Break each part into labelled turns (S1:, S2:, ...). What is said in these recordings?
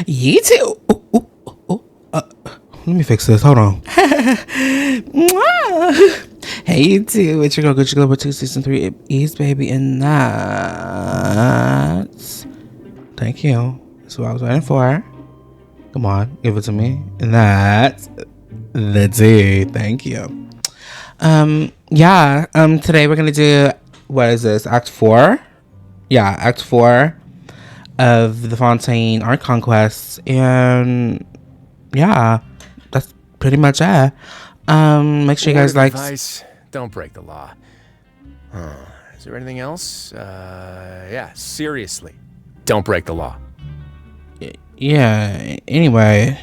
S1: You too. Let me fix this. Hold on. Hey, you too. It's your girl, Gucci Global 2 Season 3 Ease, baby. And that's... Thank you. That's what I was waiting for. Come on. Give it to me. And that's the tea. Thank you. Yeah. Today we're going to do... What is this? Act 4? Yeah, Act 4 of the Fontaine Art Conquest. And... Yeah. That's pretty much it. Make sure you guys like...
S2: Advice, don't break the law. Is there anything else? Yeah, seriously. Don't break the law.
S1: Yeah, anyway.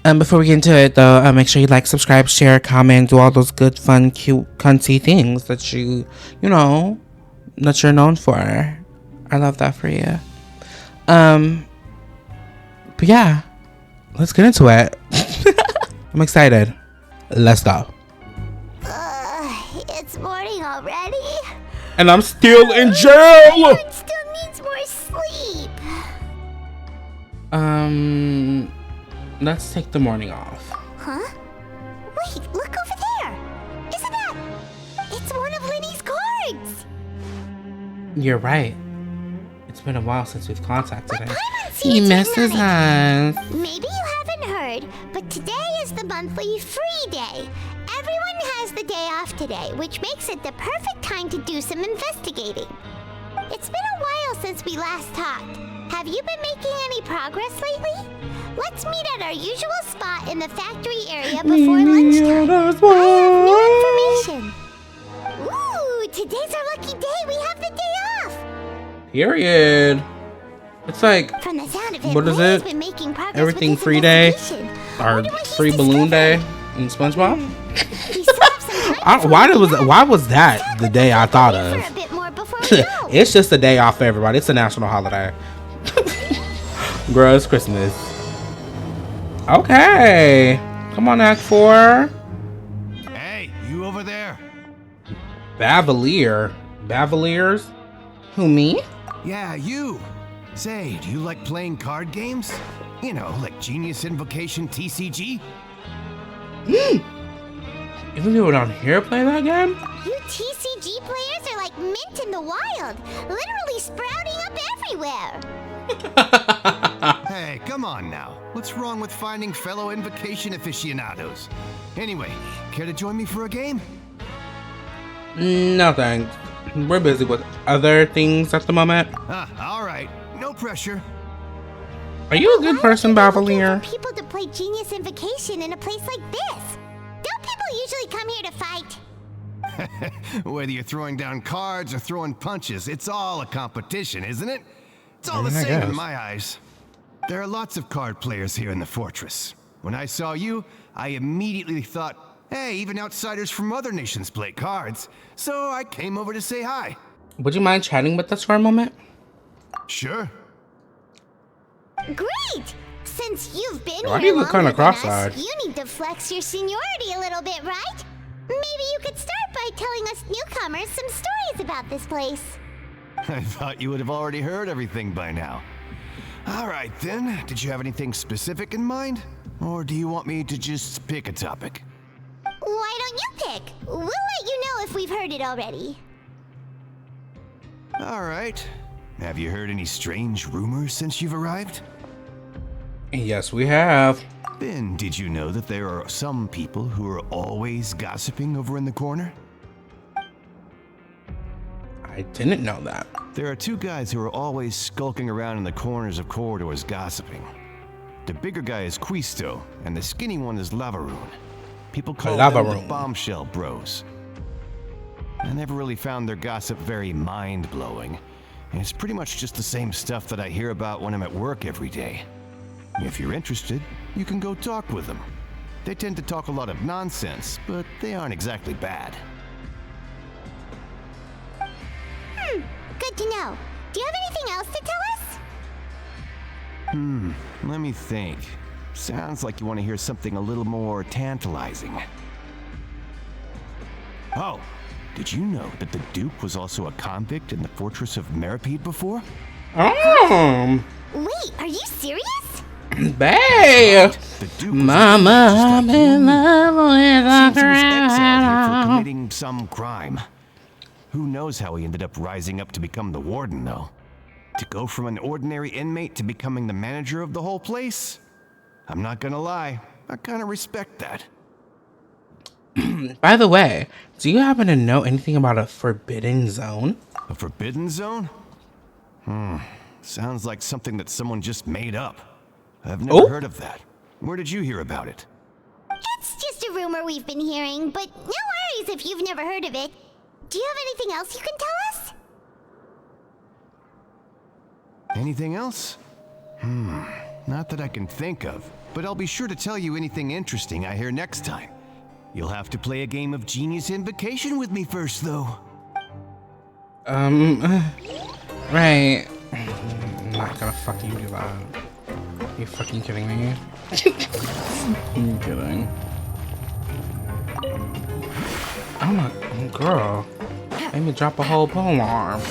S1: Before we get into it, though, make sure you like, subscribe, share, comment, do all those good, fun, cute, cunty things that you know, that you're known for. I love that for you. But yeah, let's get into it. I'm excited. Let's go.
S3: It's morning already?
S1: And I'm still in jail!
S3: It still needs more sleep.
S1: Let's take the morning off.
S3: Huh? Wait, look over there. Isn't that... It's one of Linny's cards.
S1: You're right. It's been a while since we've contacted him.
S3: He
S1: misses us.
S3: Maybe you haven't heard, but today is the monthly free day. Everyone has the day off today, which makes it the perfect time to do some investigating. It's been a while since we last talked. Have you been making any progress lately? Let's meet at our usual spot in the factory area before lunchtime. I have new information. Ooh, today's our lucky day. We have the day off.
S1: Period. It's like,
S3: From the sound of it,
S1: what is
S3: Ray's
S1: it?
S3: been making progress
S1: Everything
S3: with his
S1: free day?
S3: investigation.
S1: Or
S3: Wonder what he's
S1: free balloon day
S3: discovered.
S1: in SpongeBob?
S3: We still have some time before we go.
S1: Why was that the day I thought
S3: Wait
S1: of?
S3: for a bit more before we go.
S1: It's just a day off for everybody. It's a national holiday. Girl, it's Christmas. Okay. Come on, Act 4.
S4: Hey, you over there?
S1: Bavaliers? Who, me?
S4: Yeah, you. Say, do you like playing card games? You know, like Genius Invocation TCG?
S1: Even people down here play that game?
S3: You TCG players are like mint in the wild, literally sprouting up everywhere.
S4: Hey, come on now. What's wrong with finding fellow Invocation aficionados? Anyway, care to join me for a game?
S1: No thanks. We're busy with other things at the moment.
S4: All right. No pressure.
S1: Are you a good person, Bavalier?
S3: Looking for people to play Genius Invocation in a place like this. Don't people usually come here to fight?
S4: Whether you're throwing down cards or throwing punches, it's all a competition, isn't it? It's all the
S1: I
S4: same in
S1: guess.
S4: my eyes. There are lots of card players here in the fortress. When I saw you, I immediately thought, hey, even outsiders from other nations play cards. So I came over to say hi.
S1: Would you mind chatting with us for a moment?
S4: Sure.
S3: Great! Since you've been
S1: Why do
S3: here
S1: you look
S3: longer
S1: kinda
S3: than us,
S1: cross-eyed?
S3: you need to flex your seniority a little bit, right? Maybe you could start by telling us newcomers some stories about this place.
S4: I thought you would have already heard everything by now. All right, then. Did you have anything specific in mind? Or do you want me to just pick a topic?
S3: Why don't you pick? We'll let you know if we've heard it already.
S4: All right. Have you heard any strange rumors since you've arrived?
S1: Yes, we have.
S4: Then, did you know that there are some people who are always gossiping over in the corner?
S1: I didn't know that.
S4: There are two guys who are always skulking around in the corners of corridors gossiping. The bigger guy is Quisto, and the skinny one is Lavaroon. People call them the
S1: Lavaroon.
S4: Bombshell Bros. I never really found their gossip very mind-blowing. And it's pretty much just the same stuff that I hear about when I'm at work every day. If you're interested, you can go talk with them. They tend to talk a lot of nonsense, but they aren't exactly bad.
S3: Good to know. Do you have anything else to tell us?
S4: Let me think. Sounds like you want to hear something a little more tantalizing. Oh, did you know that the Duke was also a convict in the fortress of Meripede before?
S1: Oh,
S3: Wait, are you serious?
S1: Babe!
S4: The Duke was
S1: Mama, I'm
S4: just like
S1: in love with a
S4: Seems he was exiled here for
S1: girl.
S4: committing some crime. Who knows how he ended up rising up to become the warden, though? To go from an ordinary inmate to becoming the manager of the whole place? I'm not gonna lie, I kinda respect that.
S1: By the way, do you happen to know anything about a forbidden zone?
S4: A forbidden zone? Sounds like something that someone just made up. I've never heard of that. Where did you hear about it?
S3: It's just a rumor we've been hearing, but no worries if you've never heard of it. Do you have anything else you can tell us?
S4: Anything else? Not that I can think of, but I'll be sure to tell you anything interesting I hear next time. You'll have to play a game of Genius Invocation with me first, though.
S1: Right. I'm not gonna fucking do that. You fucking kidding me? I'm kidding. Oh my girl. Made me drop a whole pole arm.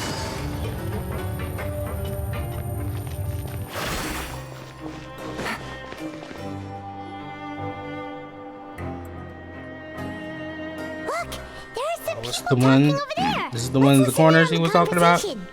S3: Look, there are some
S1: What's
S3: people
S1: the one?
S3: talking over there.
S1: This is the one in the
S3: Let's
S1: corners
S3: listen
S1: he
S3: in
S1: was
S3: on the
S1: talking about?
S3: conversation.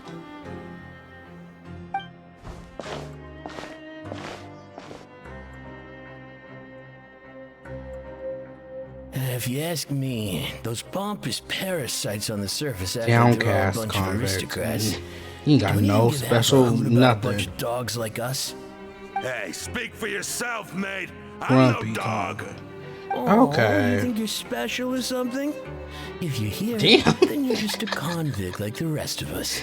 S5: If you ask me, those pompous parasites on the surface act
S1: Downcast
S5: like they're all a bunch of
S1: convicts.
S5: aristocrats.
S1: He ain't got
S5: Do we
S1: no
S5: need to have a
S1: special
S5: hoot about a bunch
S1: nothing.
S5: of dogs like us?
S6: Hey, speak for yourself, mate. I'm
S1: Grumpy
S6: no dog.
S5: Oh,
S1: Okay.
S5: You think you're special or something? If you're here,
S1: Damn.
S5: then you're just a convict like the rest of us.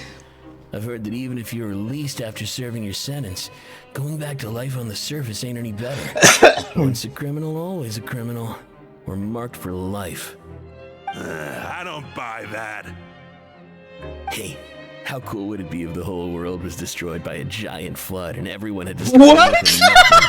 S5: I've heard that even if you're released after serving your sentence, going back to life on the surface ain't any better. Once a criminal, always a criminal. We're marked for life.
S6: I don't buy that.
S5: Hey, how cool would it be if the whole world was destroyed by a giant flood and everyone had to start
S1: What?
S5: over from nothing?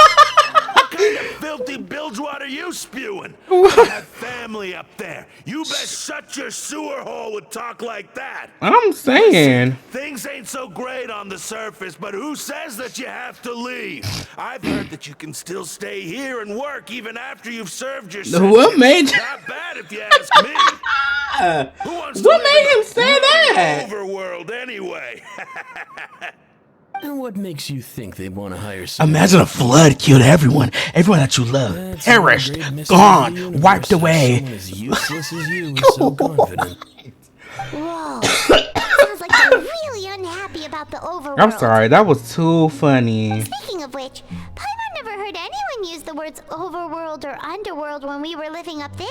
S6: Filthy bilgewater you spewing? I have family up there. You best shut your sewer hole with talk like that.
S1: I'm saying.
S6: Things ain't so great on the surface, but who says that you have to leave? I've heard that you can still stay here and work even after you've served your sentence.
S1: What made
S6: Not bad if you ask me. Who wants to
S1: What
S6: live
S1: made
S6: in
S1: him say
S6: the
S1: that?
S6: overworld anyway?
S5: And what makes you think they want to hire someone?
S1: Imagine a flood killed everyone. Everyone that you love.
S5: That's
S1: Perished.
S5: one great mystery of the
S1: Gone.
S5: universe.
S1: Wiped away.
S5: Someone as useless as you is so confident.
S3: Whoa. Sounds like they're really unhappy about the overworld.
S1: I'm sorry. That was too funny.
S3: Speaking of which, Paimon never heard anyone use the words overworld or underworld when we were living up there.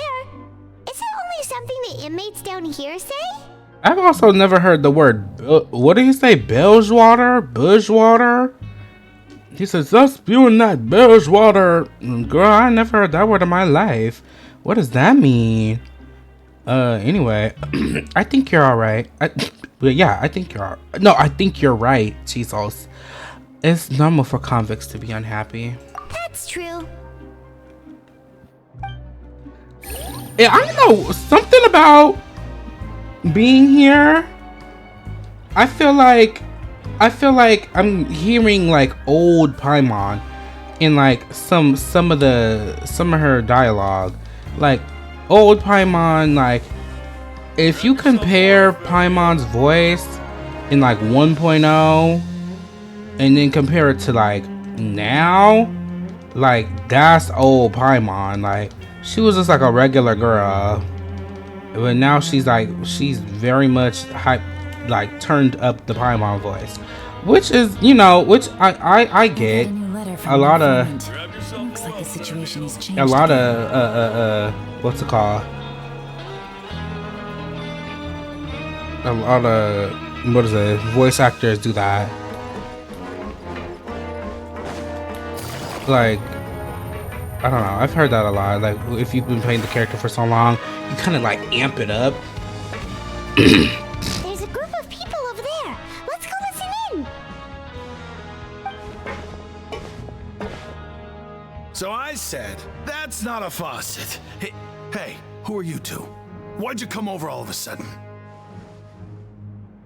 S3: Is it only something the inmates down here say?
S1: I've also never heard the word, what did he say? Bilgewater? Bushwater? He says, stop spewing that bilgewater. Girl, I never heard that word in my life. What does that mean? Anyway, I think you're alright. Yeah, I think you're alright. No, I think you're right, Jesus. It's normal for convicts to be unhappy.
S3: That's true.
S1: Yeah, I don't know, something about being here. I feel like I'm hearing like old Paimon in like some of her dialogue. Like old Paimon, like if you compare Paimon's voice in like 1.0 and then compare it to like now, like that's old Paimon. Like she was just like a regular girl. But now she's very much like turned up the Paimon voice, which is, you know, which I get. A lot of
S7: Looks like the situation has changed.
S1: a lot of what's it called? A lot of, what is it? Voice actors do that. Like, I don't know. I've heard that a lot. Like, if you've been playing the character for so long, you kind of like amp it up.
S3: There's a group of people over there. Let's go listen in.
S6: So I said, that's not a faucet. Hey, who are you two? Why'd you come over all of a sudden?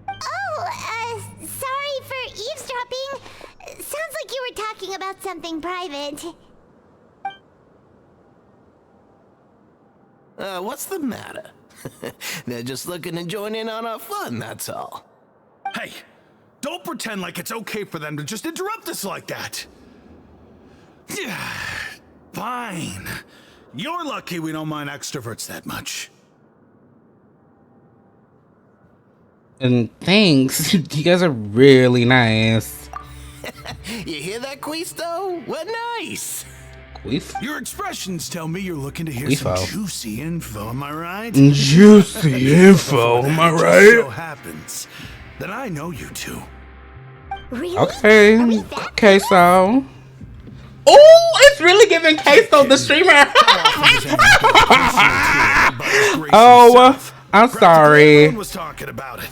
S3: Oh, sorry for eavesdropping. Sounds like you were talking about something private.
S5: What's the matter? They're just looking to join in on our fun, that's all.
S6: Hey, don't pretend like it's okay for them to just interrupt us like that. Fine. You're lucky we don't mind extroverts that much.
S1: And thanks. You guys are really nice.
S5: You hear that, Quisto? What nice.
S1: Queef?
S6: Your expressions tell me you're looking to hear
S1: Queefo.
S6: some juicy info, am I right?
S1: Juicy info, am I
S6: Just
S1: right?
S6: so happens that I know you two.
S3: Really?
S1: Okay.
S3: Are we that
S1: Queso. Oh, it's really giving Queso the streamer. Oh, I'm sorry.
S6: Everyone was talking about it.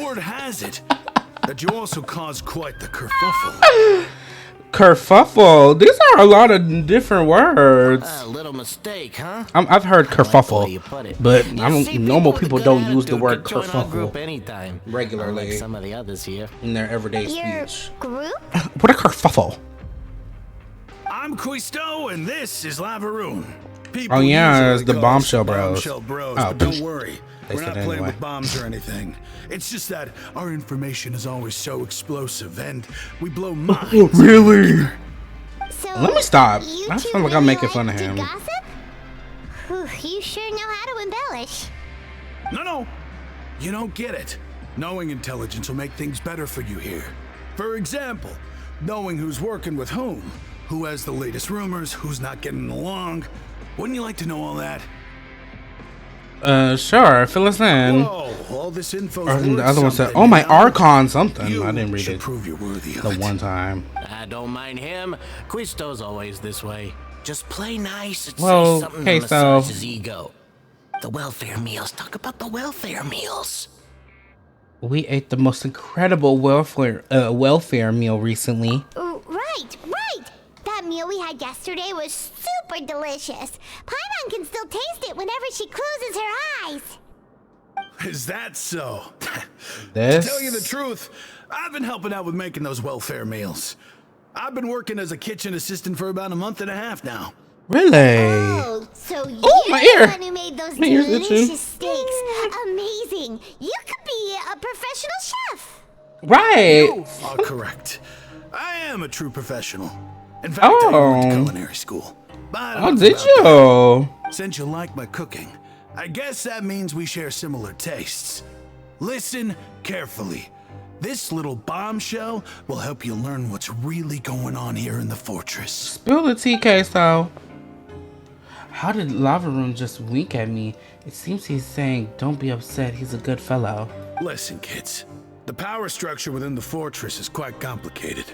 S6: Word has it that you also caused quite the kerfuffle.
S1: Kerfuffle. These are a lot of different words.
S5: A little mistake, huh?
S1: I've heard
S5: I like the way you
S1: kerfuffle,
S5: put it.
S1: but
S5: You
S1: I don't.
S5: see,
S1: Normal
S5: people
S1: people
S5: with a
S1: don't
S5: good
S1: use the
S5: attitude
S1: word
S5: could join our group
S1: kerfuffle
S5: anytime.
S1: regularly.
S5: Unlike some of the others here.
S1: in their everyday
S3: Your
S1: speech.
S3: group?
S1: What a kerfuffle.
S6: I'm Quisto, and this is Lavaroon.
S1: Oh, yeah,
S6: usually
S1: it's the
S6: call us
S1: Bombshell Bros.
S6: Bombshell Bros,
S1: Oh,
S6: but don't worry.
S1: they
S6: We're
S1: said
S6: not
S1: it
S6: playing
S1: anyway.
S6: with bombs or anything. It's just that our information is always so explosive, and we blow minds.
S1: Really?
S3: So
S1: Let me stop.
S3: you
S1: I
S3: two
S1: feel like I'm
S3: really
S1: making fun
S3: like
S1: of
S3: to
S1: him.
S3: Gossip? Whew, you sure know how to embellish.
S6: No. You don't get it. Knowing intelligence will make things better for you here. For example, knowing who's working with who has the latest rumors, who's not getting along. Wouldn't you like to know all that?
S1: Sure. Fill us in.
S6: Whoa, all this info.
S1: Or the other one said, "Oh, my Archon something." I didn't read it
S6: Prove you're worthy of
S1: the
S6: it.
S1: one time.
S5: I don't mind him. Quisto's always this way. Just play nice and
S1: Well,
S5: say something
S1: okay,
S5: to
S1: so-
S5: massage his ego. The welfare meals. Talk about the welfare meals.
S1: We ate the most incredible welfare meal recently.
S3: Right. That meal we had yesterday was super delicious. Paimon can still taste it whenever she closes her eyes.
S6: Is that so?
S1: This.
S6: To tell you the truth, I've been helping out with making those welfare meals. I've been working as a kitchen assistant for about a month and a half now.
S1: Really?
S3: Oh, so you're
S1: my
S3: the
S1: ear.
S3: one who made those
S1: My ear's itching.
S3: delicious steaks. Amazing. You could be a professional chef.
S1: Right.
S6: You are correct. I am a true professional. In fact, I went to culinary school. But
S1: Oh,
S6: enough
S1: did
S6: about
S1: you?
S6: that. Since you like my cooking, I guess that means we share similar tastes. Listen carefully. This little bombshell will help you learn what's really going on here in the fortress.
S1: Spill the tea, Queso. How did Lavaroon just wink at me? It seems he's saying, "Don't be upset. He's a good fellow."
S6: Listen, kids. The power structure within the fortress is quite complicated.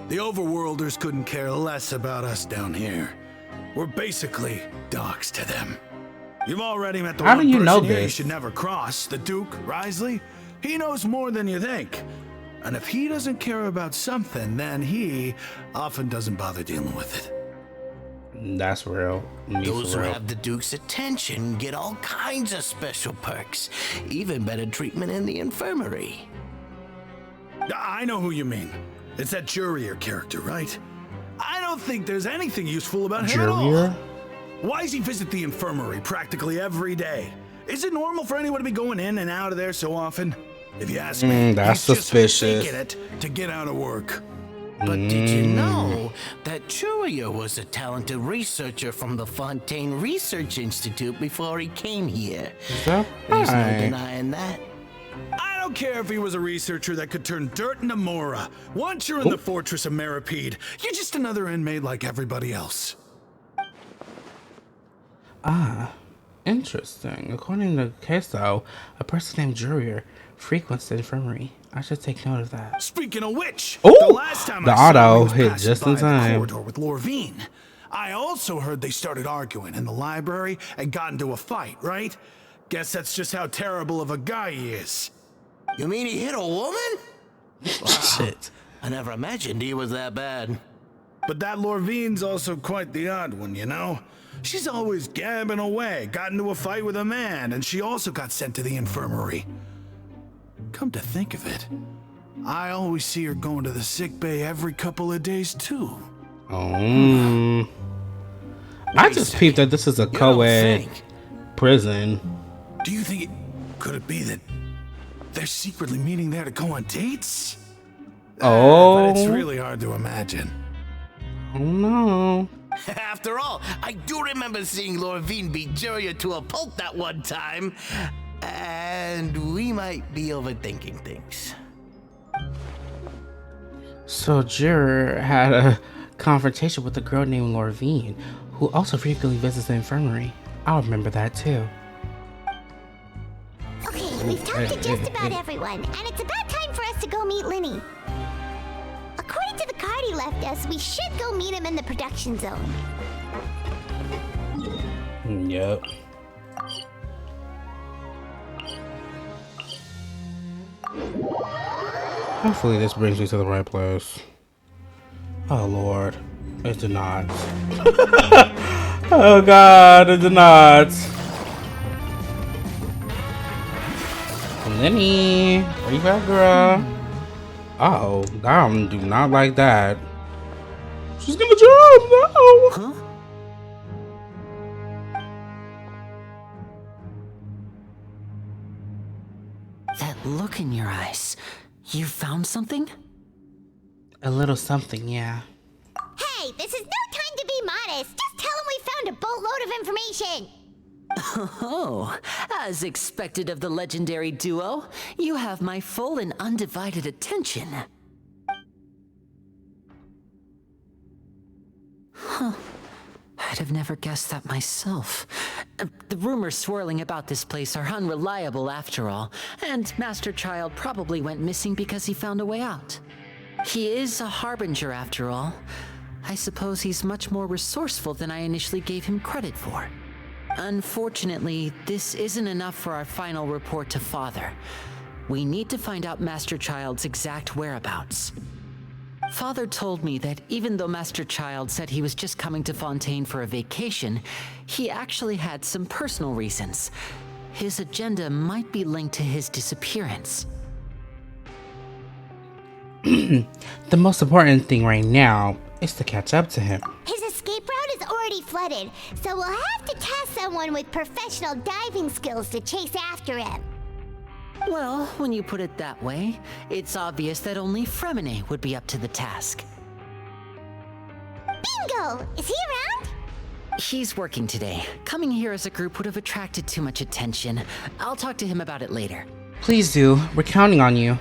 S6: The overworlders couldn't care less about us down here. We're basically dogs to them. You've already met the
S1: How
S6: one
S1: do you
S6: person
S1: know
S6: here you
S1: this?
S6: should never cross, the Duke, Wriothesley. He knows more than you think. And if he doesn't care about something, then he often doesn't bother dealing with it.
S1: That's real. Me
S5: Those
S1: for
S5: who
S1: real.
S5: have the Duke's attention get all kinds of special perks. Even better treatment in the infirmary.
S6: I know who you mean. It's that Jurier character, right? I don't think there's anything useful about him at all.
S1: Jurier?
S6: Why does he visit the infirmary practically every day? Is it normal for anyone to be going in and out of there so often? If you ask me,
S1: that's
S6: he's just
S1: suspicious.
S6: faking it to get out of work.
S5: But did you know that Churia was a talented researcher from the Fontaine Research Institute before he came here?
S1: Is that
S5: There's no
S1: right?
S5: denying that.
S6: I don't care if he was a researcher that could turn dirt into Mora. Once you're in the fortress of Meripede, you're just another inmate like everybody else.
S1: Interesting. According to Queso, a person named Jurier frequents the infirmary. I should take note of that.
S6: Speaking of which,
S1: Ooh,
S6: the last time
S1: the
S6: I saw him,
S1: auto
S6: he was
S1: hit
S6: passing
S1: just in
S6: by
S1: time.
S6: the corridor with Lorvine. I also heard they started arguing in the library and got into a fight, right? Guess that's just how terrible of a guy he is.
S5: You mean he hit a woman?
S1: Shit.
S5: I never imagined he was that bad.
S6: But that Lorvine's also quite the odd one, you know? She's always gabbing away, got into a fight with a man, and she also got sent to the infirmary. Come to think of it, I always see her going to the sick bay every couple of days, too.
S1: Oh. I just peeped that this is a co-ed prison.
S6: Do you think could it be that they're secretly meeting there to go on dates?
S1: Oh.
S6: But it's really hard to imagine.
S1: Oh no.
S8: After all, I do remember seeing Lorvine beat Juria to a pulp that one time. And we might be overthinking things.
S1: So Juror had a confrontation with a girl named Lorvine, who also frequently visits the infirmary. I'll remember that too.
S3: Okay, we've talked to just about everyone, and it's about time for us to go meet Linny. According to the card he left us, we should go meet him in the production zone.
S1: Yep. Hopefully this brings me to the right place. Oh Lord, it did not. Oh God, it did not. Lenny, where you at, girl? Oh, I do not like that. She's gonna jump, no!
S8: Huh? That look in your eyes. You found something?
S1: A little something, yeah.
S3: Hey, this is no time to be modest. Just tell him we found a boatload of information.
S9: Oh, as expected of the legendary duo, you have my full and undivided attention. Huh. I'd have never guessed that myself. The rumors swirling about this place are unreliable after all, and Master Child probably went missing because he found a way out. He is a harbinger after all. I suppose he's much more resourceful than I initially gave him credit for. Unfortunately, this isn't enough for our final report to Father. We need to find out Master Child's exact whereabouts. Father told me that even though Master Child said he was just coming to Fontaine for a vacation, he actually had some personal reasons. His agenda might be linked to his disappearance.
S1: The most important thing right now is to catch up to him.
S3: His escape route is already flooded, so we'll have to task someone with professional diving skills to chase after him.
S9: Well, when you put it that way, it's obvious that only Fremine would be up to the task.
S3: Bingo! Is he around?
S9: He's working today. Coming here as a group would have attracted too much attention. I'll talk to him about it later.
S1: Please do. We're counting on you.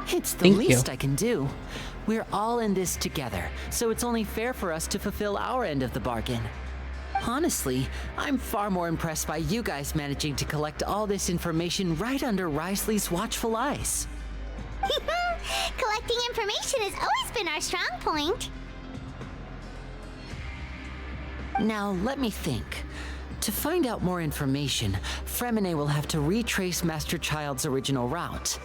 S9: It's the
S1: Thank
S9: least
S1: you.
S9: I can do. We're all in this together, so it's only fair for us to fulfill our end of the bargain. Honestly, I'm far more impressed by you guys managing to collect all this information right under Wriothesley's watchful eyes.
S3: Collecting information has always been our strong point.
S9: Now, let me think. To find out more information, Fremine will have to retrace Master Child's original route.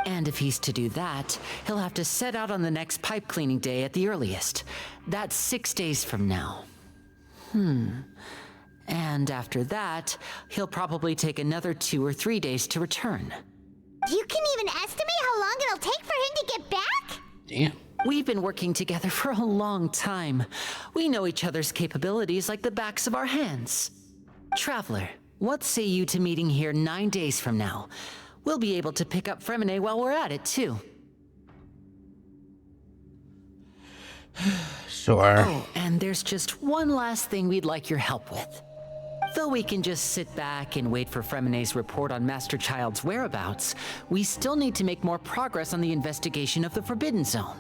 S9: And if he's to do that, he'll have to set out on the next pipe cleaning day at the earliest. That's 6 days from now. And after that, he'll probably take another 2 or 3 days to return.
S3: You can even estimate how long it'll take for him to get back?
S1: Damn.
S9: We've been working together for a long time. We know each other's capabilities like the backs of our hands. Traveler, what say you to meeting here 9 days from now? We'll be able to pick up Fremine while we're at it, too.
S1: Sure.
S9: Oh, and there's just one last thing we'd like your help with. Though we can just sit back and wait for Fremine's report on Master Child's whereabouts, we still need to make more progress on the investigation of the Forbidden Zone.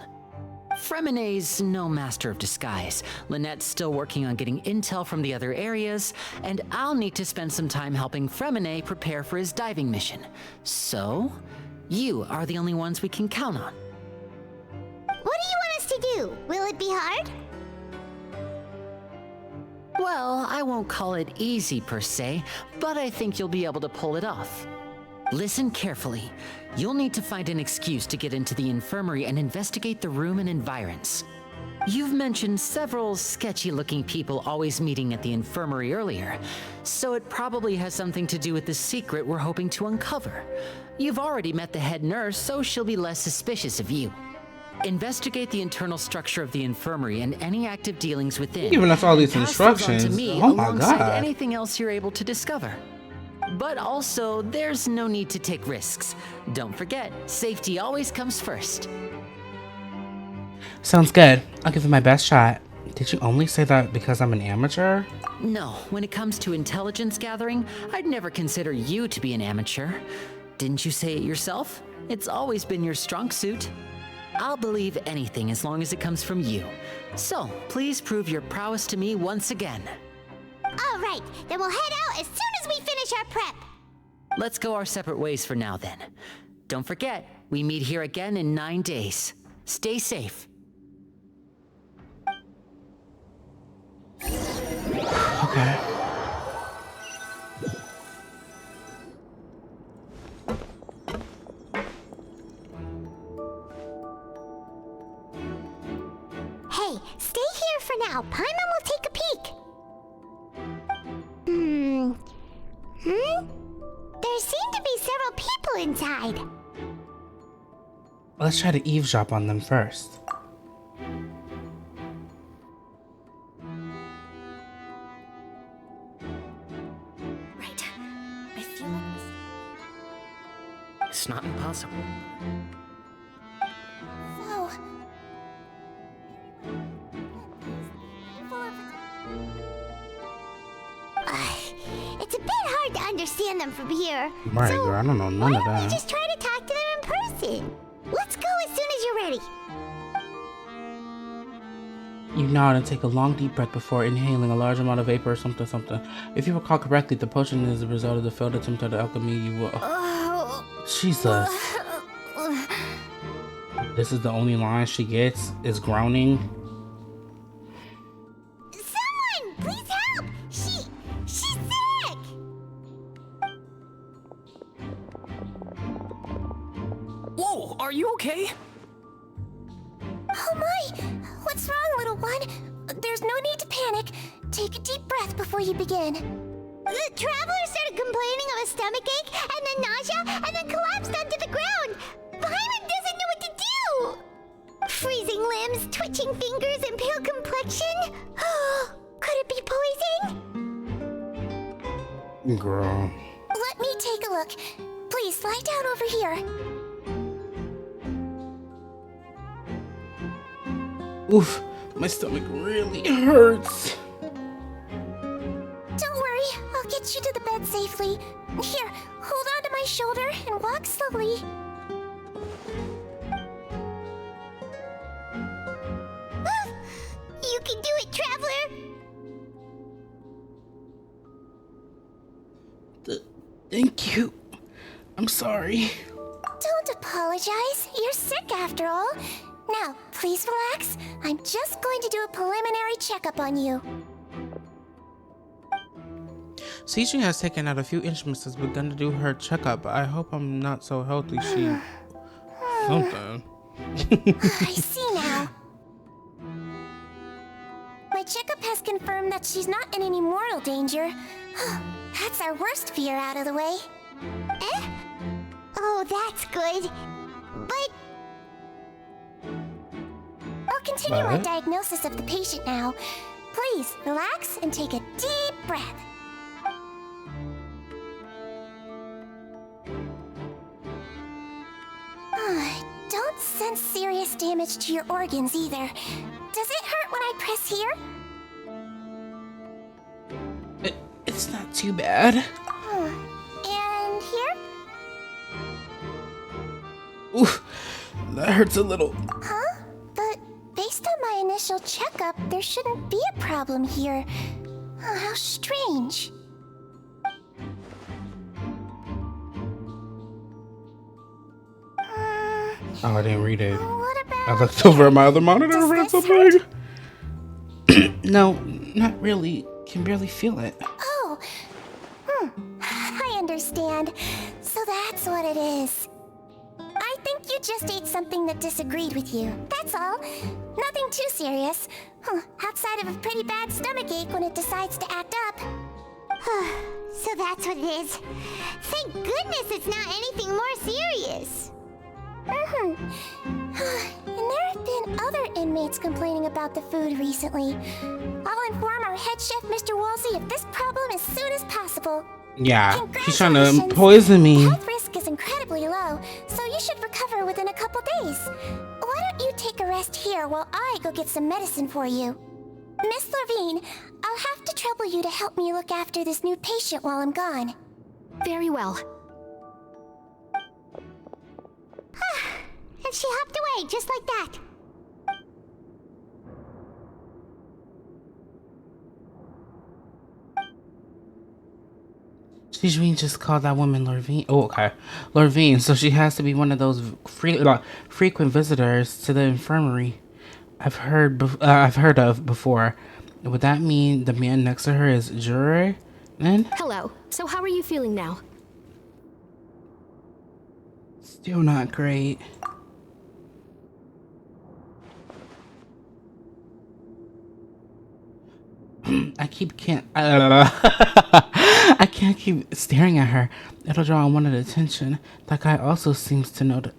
S9: Fremine's no master of disguise. Lynette's still working on getting intel from the other areas, and I'll need to spend some time helping Fremine prepare for his diving mission. So, you are the only ones we can count on.
S3: What do you want us to do? Will it be hard?
S9: Well, I won't call it easy per se, but I think you'll be able to pull it off. Listen carefully. You'll need to find an excuse to get into the infirmary and investigate the room and environs. You've mentioned several sketchy-looking people always meeting at the infirmary earlier, so it probably has something to do with the secret we're hoping to uncover. You've already met the head nurse, so she'll be less suspicious of you. Investigate the internal structure of the infirmary and any active dealings within.
S1: Giving us all these
S9: Pass those on
S1: instructions.
S9: to me
S1: Oh my
S9: alongside
S1: god.
S9: anything else you're able to discover. But also, there's no need to take risks. Don't forget, safety always comes first.
S1: Sounds good. I'll give it my best shot. Did you only say that because I'm an amateur?
S9: No, when it comes to intelligence gathering, I'd never consider you to be an amateur. Didn't you say it yourself? It's always been your strong suit. I'll believe anything as long as it comes from you. So, please prove your prowess to me once again.
S3: All right, then we'll head out as soon as we finish our prep.
S9: Let's go our separate ways for now then. Don't forget, we meet here again in 9 days. Stay safe.
S1: Okay.
S3: Hey, stay here for now. Paimon will take a peek. There seem to be several people inside.
S1: Let's try to eavesdrop on them first.
S7: Right. I feel like this.
S5: It's not impossible.
S3: So... it's a bit hard to understand them from here.
S1: Right,
S3: so
S1: girl, I don't know none
S3: why
S1: of
S3: don't we
S1: that.
S3: just try to talk to them in person? Let's go as soon as you're ready.
S1: You nod and take a long deep breath before inhaling a large amount of vapor or something. If you recall correctly, the potion is the result of the failed attempt at alchemy. You will... Jesus. This is the only line she gets, is groaning.
S3: Someone, please help! She's sick!
S5: Whoa, are you okay?
S3: Oh my! What's wrong, little one? There's no need to panic. Take a deep breath before you begin. The traveler started complaining of a stomachache, and then nausea, and then collapsed onto the ground. Paimon doesn't know what to do! Freezing limbs, twitching fingers, and pale complexion? Could it be poison?
S1: Girl.
S3: Let me take a look. Please, lie down over here.
S1: Oof, my stomach really hurts.
S3: Don't worry, I'll get you to the bed safely. Here, hold on to my shoulder and walk slowly. You can do it, traveler!
S1: Thank you. I'm sorry.
S3: Don't apologize. You're sick after all. Now, please relax. I'm just going to do a preliminary checkup on you.
S1: Cece has taken out a few instruments and has begun to do her checkup. I hope I'm not so healthy. She... something.
S3: I see now. My checkup has confirmed that she's not in any mortal danger. That's our worst fear out of the way. Eh? Oh, that's good. But... I'll continue my diagnosis of the patient now. Please, relax and take a deep breath. Don't sense serious damage to your organs either. Does it hurt when I press here?
S1: It's not too bad.
S3: And here?
S1: Oof, that hurts a little.
S3: Huh? But based on my initial checkup, there shouldn't be a problem here. Oh, how strange.
S1: Oh, I didn't read it.
S3: What about...
S1: I looked over at my other monitor and read
S3: Does this
S1: something. No, not really. Can barely feel it.
S3: Oh. I understand. So that's what it is. I think you just ate something that disagreed with you. That's all. Nothing too serious. Outside of a pretty bad stomachache when it decides to act up. So that's what it is. Thank goodness it's not anything more serious.
S10: And there have been other inmates complaining about the food recently. I'll inform our head chef, Mr. Wolsey, of this problem as soon as possible.
S1: Yeah, she's trying to poison me.
S10: Health risk is incredibly low, so you should recover within a couple days. Why don't you take a rest here while I go get some medicine for you? Miss Lorvine, I'll have to trouble you to help me look after this new patient while I'm gone.
S7: Very well.
S3: And she hopped away just like that.
S1: She just called that woman Lorvine. Oh, okay. Lorvine. So she has to be one of those frequent visitors to the infirmary I've heard of before. Would that mean the man next to her is Jure then?
S7: Hello. So how are you feeling now?
S1: Still not great. I can't keep staring at her. It'll draw unwanted attention. That guy also seems to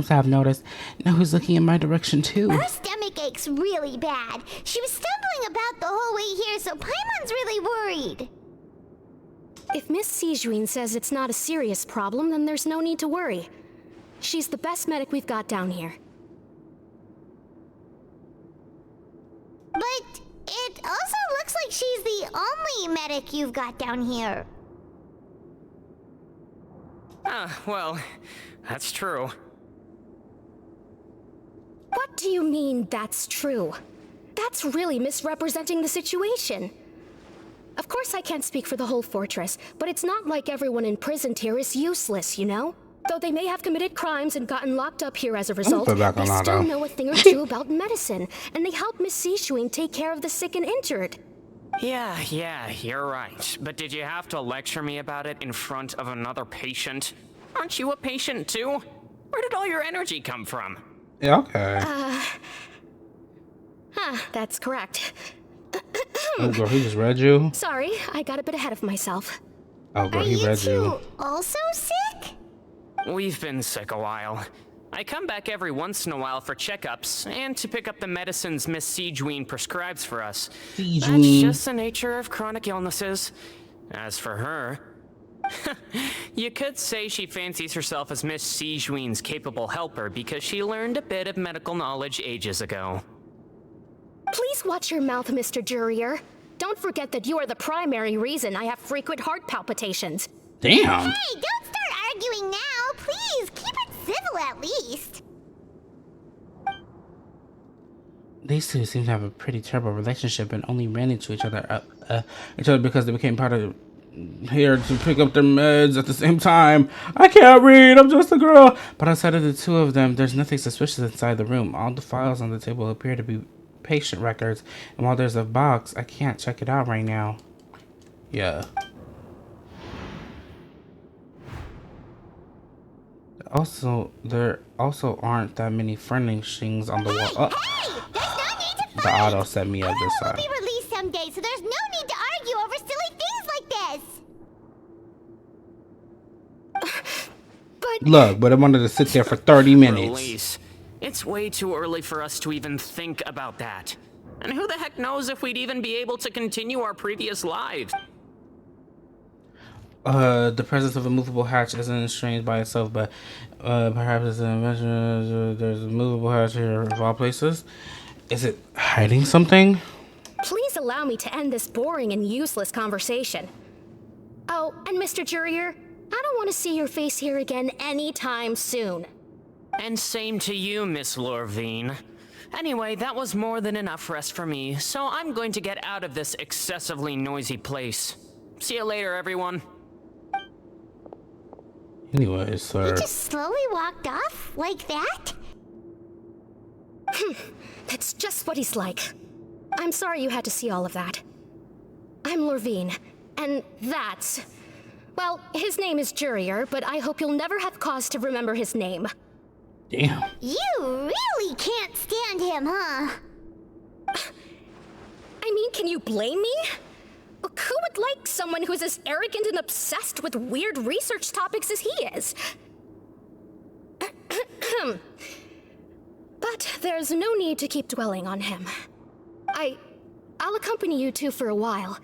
S1: have noticed. Now he's looking in my direction too.
S3: Her stomach aches really bad. She was stumbling about the whole way here, so Paimon's really worried.
S7: If Miss Sijuin says it's not a serious problem, then there's no need to worry. She's the best medic we've got down here.
S3: But it also looks like she's the only medic you've got down here.
S11: Well, that's true.
S7: What do you mean, that's true? That's really misrepresenting the situation. Of course I can't speak for the whole fortress, but it's not like everyone imprisoned here is useless, you know? Though they may have committed crimes and gotten locked up here as a result, they still know a thing or two about medicine, and they help Miss Sijuin take care of the sick and injured.
S11: Yeah, you're right. But did you have to lecture me about it in front of another patient? Aren't you a patient too? Where did all your energy come from?
S1: Yeah, okay.
S7: That's correct.
S1: Oh, girl, he just read you?
S7: Sorry, I got a bit ahead of myself.
S1: Oh, girl, he read you.
S3: Are you two also sick?
S11: We've been sick a while. I come back every once in a while for checkups and to pick up the medicines Miss Sijuin prescribes for us. That's just the nature of chronic illnesses. As for her, you could say she fancies herself as Miss Sijuin's capable helper because she learned a bit of medical knowledge ages ago.
S7: Please watch your mouth, Mr. Jurier. Don't forget that you are the primary reason I have frequent heart palpitations.
S1: Damn.
S3: Hey, don't start arguing now. Please, keep it civil at least.
S1: These two seem to have a pretty terrible relationship and only ran into each other because they became part of here to pick up their meds at the same time. I can't read, I'm just a girl. But outside of the two of them, there's nothing suspicious inside the room. All the files on the table appear to be patient records, and while there's a box, I can't check it out right now. Yeah. Also, there also aren't that many furnishings on the wall.
S3: Hey, there's no need to fight.
S1: The auto set me up this
S3: Order
S1: time.
S3: will be released someday, so there's no need to argue over silly things like this.
S1: But I wanted to sit there for 30 minutes.
S11: Release. It's way too early for us to even think about that. And who the heck knows if we'd even be able to continue our previous lives?
S1: The presence of a movable hatch isn't strange by itself, but perhaps it's an invention. There's a movable hatch here of all places. Is it hiding something?
S7: Please allow me to end this boring and useless conversation. Oh, and Mr. Jurier, I don't want to see your face here again anytime soon.
S11: And same to you, Miss Lorvine. Anyway, that was more than enough rest for me, so I'm going to get out of this excessively noisy place. See you later, everyone.
S1: Anyways, sir.
S3: You just slowly walked off like that?
S7: That's just what he's like. I'm sorry you had to see all of that. I'm Lorvine, and that's... Well, his name is Jurier, but I hope you'll never have cause to remember his name.
S1: Damn.
S3: You really can't stand him, huh?
S7: I mean, can you blame me? Who would like someone who's as arrogant and obsessed with weird research topics as he is. But there's no need to keep dwelling on him. I'll accompany you two for a while.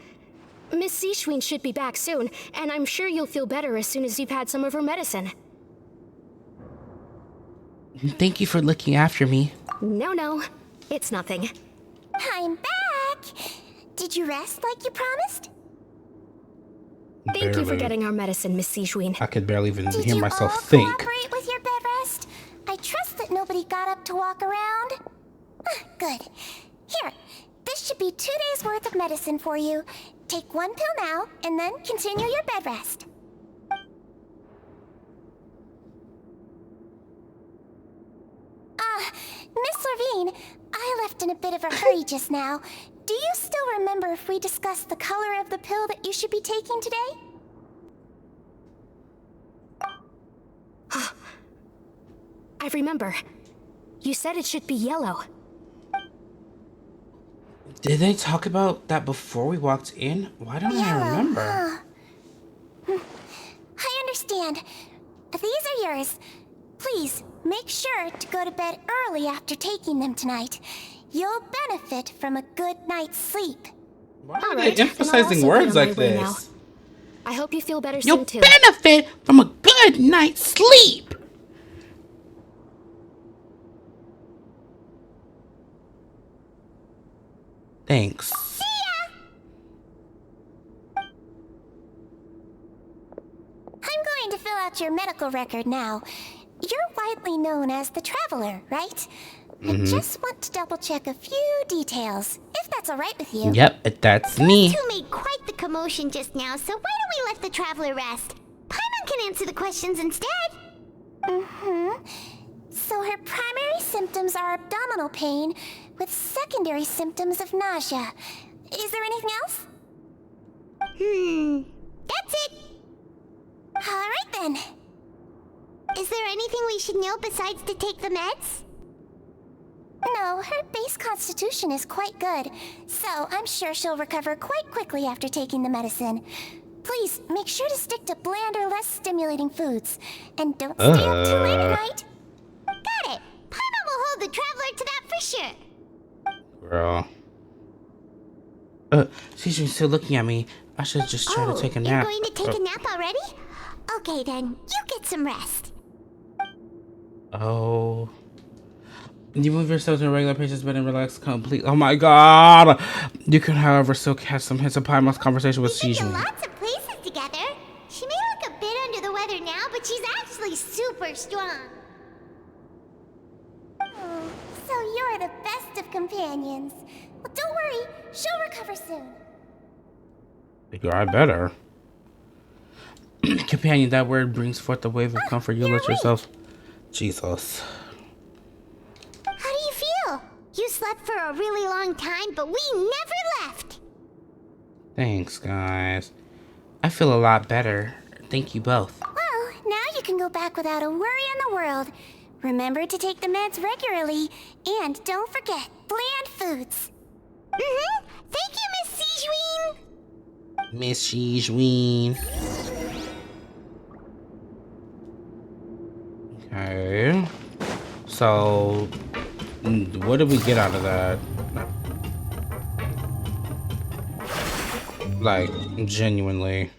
S7: Miss Sishwin should be back soon, and I'm sure you'll feel better as soon as you've had some of her medicine.
S1: Thank you for looking after me.
S7: No, it's nothing.
S10: I'm back! Did you rest like you promised?
S7: Thank you for getting our medicine, Miss Sishwin.
S1: I could barely even
S10: Did
S1: hear
S10: you
S1: myself
S10: all
S1: think.
S10: cooperate with your bed rest? I trust that nobody got up to walk around. Good. Here, this should be 2 days worth of medicine for you. Take 1 pill now, and then continue your bed rest. Miss Levine, I left in a bit of a hurry just now. Do you still remember if we discussed the color of the pill that you should be taking today?
S7: I remember. You said it should be yellow.
S1: Did they talk about that before we walked in? Why don't I remember?
S10: I understand. These are yours. Please, make sure to go to bed early after taking them tonight. You'll benefit from a good night's sleep.
S1: Why are they emphasizing words like this?
S7: I hope you feel better
S1: You'll
S7: soon too.
S1: benefit from a good night's sleep. Thanks.
S10: See ya! I'm going to fill out your medical record now. You're widely known as the Traveler, right? I just want to double check a few details, if that's all right with you.
S1: Yep, that's me.
S3: You two made quite the commotion just now, so why don't we let the traveler rest? Paimon can answer the questions instead.
S10: So her primary symptoms are abdominal pain, with secondary symptoms of nausea. Is there anything else?
S3: That's it.
S10: All right then.
S3: Is there anything we should know besides to take the meds?
S10: No, her base constitution is quite good, so I'm sure she'll recover quite quickly after taking the medicine. Please, make sure to stick to bland or less stimulating foods, and don't stay up too late at night.
S3: Got it. Paimon will hold the traveler to that for sure.
S1: Girl. She's still looking at me. I should just try to take a nap.
S3: You're going to take a nap already? Okay then, you get some rest.
S1: Oh. You move yourself to a regular patient's bed and relax completely. Oh my god! You can, however, still catch some hints of Paimon's conversation with
S3: We've been
S1: Sijun.
S3: to lots of places together. She may look a bit under the weather now, but she's actually super strong.
S10: So you're the best of companions. Well, don't worry, she'll recover soon.
S1: I better. Companion, that word brings forth a wave of comfort. You let yourself. Jesus.
S3: How do you feel? You slept for a really long time, but we never left.
S1: Thanks, guys. I feel a lot better. Thank you both.
S10: Well, now you can go back without a worry in the world. Remember to take the meds regularly, and don't forget bland foods.
S3: Thank you, Miss Sijween.
S1: Miss Sijween. Okay. So, what did we get out of that? Like, genuinely.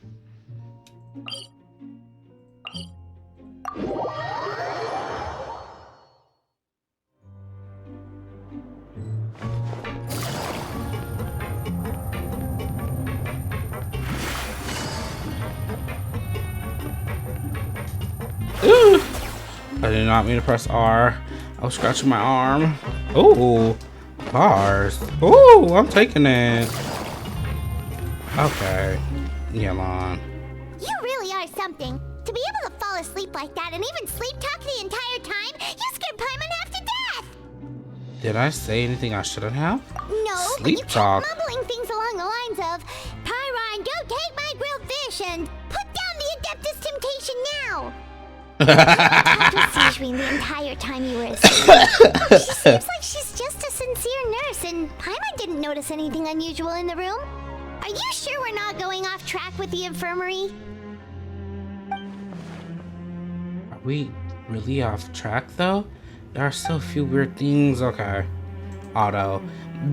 S1: Ooh. I did not mean to press R. I was scratching my arm. Ooh, bars. Ooh, I'm taking it. Okay, Yelon.
S3: You really are something. To be able to fall asleep like that and even sleep talk the entire time, you scared Paimon half to death.
S1: Did I say anything I shouldn't have?
S3: No,
S1: Sleep
S3: but you
S1: talk.
S3: kept mumbling things along the lines of, Pyron, don't take my grilled fish, and put down the Adeptus Temptation now. Talked with Sijween the entire time you were asleep. She seems like she's just a sincere nurse, and Paimon didn't notice anything unusual in the room. Are you sure we're not going off track with the infirmary?
S1: Are we really off track though? There are so few weird things. Okay. Although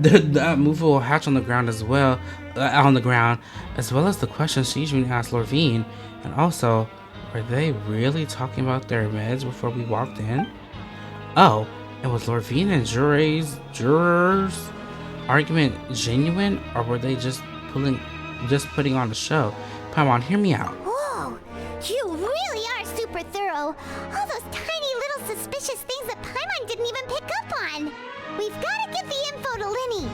S1: that movable hatch on the ground as well, as well as the questions she usually asked Lorvine, and also, were they really talking about their meds before we walked in? Oh, and was Lorvine and jurors' argument genuine, or were they just putting on a show? Come on, hear me out.
S3: Whoa, you really are super thorough. All those tiny little suspicious things that Paimon didn't even pick up on. We've got to give the info to Linny.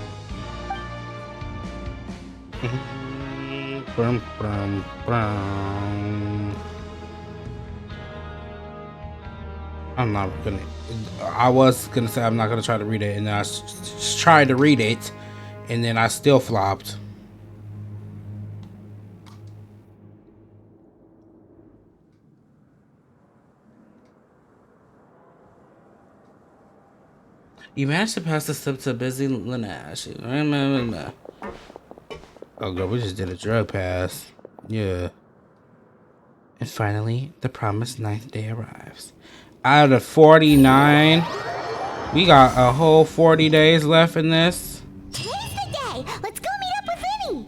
S1: I was gonna say I'm not gonna try to read it, and then I tried to read it, and then I still flopped. You managed to pass the step to busy Lynette. Oh girl, we just did a drug pass. Yeah. And finally, the promised 9th day arrives. Out of 49, we got a whole 40 days left in this.
S3: Today's the day. Let's go meet up with Linny.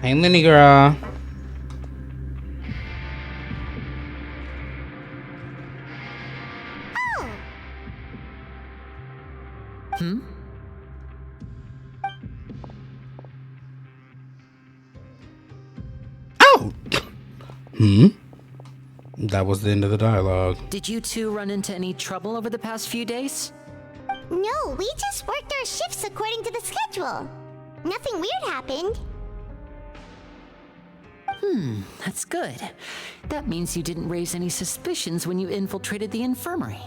S1: Hey, Linny girl. That was the end of the dialogue.
S9: Did you two run into any trouble over the past few days?
S3: No, we just worked our shifts according to the schedule. Nothing weird happened.
S9: That's good. That means you didn't raise any suspicions when you infiltrated the infirmary.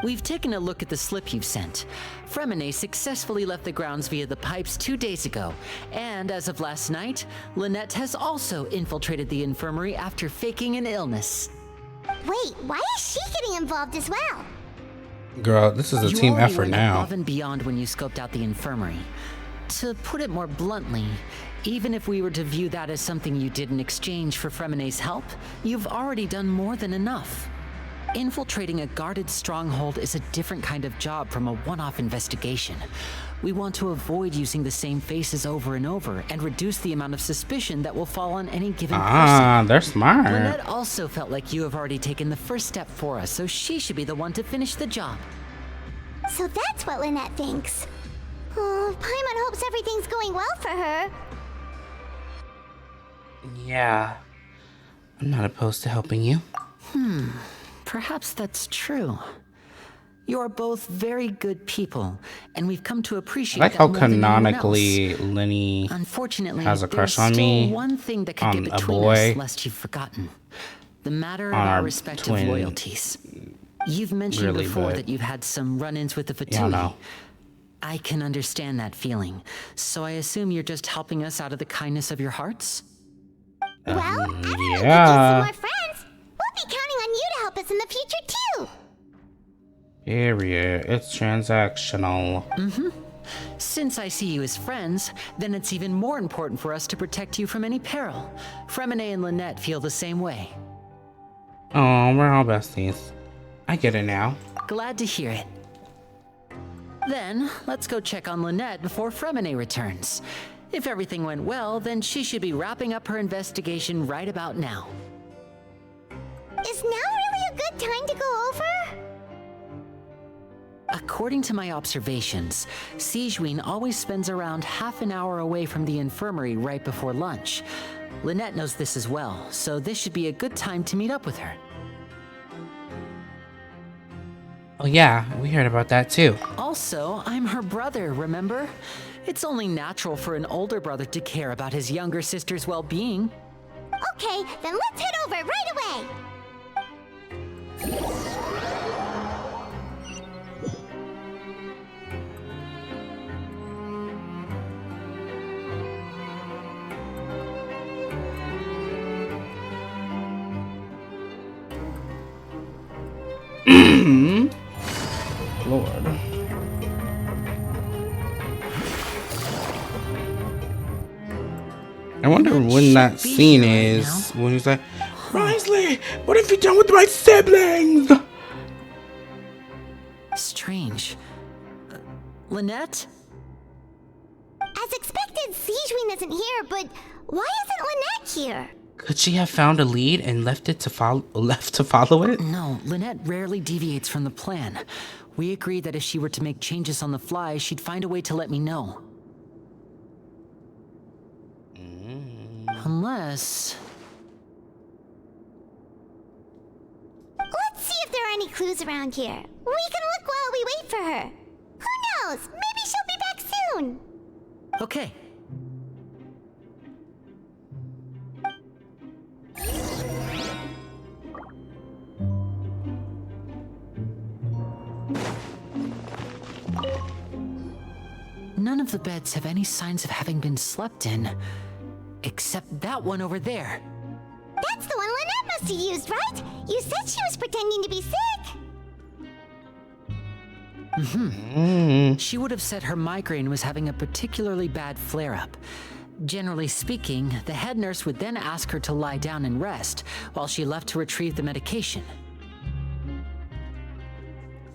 S9: We've taken a look at the slip you've sent. Fremine successfully left the grounds via the pipes 2 days ago, and as of last night, Lynette has also infiltrated the infirmary after faking an illness.
S3: Wait, why is she getting involved as well?
S1: Girl, this is a team effort
S9: went
S1: now.
S9: above and beyond when you scoped out the infirmary. To put it more bluntly, even if we were to view that as something you did in exchange for Fremine's help, you've already done more than enough. Infiltrating a guarded stronghold is a different kind of job from a one-off investigation. We want to avoid using the same faces over and over and reduce the amount of suspicion that will fall on any given person.
S1: They're smart.
S9: Lynette also felt like you have already taken the first step for us, so she should be the one to finish the job.
S3: So that's what Lynette thinks. Oh, Paimon hopes everything's going well for her.
S1: Yeah. I'm not opposed to helping you.
S9: Perhaps that's true. You're both very good people, and we've come to appreciate
S1: I like
S9: that
S1: how
S9: more than anyone
S1: canonically
S9: else.
S1: Lenny
S9: Unfortunately,
S1: has a crush
S9: there's
S1: on
S9: still
S1: me
S9: one thing that could
S1: on
S9: get
S1: a
S9: between
S1: boy
S9: us, lest you've forgotten. The matter of
S1: on
S9: our
S1: our
S9: respective
S1: twin.
S9: loyalties. You've mentioned
S1: Really,
S9: before
S1: but-
S9: that you've had some run-ins with the
S1: Yeah, I
S9: Fatui.
S1: know.
S9: I can understand that feeling, so I assume you're just helping us out of the kindness of your hearts?
S3: Well, after we get
S1: yeah.
S3: some more friends, we'll be counting on you to help us in the future too.
S1: Period. It's transactional.
S9: Since I see you as friends, then it's even more important for us to protect you from any peril. Fremine and Lynette feel the same way.
S1: Oh, we're all besties. I get it now.
S9: Glad to hear it. Then, let's go check on Lynette before Fremine returns. If everything went well, then she should be wrapping up her investigation right about now.
S3: Is now really a good time to go over?
S9: According to my observations, Sijuin always spends around half an hour away from the infirmary right before lunch. Lynette knows this as well, so this should be a good time to meet up with her.
S1: Oh yeah, we heard about that too.
S9: Also, I'm her brother, remember? It's only natural for an older brother to care about his younger sister's well-being.
S3: Okay, then let's head over right away.
S1: when that scene is. When he's like, Wriothesley, what have you done with my siblings?
S9: Strange. Lynette?
S3: As expected, Sijuin isn't here, but why isn't Lynette here?
S1: Could she have found a lead and left to follow it?
S9: No, Lynette rarely deviates from the plan. We agreed that if she were to make changes on the fly, she'd find a way to let me know. Unless...
S3: Let's see if there are any clues around here. We can look while we wait for her. Who knows? Maybe she'll be back soon.
S9: Okay. None of the beds have any signs of having been slept in, except that one over there.
S3: That's the one Lynette must have used, right? You said she was pretending to be sick.
S9: She would have said her migraine was having a particularly bad flare-up. Generally speaking, the head nurse would then ask her to lie down and rest while she left to retrieve the medication.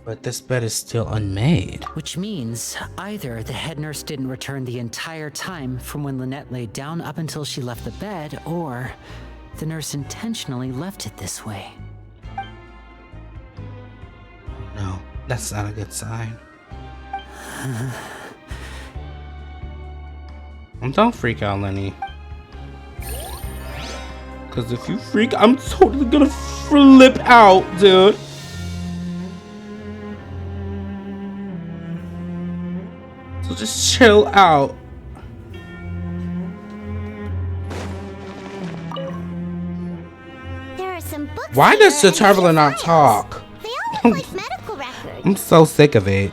S1: But this bed is still unmade.
S9: Which means either the head nurse didn't return the entire time from when Lynette laid down up until she left the bed, or the nurse intentionally left it this way.
S1: No, that's not a good sign. Don't freak out, Lenny. Because if you freak, I'm totally gonna flip out, dude. So just chill out.
S3: There are some books.
S1: Why
S3: here
S1: does the
S3: and
S1: traveler not
S3: files.
S1: talk?
S3: They all look like medical records.
S1: I'm so sick of it.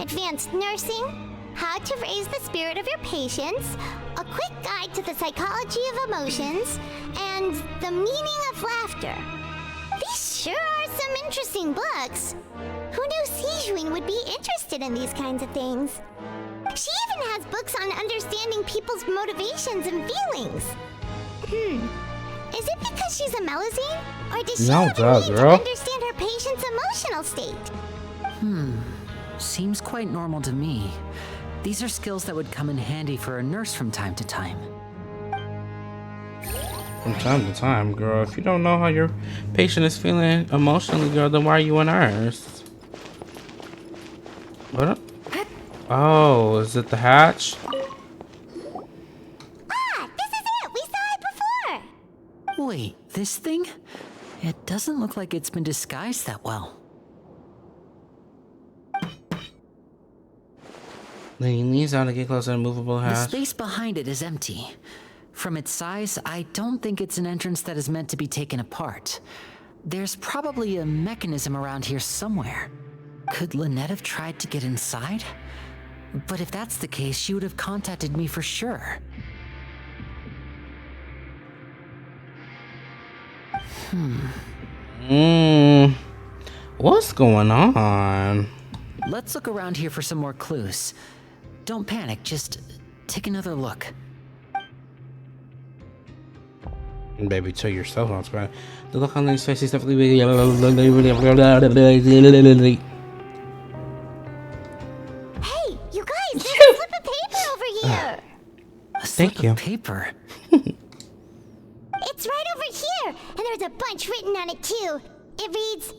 S3: Advanced nursing, how to raise the spirit of your patients, a quick guide to the psychology of emotions, and the meaning of laughter. These sure are some interesting books. Who knew Sijuin would be interested in these kinds of things? She even has books on understanding people's motivations and feelings. Is it because she's a Melusine? Or does she have a need to understand her patient's emotional state?
S9: Seems quite normal to me. These are skills that would come in handy for a nurse from time to time.
S1: From time to time, girl. If you don't know how your patient is feeling emotionally, girl, then why are you a nurse? What? Oh, is it the hatch?
S3: Ah, this is it! We saw it before!
S9: Wait, this thing? It doesn't look like it's been disguised that well.
S1: Leaning knees out to get closer to the movable
S9: The
S1: hatch.
S9: space behind it is empty. From its size, I don't think it's an entrance that is meant to be taken apart. There's probably a mechanism around here somewhere. Could Lynette have tried to get inside? But if that's the case, she would have contacted me for sure.
S1: What's going on?
S9: Let's look around here for some more clues. Don't panic, just take another look.
S1: Baby, chill yourself on screen. The look on his face is definitely.
S3: Hey, you guys, there's a slip of paper over here!
S9: A
S1: Thank
S9: slip
S1: you.
S9: of paper.
S3: It's right over here, and there's a bunch written on it too. It reads,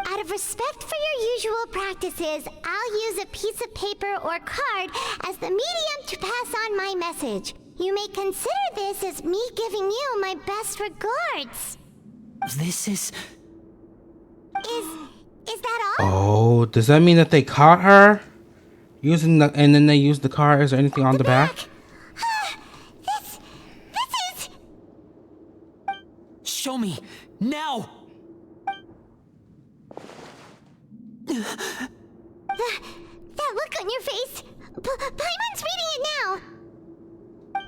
S3: out of respect for your usual practices, I'll use a piece of paper or card as the medium to pass on my message. You may consider this as me giving you my best regards.
S9: This is...
S3: Is that all?
S1: Oh, does that mean that they caught her? Using the, and then they used the car? Is there anything on the back?
S3: This is...
S9: Show me! Now!
S3: That look on your face. Paimon's reading it now.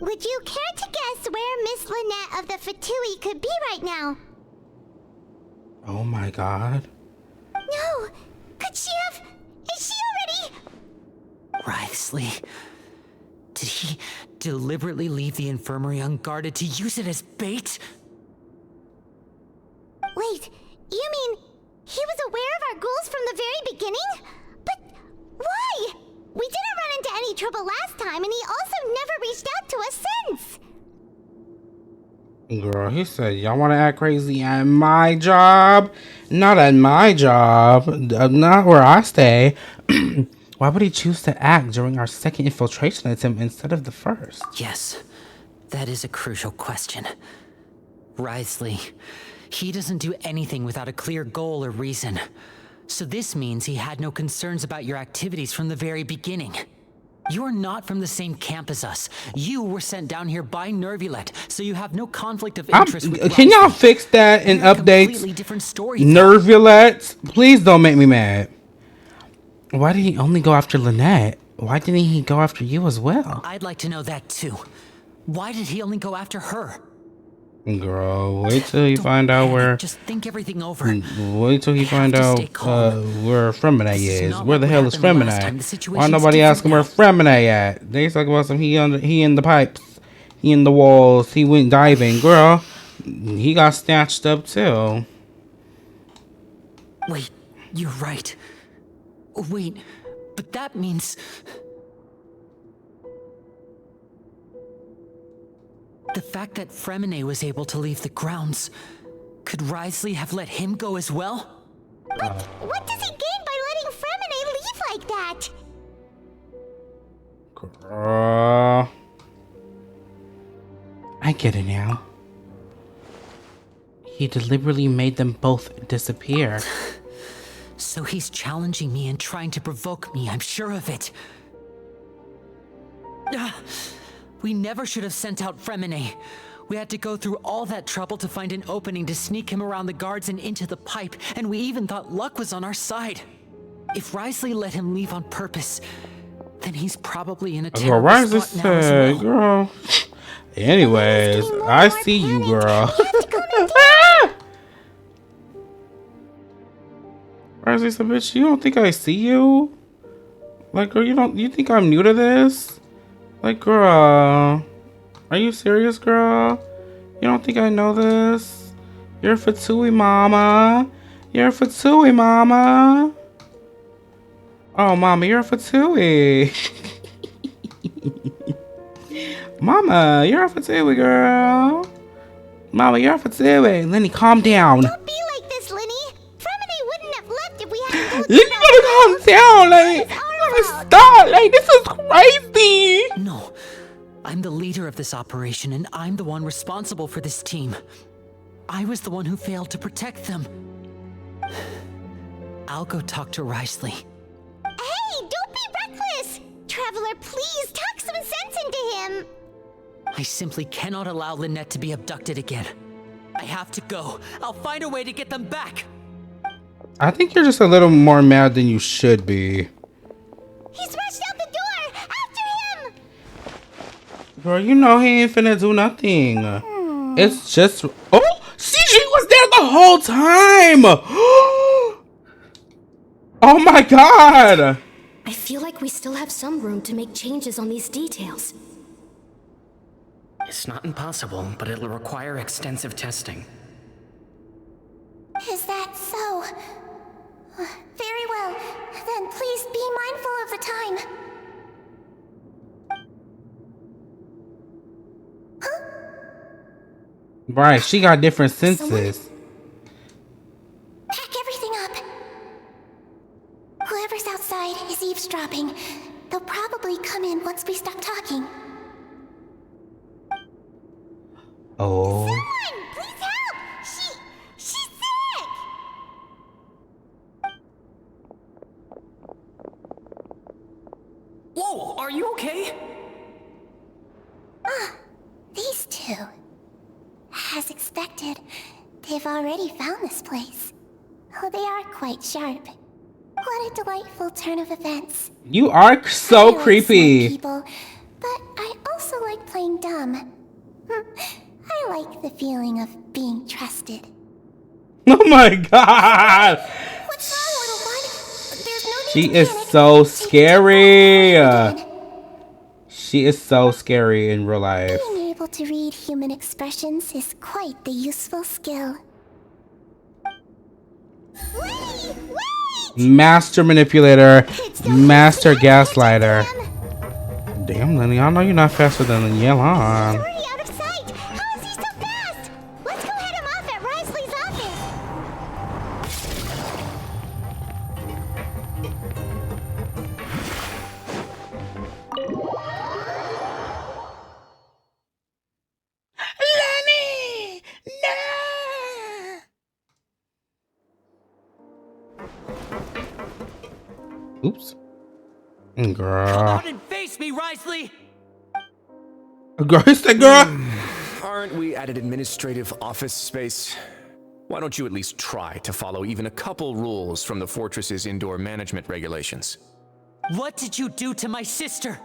S3: Would you care to guess where Miss Lynette of the Fatui could be right now?
S1: Oh my god.
S3: No! Could she have... Is she already...
S9: Wriothesley. Did Deliberately leave the infirmary unguarded to use it as bait?
S3: Wait, you mean he was aware of our goals from the very beginning? But why? We didn't run into any trouble last time, and he also never reached out to us since.
S1: Girl, he said, y'all want to act crazy at my job? Not at my job. Not where I stay. Why would he choose to act during our second infiltration attempt instead of the first?
S9: Yes, that is a crucial question. Wriothesley, he doesn't do anything without a clear goal or reason. So this means he had no concerns about your activities from the very beginning. You're not from the same camp as us. You were sent down here by Nervulet, so you have no conflict of interest with
S1: Can y'all fix that in updates?
S9: Completely different story.
S1: Nervulet? Please don't make me mad. Why did he only go after Lynette? Why didn't he go after you as well?
S9: I'd like to know that too. Why did he only go after her?
S1: Girl, wait till you find out where.
S9: Just think everything over.
S1: Wait till he find out where Fremine is. Where the hell is Fremine? Why nobody asking where Fremine at? They talk about some he in the pipes, he in the walls, he went diving. Girl, he got snatched up too.
S9: Wait, you're right. Wait, but that means the fact that Fremine was able to leave the grounds, could Wriothesley have let him go as well?
S3: But what does he gain by letting Fremine leave like that?
S1: Girl, I get it now. He deliberately made them both disappear.
S9: So he's challenging me and trying to provoke me, I'm sure of it. We never should have sent out Fremine. We had to go through all that trouble to find an opening to sneak him around the guards and into the pipe, and we even thought luck was on our side. If Wriothesley let him leave on purpose, then he's probably in a terrible spot now as well.
S1: Girl. Anyways, I see you, girl. Wriothesley said, bitch, you don't think I see you? Like, girl, you think I'm new to this? Like, girl, are you serious, girl? You don't think I know this? You're Fatui, mama. You're Fatui, mama. Oh, mama, you're Fatui. Mama, you're a Fatui, girl. Mama, you're a Fatui. Lenny, calm down.
S3: Don't be like this, Lenny. Fremine wouldn't have left if we hadn't.
S1: You gotta calm down, like, stop, like, this is crazy.
S9: No, I'm the leader of this operation, and I'm the one responsible for this team. I was the one who failed to protect them. I'll go talk to Wriothesley.
S3: Hey, don't be reckless! Traveler, please talk some sense into him!
S9: I simply cannot allow Lynette to be abducted again. I have to go. I'll find a way to get them back.
S1: I think you're just a little more mad than you should be.
S3: He's rushed out the door! After him!
S1: Girl, you know he ain't finna do nothing. It's just... Oh! CJ was there the whole time! Oh my god!
S7: I feel like we still have some room to make changes on these details.
S11: It's not impossible, but it'll require extensive testing.
S10: Is that so? Very well. Then please be mindful of the time.
S1: Right, she got different senses.
S10: Pack everything up. Whoever's outside is eavesdropping. They'll probably come in once we stop talking.
S1: Oh.
S3: Someone, please help! She's sick!
S11: Whoa, are you okay?
S10: These two. As expected, they've already found this place. Oh, they are quite sharp. What a delightful turn of events.
S1: You are so creepy.
S10: People, but I also like playing dumb. I like the feeling of being trusted.
S1: Oh my god!
S10: What's wrong, little one? There's no need
S1: She
S10: to
S1: is
S10: panic.
S1: so scary. She is so scary in real life.
S10: Being able to read human expressions is quite the useful skill.
S3: Wait!
S1: Master manipulator, master gaslighter. Damn, Lenny, I know you're not faster than Yelan.
S3: He's already out of sight! How is he so fast? Let's go head him off at Wriothesley's office!
S1: Lenny! No! Oops. Girl.
S5: Come out and face me, Wriothesley!
S1: Girl, it's the girl.
S2: Aren't we at an administrative office space? Why don't you at least try to follow even a couple rules from the fortress's indoor management regulations?
S9: What did you do to my sister?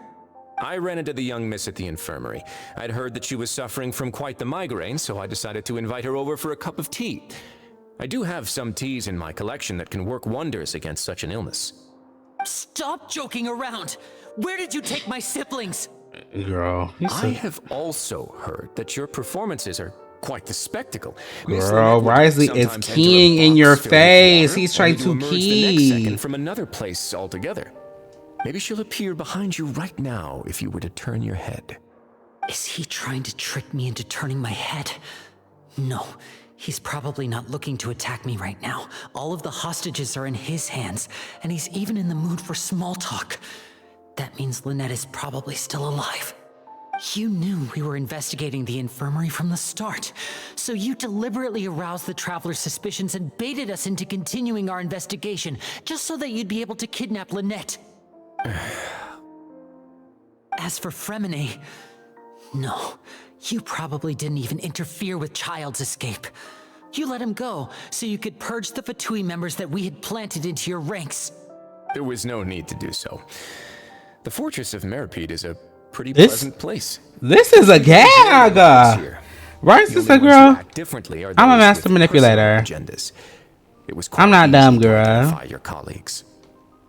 S2: I ran into the young miss at the infirmary. I'd heard that she was suffering from quite the migraine, so I decided to invite her over for a cup of tea. I do have some teas in my collection that can work wonders against such an illness.
S9: Stop joking around! Where did you take my siblings?
S1: Girl,
S2: I have also heard that your performances are quite the spectacle.
S1: Girl, Wriothesley is keying in your face. He's trying to
S2: key. The next
S1: key.
S2: second from another place altogether. Maybe she'll appear behind you right now if you were to turn your head.
S9: Is he trying to trick me into turning my head? No, he's probably not looking to attack me right now. All of the hostages are in his hands, and he's even in the mood for small talk. That means Lynette is probably still alive. You knew we were investigating the infirmary from the start, so you deliberately aroused the traveler's suspicions and baited us into continuing our investigation, just so that you'd be able to kidnap Lynette. As for Fremine, no, you probably didn't even interfere with Child's escape. You let him go so you could purge the Fatui members that we had planted into your ranks.
S2: There was no need to do so. The fortress of Meripede is a pretty pleasant place.
S1: This is a gag. Right, sister girl? I'm a master manipulator. I'm not dumb, girl.
S2: Your colleagues.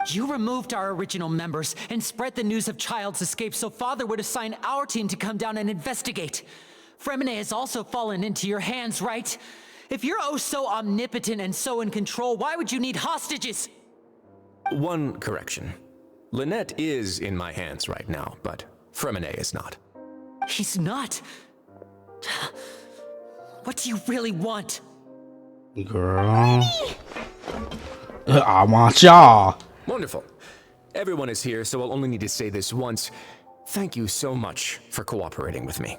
S9: You removed our original members and spread the news of Child's escape so Father would assign our team to come down and investigate. Fremine has also fallen into your hands, right? If you're oh so omnipotent and so in control, why would you need hostages?
S2: One correction. Lynette is in my hands right now, but Fremine is not.
S9: He's not? What do you really want?
S1: Girl. I want y'all.
S2: Wonderful. Everyone is here, so I'll only need to say this once. Thank you so much for cooperating with me.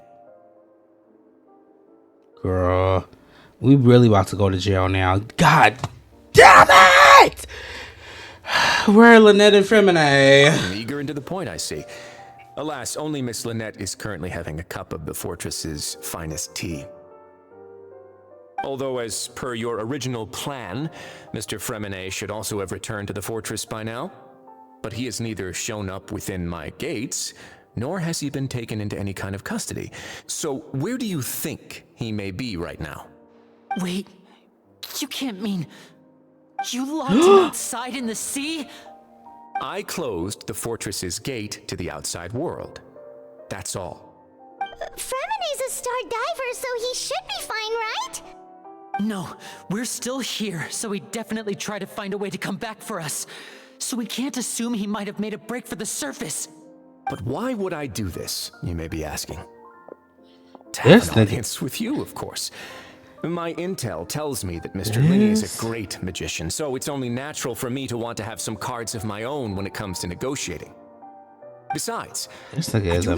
S1: Girl, we really about to go to jail now. God damn it! Where are Lynette and Fremine?
S2: Eager and to the point, I see. Alas, only Miss Lynette is currently having a cup of the fortress's finest tea. Although, as per your original plan, Mr. Fremine should also have returned to the fortress by now. But he has neither shown up within my gates, nor has he been taken into any kind of custody. So where do you think he may be right now?
S9: Wait, you can't mean... You locked him outside in the sea?
S2: I closed the fortress's gate to the outside world. That's all.
S3: Fremine's a star diver, so he should be fine, right?
S9: No, we're still here, so he'd definitely try to find a way to come back for us. So we can't assume he might have made a break for the surface.
S2: But why would I do this, you may be asking? To have an audience with you, of course. My intel tells me that Mr. Linney is a great magician, so it's only natural for me to want to have some cards of my own when it comes to negotiating. Besides,
S1: this nigga is a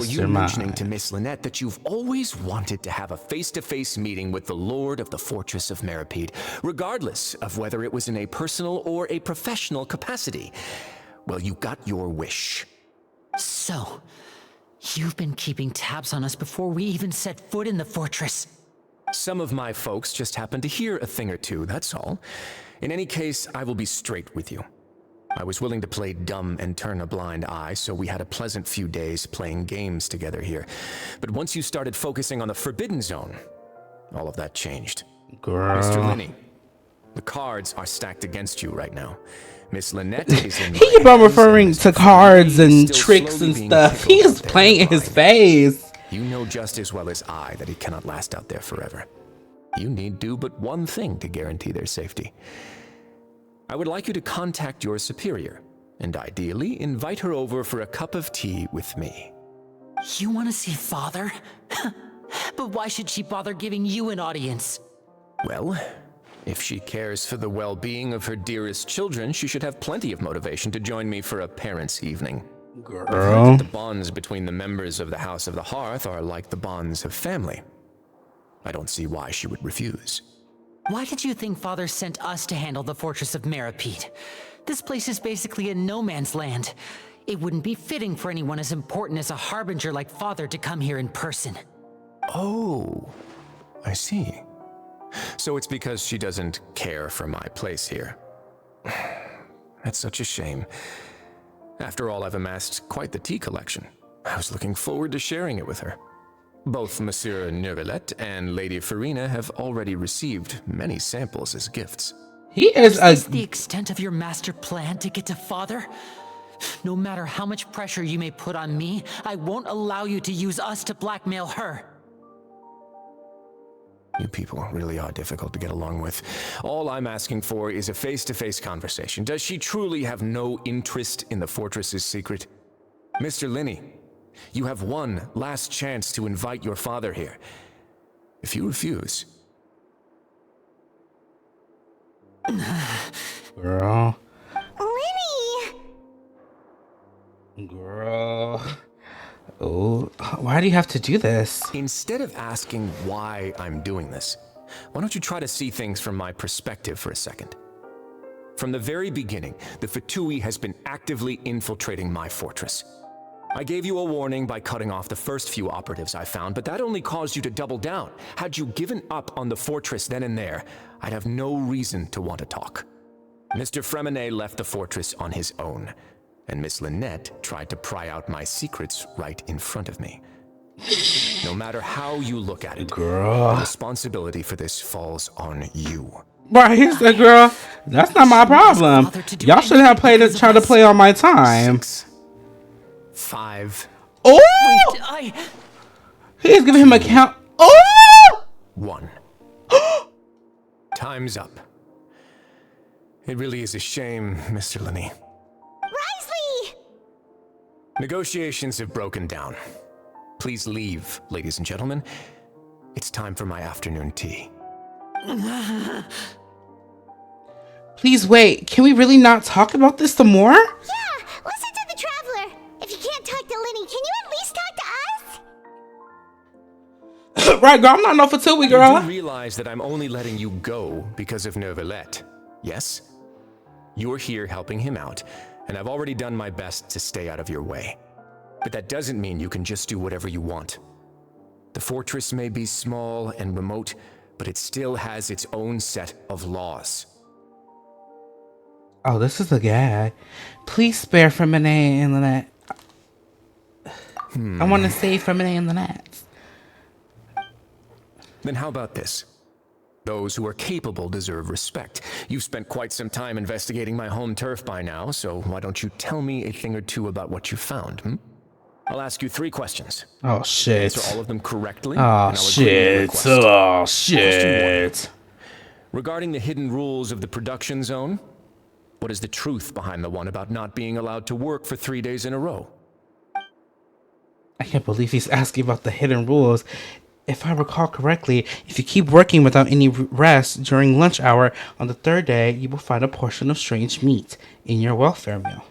S2: you mentioning to Miss Lynette that you've always wanted to have a face-to-face meeting with the Lord of the Fortress of Meripede, regardless of whether it was in a personal or a professional capacity. Well, you got your wish.
S9: So, you've been keeping tabs on us before we even set foot in the fortress.
S2: Some of my folks just happened to hear a thing or two, that's all. In any case, I will be straight with you. I was willing to play dumb and turn a blind eye, so we had a pleasant few days playing games together here. But once you started focusing on the Forbidden Zone, all of that changed.
S1: Girl.
S2: Mr. Linney, The cards are stacked against you right now. Miss Lynette is in.
S1: He keep on referring to cards and tricks and stuff. He is playing in his face.
S2: You know just as well as I that he cannot last out there forever. You need do but one thing to guarantee their safety. I would like you to contact your superior, and ideally invite her over for a cup of tea with me.
S9: You want to see Father? But why should she bother giving you an audience?
S2: Well, if she cares for the well-being of her dearest children, she should have plenty of motivation to join me for a parents' evening.
S1: Girl.
S2: The bonds between the members of the House of the Hearth are like the bonds of family. I don't see why she would refuse.
S9: Why did you think Father sent us to handle the Fortress of Meripede? This place is basically a no man's land. It wouldn't be fitting for anyone as important as a harbinger like Father to come here in person.
S2: Oh, I see. So it's because she doesn't care for my place here. That's such a shame. After all, I've amassed quite the tea collection. I was looking forward to sharing it with her. Both Monsieur Neuvillette and Lady Farina have already received many samples as gifts.
S1: Is
S9: this the extent of your master plan to get to Father? No matter how much pressure you may put on me, I won't allow you to use us to blackmail her.
S2: You people really are difficult to get along with. All I'm asking for is a face-to-face conversation. Does she truly have no interest in the fortress's secret? Mr. Linney, you have one last chance to invite your father here. If you refuse...
S1: Girl.
S3: Linny!
S1: Girl. Oh, why do you have to do this?
S2: Instead of asking why I'm doing this, why don't you try to see things from my perspective for a second? From the very beginning, the Fatui has been actively infiltrating my fortress. I gave you a warning by cutting off the first few operatives I found, but that only caused you to double down. Had you given up on the fortress then and there, I'd have no reason to want to talk. Mr. Fremenet left the fortress on his own, and Miss Lynette tried to pry out my secrets right in front of me. No matter how you look at it,
S1: girl,
S2: the responsibility for this falls on you.
S1: Right, he said, girl, that's not my problem. Y'all shouldn't have tried to play on my time.
S2: 6, 5.
S1: Oh! He's giving him a count. Oh!
S2: 1. Time's up. It really is a shame, Mr. Linney.
S3: Wriothesley!
S2: Negotiations have broken down. Please leave, ladies and gentlemen. It's time for my afternoon tea.
S1: Please wait. Can we really not talk about this some more?
S3: Yeah, listen to the Traveler. If you can't talk to Linny, can you at least talk to us?
S1: Right, girl. I'm not no Fatui, girl.
S2: You do realize that I'm only letting you go because of Neuvillette, yes? You're here helping him out, and I've already done my best to stay out of your way. But that doesn't mean you can just do whatever you want. The fortress may be small and remote, but it still has its own set of laws.
S1: Oh, this is a gag. Please spare Fremenet and Lynette. I want to save Fremenet and Lynette.
S2: Then how about this? Those who are capable deserve respect. You've spent quite some time investigating my home turf by now, so why don't you tell me a thing or two about what you found, I'll ask you 3 questions.
S1: Oh, shit.
S2: Answer all of them correctly.
S1: Oh, shit. Oh, shit.
S2: Regarding the hidden rules of the production zone, what is the truth behind the one about not being allowed to work for 3 days in a row?
S1: I can't believe he's asking about the hidden rules. If I recall correctly, if you keep working without any rest during lunch hour on the 3rd day, you will find a portion of strange meat in your welfare meal.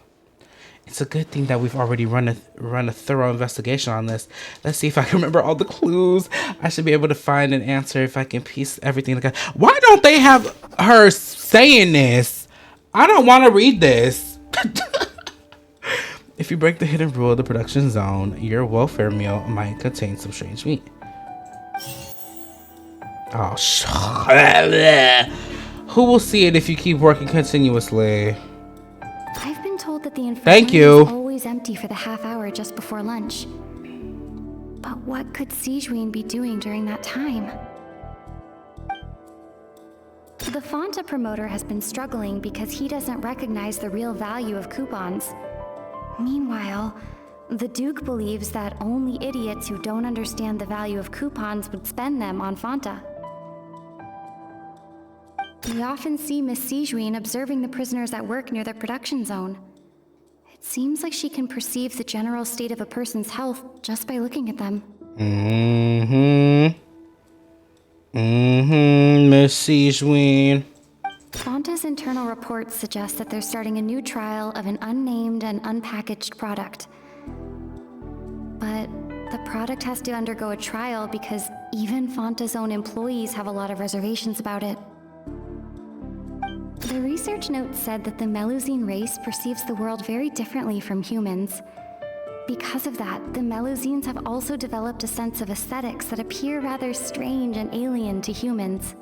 S1: It's a good thing that we've already run a thorough investigation on this. Let's see if I can remember all the clues. I should be able to find an answer if I can piece everything together. Why don't they have her saying this? I don't want to read this. If you break the hidden rule of the production zone, your welfare meal might contain some strange meat. Oh, who will see it if you keep working continuously?
S12: I've been told that the
S1: Thank
S12: infirmary
S1: you.
S12: is always empty for the half hour just before lunch. But what could Sijuin be doing during that time? The Fonta promoter has been struggling because he doesn't recognize the real value of coupons. Meanwhile, the Duke believes that only idiots who don't understand the value of coupons would spend them on Fonta. We often see Miss Sijuin observing the prisoners at work near the production zone. It seems like she can perceive the general state of a person's health just by looking at them.
S1: Miss Sijuin.
S12: Fonta's internal reports suggest that they're starting a new trial of an unnamed and unpackaged product. But the product has to undergo a trial because even Fonta's own employees have a lot of reservations about it. The research note said that the Melusine race perceives the world very differently from humans. Because of that, the Melusines have also developed a sense of aesthetics that appear rather strange and alien to humans.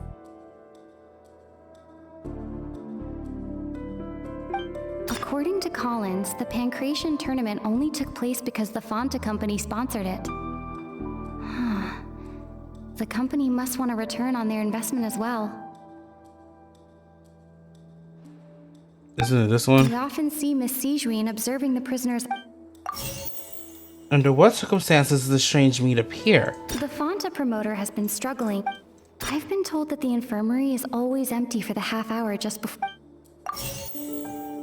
S12: According to Collins, the Pancration tournament only took place because the Fonta company sponsored it. The company must want a return on their investment as well.
S1: Isn't it this one?
S12: We often see Miss Sijuin observing the prisoners.
S1: Under what circumstances does the strange meat appear?
S12: The Fonta promoter has been struggling. I've been told that the infirmary is always empty for the half hour just before.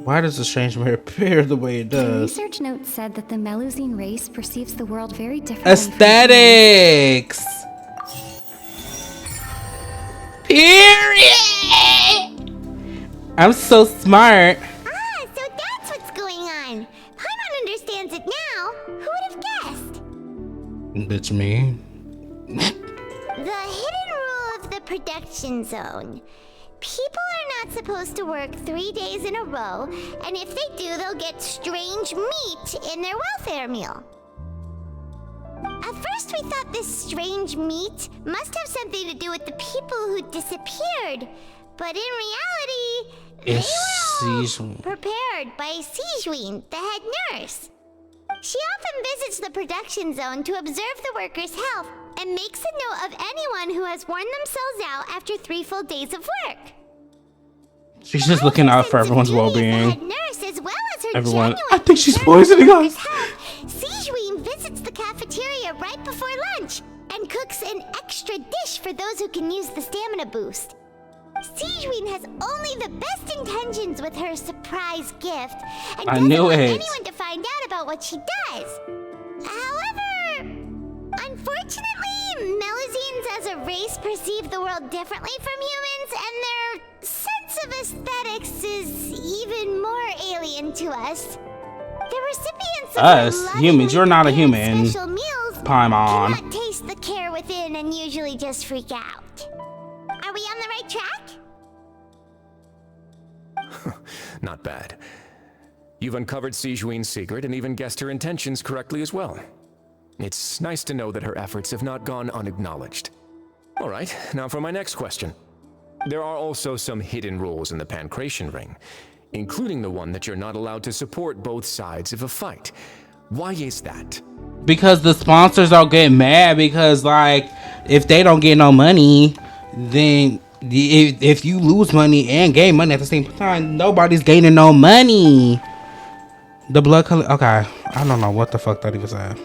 S1: Why does the strange meat appear the way it
S12: The
S1: does?
S12: research note said that the Melusine race perceives the world very differently.
S1: Aesthetics! Period! I'm so smart.
S3: Ah, so that's what's going on. Paimon understands it now. Who would have guessed?
S1: Bitch, me.
S3: The hidden rule of the production zone. People are not supposed to work 3 days in a row, and if they do, they'll get strange meat in their welfare meal. At first, we thought this strange meat must have something to do with the people who disappeared, but in reality, they were all prepared by Sijuin, the head nurse. She often visits the production zone to observe the workers' health and makes a note of anyone who has worn themselves out after 3 full days of work.
S1: She's just looking out for everyone's well-being.
S3: Head nurse, as well as her
S1: Everyone,
S3: genuine
S1: I think she's
S3: concern for
S1: poisoning
S3: workers'
S1: us.
S3: health, Sijuin visits the cafeteria right before lunch and cooks an extra dish for those who can use the stamina boost. Sijuin has only the best intentions with her surprise gift and doesn't want anyone to find out about what she does. However, unfortunately, Melusines as a race perceive the world differently from humans, and their sense of aesthetics is even more alien to us. The recipients of
S1: Us, humans, you're not a human.
S3: special meals
S1: Paimon.
S3: cannot taste the care within and usually just freak out. Are we on the right track?
S2: Not bad. You've uncovered Sijuin's secret and even guessed her intentions correctly as well. It's nice to know that her efforts have not gone unacknowledged. All right, now for my next question. There are also some hidden rules in the Pancration ring, including the one that you're not allowed to support both sides of a fight. Why is that?
S1: Because the sponsors all get mad because, like, if they don't get no money, then if you lose money and gain money at the same time, nobody's gaining no money. The blood color. Okay, I don't know what the fuck that even said.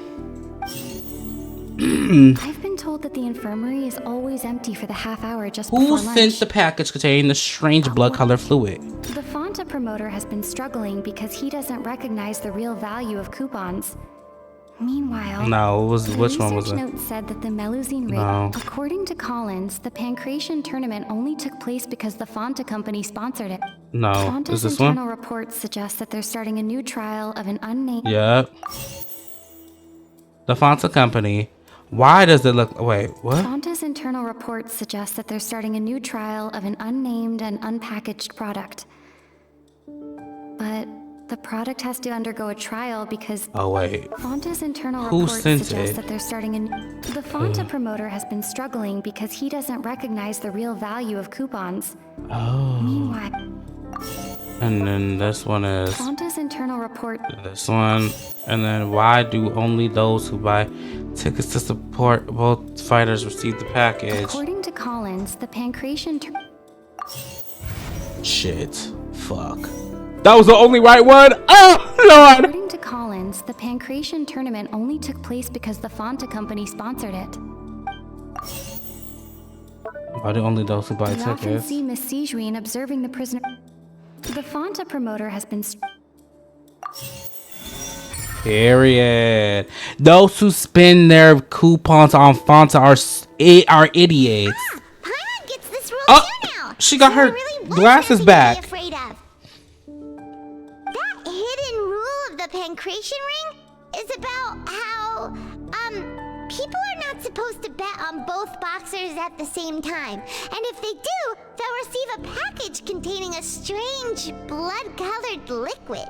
S12: I've been told that the infirmary is always empty for the half hour just before lunch.
S1: Who sent the package containing the strange blood color fluid?
S12: The Fonta promoter has been struggling because he doesn't recognize the real value of coupons. Meanwhile,
S1: No, it was which one was
S12: the
S1: it?
S12: research note said that the Melusine race.
S1: No.
S12: According to Collins, the Pancration tournament only took place because the Fonta company sponsored it.
S1: No,
S12: Fonta's
S1: is this
S12: internal
S1: one?
S12: reports suggest that they're starting a new trial of an unnamed.
S1: Yep. The Fonta company. Why does it look? Wait, what?
S12: Fonta's internal reports suggest that they're starting a new trial of an unnamed and unpackaged product. But the product has to undergo a trial because
S1: Oh wait.
S12: Fonta's internal
S1: Who
S12: reports
S1: sent
S12: suggest
S1: it?
S12: that they're starting a The Fonta promoter has been struggling because he doesn't recognize the real value of coupons.
S1: Oh.
S12: Meanwhile,
S1: And then this one is
S12: Fonta's internal report.
S1: this one. And then why do only those who buy tickets to support both fighters receive the package?
S12: According to Collins, the Pancration
S1: Shit. Fuck. That was the only right one? Oh, Lord!
S12: According to Collins, the Pancration tournament only took place because the Fonta company sponsored it.
S1: Are the only those who buy
S12: You often
S1: tickets?
S12: see Miss Sijuin observing the prisoner. The Fonta promoter has been...
S1: Period. Those who spend their coupons on Fonta are idiots.
S3: Paimon gets this rule
S1: Oh,
S3: too now.
S1: she got her
S3: Really
S1: glasses
S3: nothing to be
S1: back.
S3: afraid of. That hidden rule of the Pancration ring is about how, people are not supposed to bet on both boxers at the same time. And if they do, they'll receive a package containing a strange blood-colored liquid.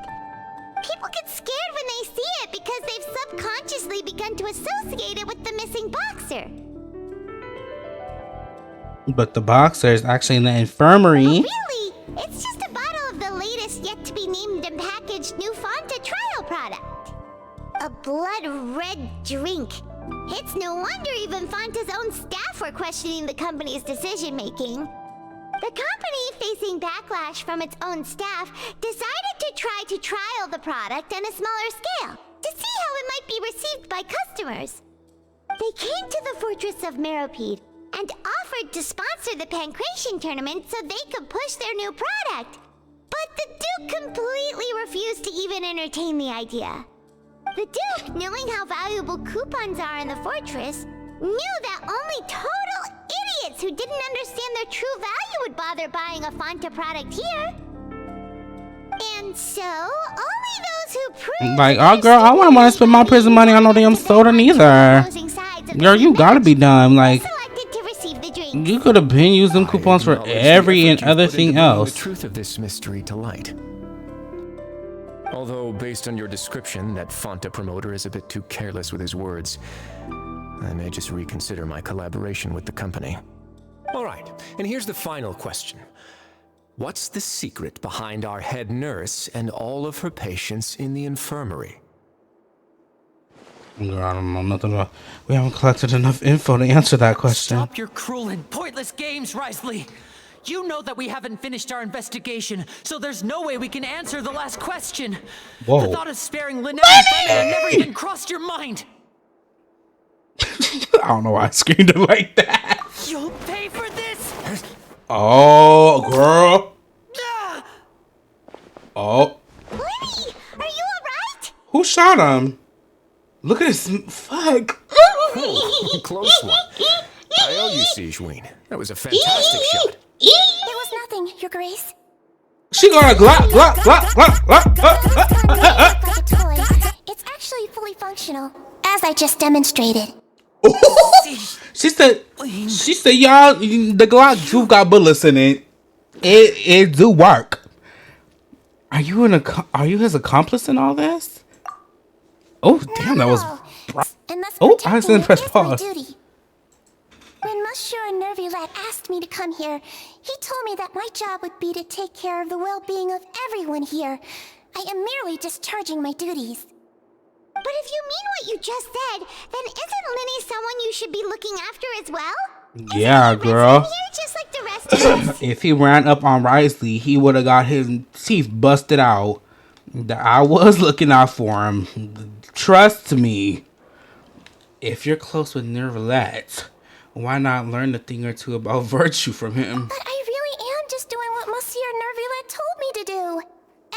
S3: People get scared when they see it because they've subconsciously begun to associate it with the missing boxer.
S1: But the boxer is actually in the infirmary.
S3: Really? It's just a bottle of the latest yet-to-be-named and packaged new Fonta trial product. A blood-red drink. It's no wonder even Fonta's own staff were questioning the company's decision-making. The company, facing backlash from its own staff, decided to try to trial the product on a smaller scale to see how it might be received by customers. They came to the fortress of Meropide and offered to sponsor the Pancration tournament so they could push their new product. But the Duke completely refused to even entertain the idea. The Duke, knowing how valuable coupons are in the fortress, knew that only total idiots who didn't understand their true value would bother buying a Fonta product here. And so, only those who proved...
S1: Like, oh girl, I wouldn't want to spend my prison money on no damn soda neither. Girl, you gotta be dumb. Like, you could have been used them coupons for every and other thing else.
S2: The truth of this mystery to light. Although, based on your description, that Fonta promoter is a bit too careless with his words, I may just reconsider my collaboration with the company. All right, and here's the final question. What's the secret behind our head nurse and all of her patients in the infirmary?
S1: Girl, I don't know nothing about. We haven't collected enough info to answer that question.
S9: Stop your cruel and pointless games, Wriothesley. You know that we haven't finished our investigation, so there's no way we can answer the last question.
S1: Whoa.
S9: The thought of sparing Lynette and Fontaine never even crossed your mind.
S1: I don't know why I screamed it like that.
S9: You'll pay for this.
S1: Oh, girl. Oh.
S3: Lenny, are you alright?
S1: Who shot him? Look at this. Fuck.
S2: Close one. I owe you, Sijuin. That was a fantastic shot.
S10: It was nothing, Your Grace.
S1: She gonna glop.
S10: It's actually fully functional, as I just demonstrated.
S1: She said, y'all, the Glock do got bullets in it. It do work. Are you his accomplice in all this? Oh, damn, that was. Oh, I accidentally pressed pause.
S10: When Monsieur Nervulette asked me to come here, he told me that my job would be to take care of the well-being of everyone here. I am merely discharging my duties.
S3: But if you mean what you just said, then isn't Linny someone you should be looking after as well?
S1: Yeah, girl.
S3: Here just like the rest of us?
S1: If he ran up on Wriothesley, he would have got his teeth busted out. I was looking out for him. Trust me. If you're close with Nervulette, why not learn a thing or two about virtue from him?
S10: But I really am just doing what Monsieur Nervulette told me to do.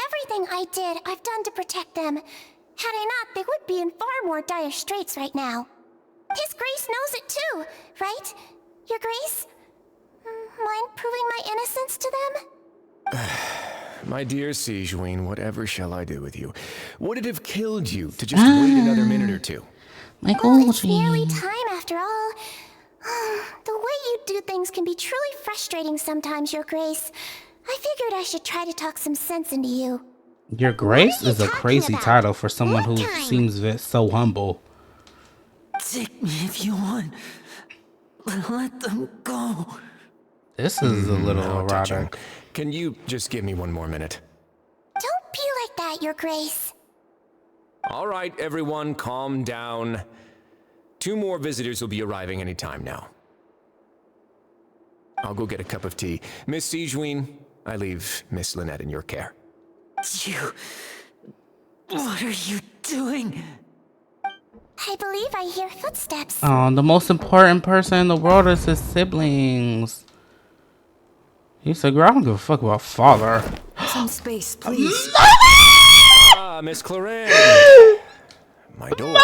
S10: Everything I did, I've done to protect them. Had I not, they would be in far more dire straits right now. His Grace knows it too, right? Your Grace? Mind proving my innocence to them?
S2: My dear Sijuin, whatever shall I do with you? Would it have killed you to just wait another minute or two?
S10: Well, it's nearly time after all. The way you do things can be truly frustrating sometimes, Your Grace. I figured I should try to talk some sense into you.
S1: Your Grace is a crazy title for someone who seems so humble.
S9: Take me if you want. Let them go.
S1: This is a little erotic.
S2: Can you just give me one more minute?
S10: Don't be like that, Your Grace.
S2: All right, everyone, calm down. 2 more visitors will be arriving any time now. I'll go get a cup of tea. Miss Sijuin, I leave Miss Lynette in your care.
S9: What are you doing?
S10: I believe I hear footsteps.
S1: Oh, the most important person in the world is his siblings. He said, girl, I don't give a fuck about father.
S13: Some space, please.
S2: Ah, Miss Clarence. My door.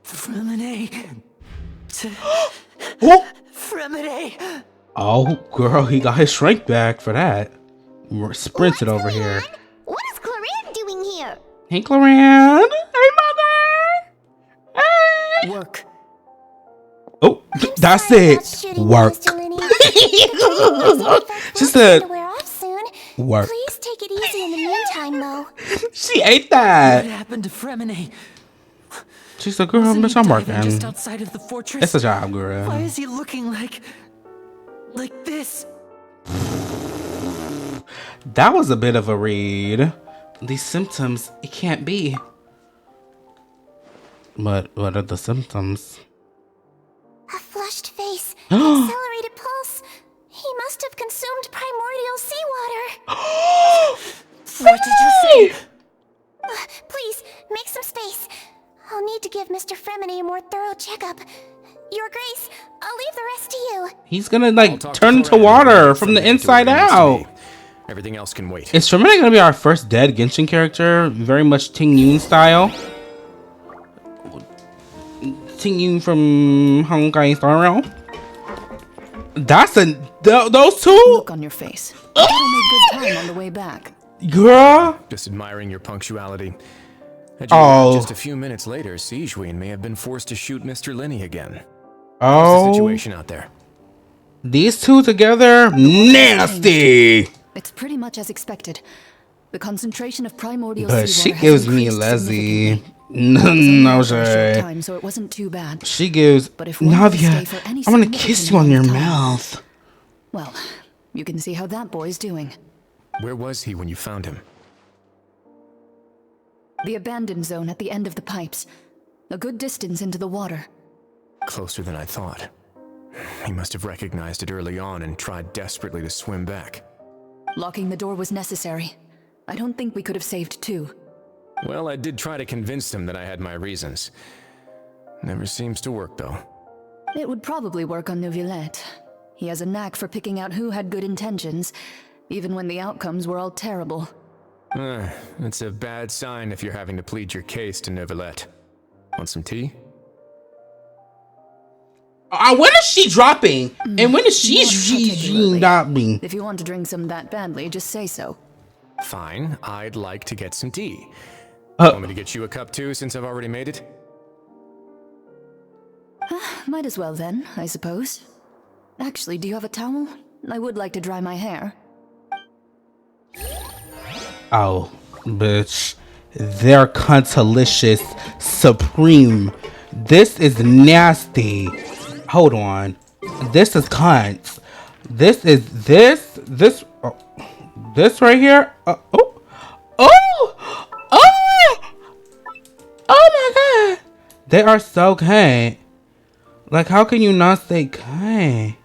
S9: Fremine. Fremine.
S1: Oh, girl, he got his strength back for that. We're sprinted over here.
S3: What is Clarine doing here?
S1: Hey, Clarine. Hey, mother. Hey.
S13: Work.
S1: Oh, that's it. Work. She said, work.
S10: Please take it easy in the meantime, though.
S1: She ate that.
S9: What happened to Fremine?
S1: She said, girl, bitch, I'm working.
S9: Just outside of the fortress.
S1: It's a job, girl.
S9: Why is he looking like this?
S1: That was a bit of a read. These symptoms, it can't be. But what are the symptoms?
S10: A flushed face, accelerated pulse. He must have consumed primordial seawater.
S9: What did you say?
S10: Please, make some space. I'll need to give Mr. Fremine a more thorough checkup. Your Grace, I'll leave the rest to you.
S1: He's gonna like turn into water from the inside out.
S2: Everything else can wait.
S1: Is Fremine gonna be our first dead Genshin character? Very much Ting Yun style. Ting Yun from Honkai Star Rail. That's those two.
S13: Look on your face. That'll make good time on the way back.
S1: Girl.
S2: Just admiring your punctuality. Just a few minutes later, Sigewinne may have been forced to shoot Mr. Linney again. What's the situation out there?
S1: These two together, nasty.
S13: It's pretty much as expected. The concentration of primordial
S1: But
S13: seawater
S1: she gives me Leslie. No shade.
S13: Time, so it wasn't too bad.
S1: She gives Navia. I'm gonna kiss you on your mouth.
S13: Well, you can see how that boy's doing.
S2: Where was he when you found him?
S13: The abandoned zone at the end of the pipes. A good distance into the water.
S2: Closer than I thought. He must have recognized it early on and tried desperately to swim back.
S13: Locking the door was necessary. I don't think we could have saved two.
S2: Well, I did try to convince him that I had my reasons. Never seems to work, though.
S13: It would probably work on Neuvillette. He has a knack for picking out who had good intentions, even when the outcomes were all terrible.
S2: It's a bad sign if you're having to plead your case to Neuvillette. Want some tea?
S1: When is she dropping? And when is she dropping?
S13: If you want to drink some that badly, just say so.
S2: Fine, I'd like to get some tea. Want me to get you a cup too, since I've already made it?
S13: Might as well then, I suppose. Actually, do you have a towel? I would like to dry my hair.
S1: Oh, bitch. They're cuntalicious supreme. This is nasty. Hold on. This is cunt. This right here. Oh my god. They are so cunt. Like, how can you not say cunt?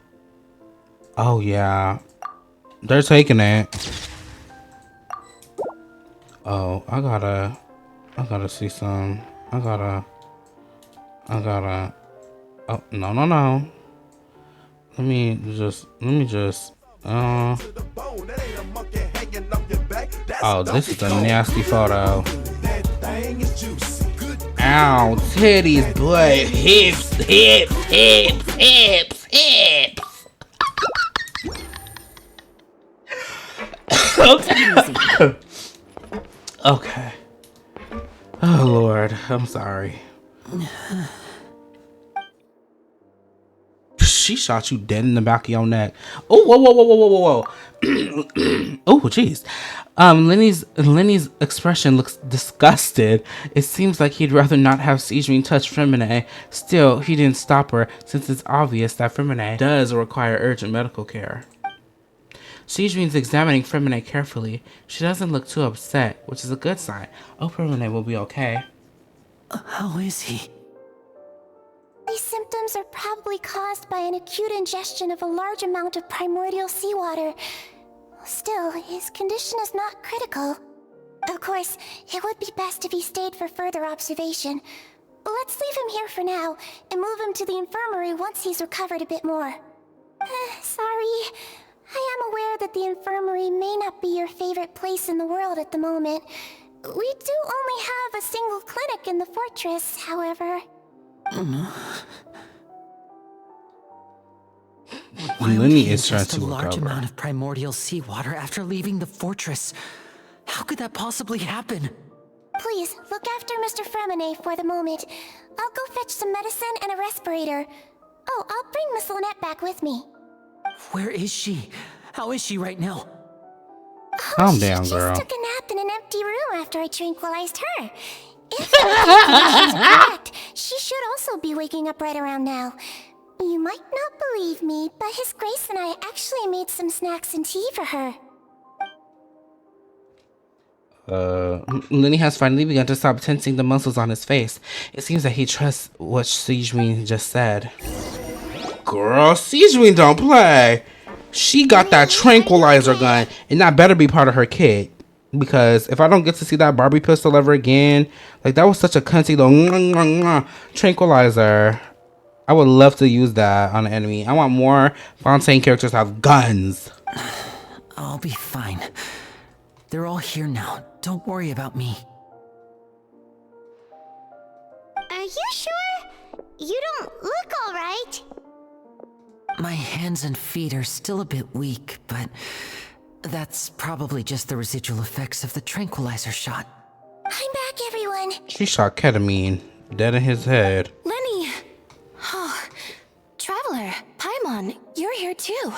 S1: Oh yeah. They're taking it. Oh, I gotta see some. I gotta. Oh, no. Let me just. Oh, this is a nasty photo. Ow, titties, butt, hips. Okay. Oh, Lord. I'm sorry. She shot you dead in the back of your neck. Oh, whoa. Oh, jeez. Lenny's expression looks disgusted. It seems like he'd rather not have Sigewinne touch Fremine. Still, he didn't stop her, since it's obvious that Fremine does require urgent medical care. Sigewinne's examining Fremine carefully. She doesn't look too upset, which is a good sign. Oh, Fremine will be okay.
S9: How is he?
S10: These symptoms are probably caused by an acute ingestion of a large amount of primordial seawater. Still, his condition is not critical. Of course, it would be best if he stayed for further observation. Let's leave him here for now, and move him to the infirmary once he's recovered a bit more. Sorry. I am aware that the infirmary may not be your favorite place in the world at the moment. We do only have a single clinic in the fortress, however.
S1: Lenny is trying
S9: just
S1: to
S9: a large
S1: recover.
S9: amount of primordial seawater after leaving the fortress. How could that possibly happen?
S10: Please, look after Mr. Fremine for the moment. I'll go fetch some medicine and a respirator. Oh, I'll bring Miss Lynette back with me.
S9: Where is she? How is she right now?
S1: Calm down,
S10: She
S1: girl.
S10: just took a nap in an empty room after I tranquilized her. If the are correct, she should also be waking up right around now. You might not believe me, but His Grace and I actually made some snacks and tea for her.
S1: Lenny has finally begun to stop tensing the muscles on his face. It seems that he trusts what Sijwin just said. Girl, Sijwin don't play. She got that tranquilizer gun, and that better be part of her kit. Because if I don't get to see that Barbie pistol ever again, like that was such a cunty little tranquilizer. I would love to use that on an enemy. I want more Fontaine characters to have guns.
S9: I'll be fine. They're all here now. Don't worry about me.
S3: Are you sure? You don't look all right.
S9: My hands and feet are still a bit weak, but that's probably just the residual effects of the tranquilizer shot.
S10: I'm back, everyone.
S1: She shot ketamine dead in his head.
S7: Lenny! Oh, Traveler, Paimon, you're here too.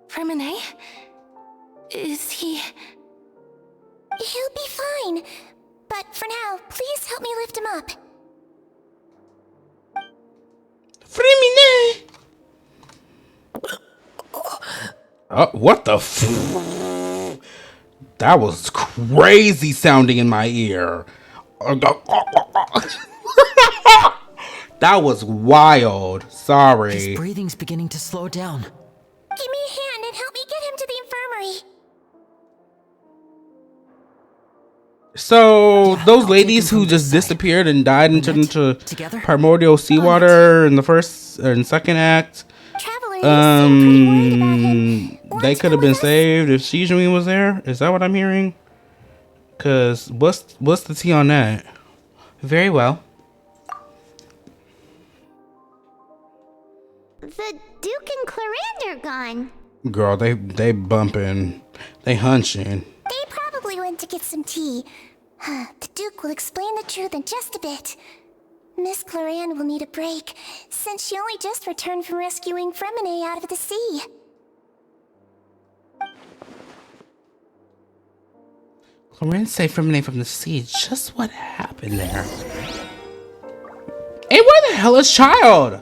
S7: Fremine? Is he...
S10: He'll be fine. But for now, please help me lift him up.
S1: Fremine! What the that was crazy sounding in my ear. That was wild. Sorry.
S9: His breathing's beginning to slow down.
S10: Give me a hand and help me get him to the infirmary.
S1: So those ladies who just disappeared and died and turned into primordial seawater in the first and second act, they could have been saved if Sijwin was there. Is that what I'm hearing? Cause what's the tea on that? Very well.
S3: The Duke and Clarande are gone.
S1: Girl, they bumping, they hunching.
S10: They probably went to get some tea. The Duke will explain the truth in just a bit. Miss Clarande will need a break, since she only just returned from rescuing Fremine out of the sea.
S1: Clarande saved Fremine from the sea. Just what happened there? Hey, where the hell is Child?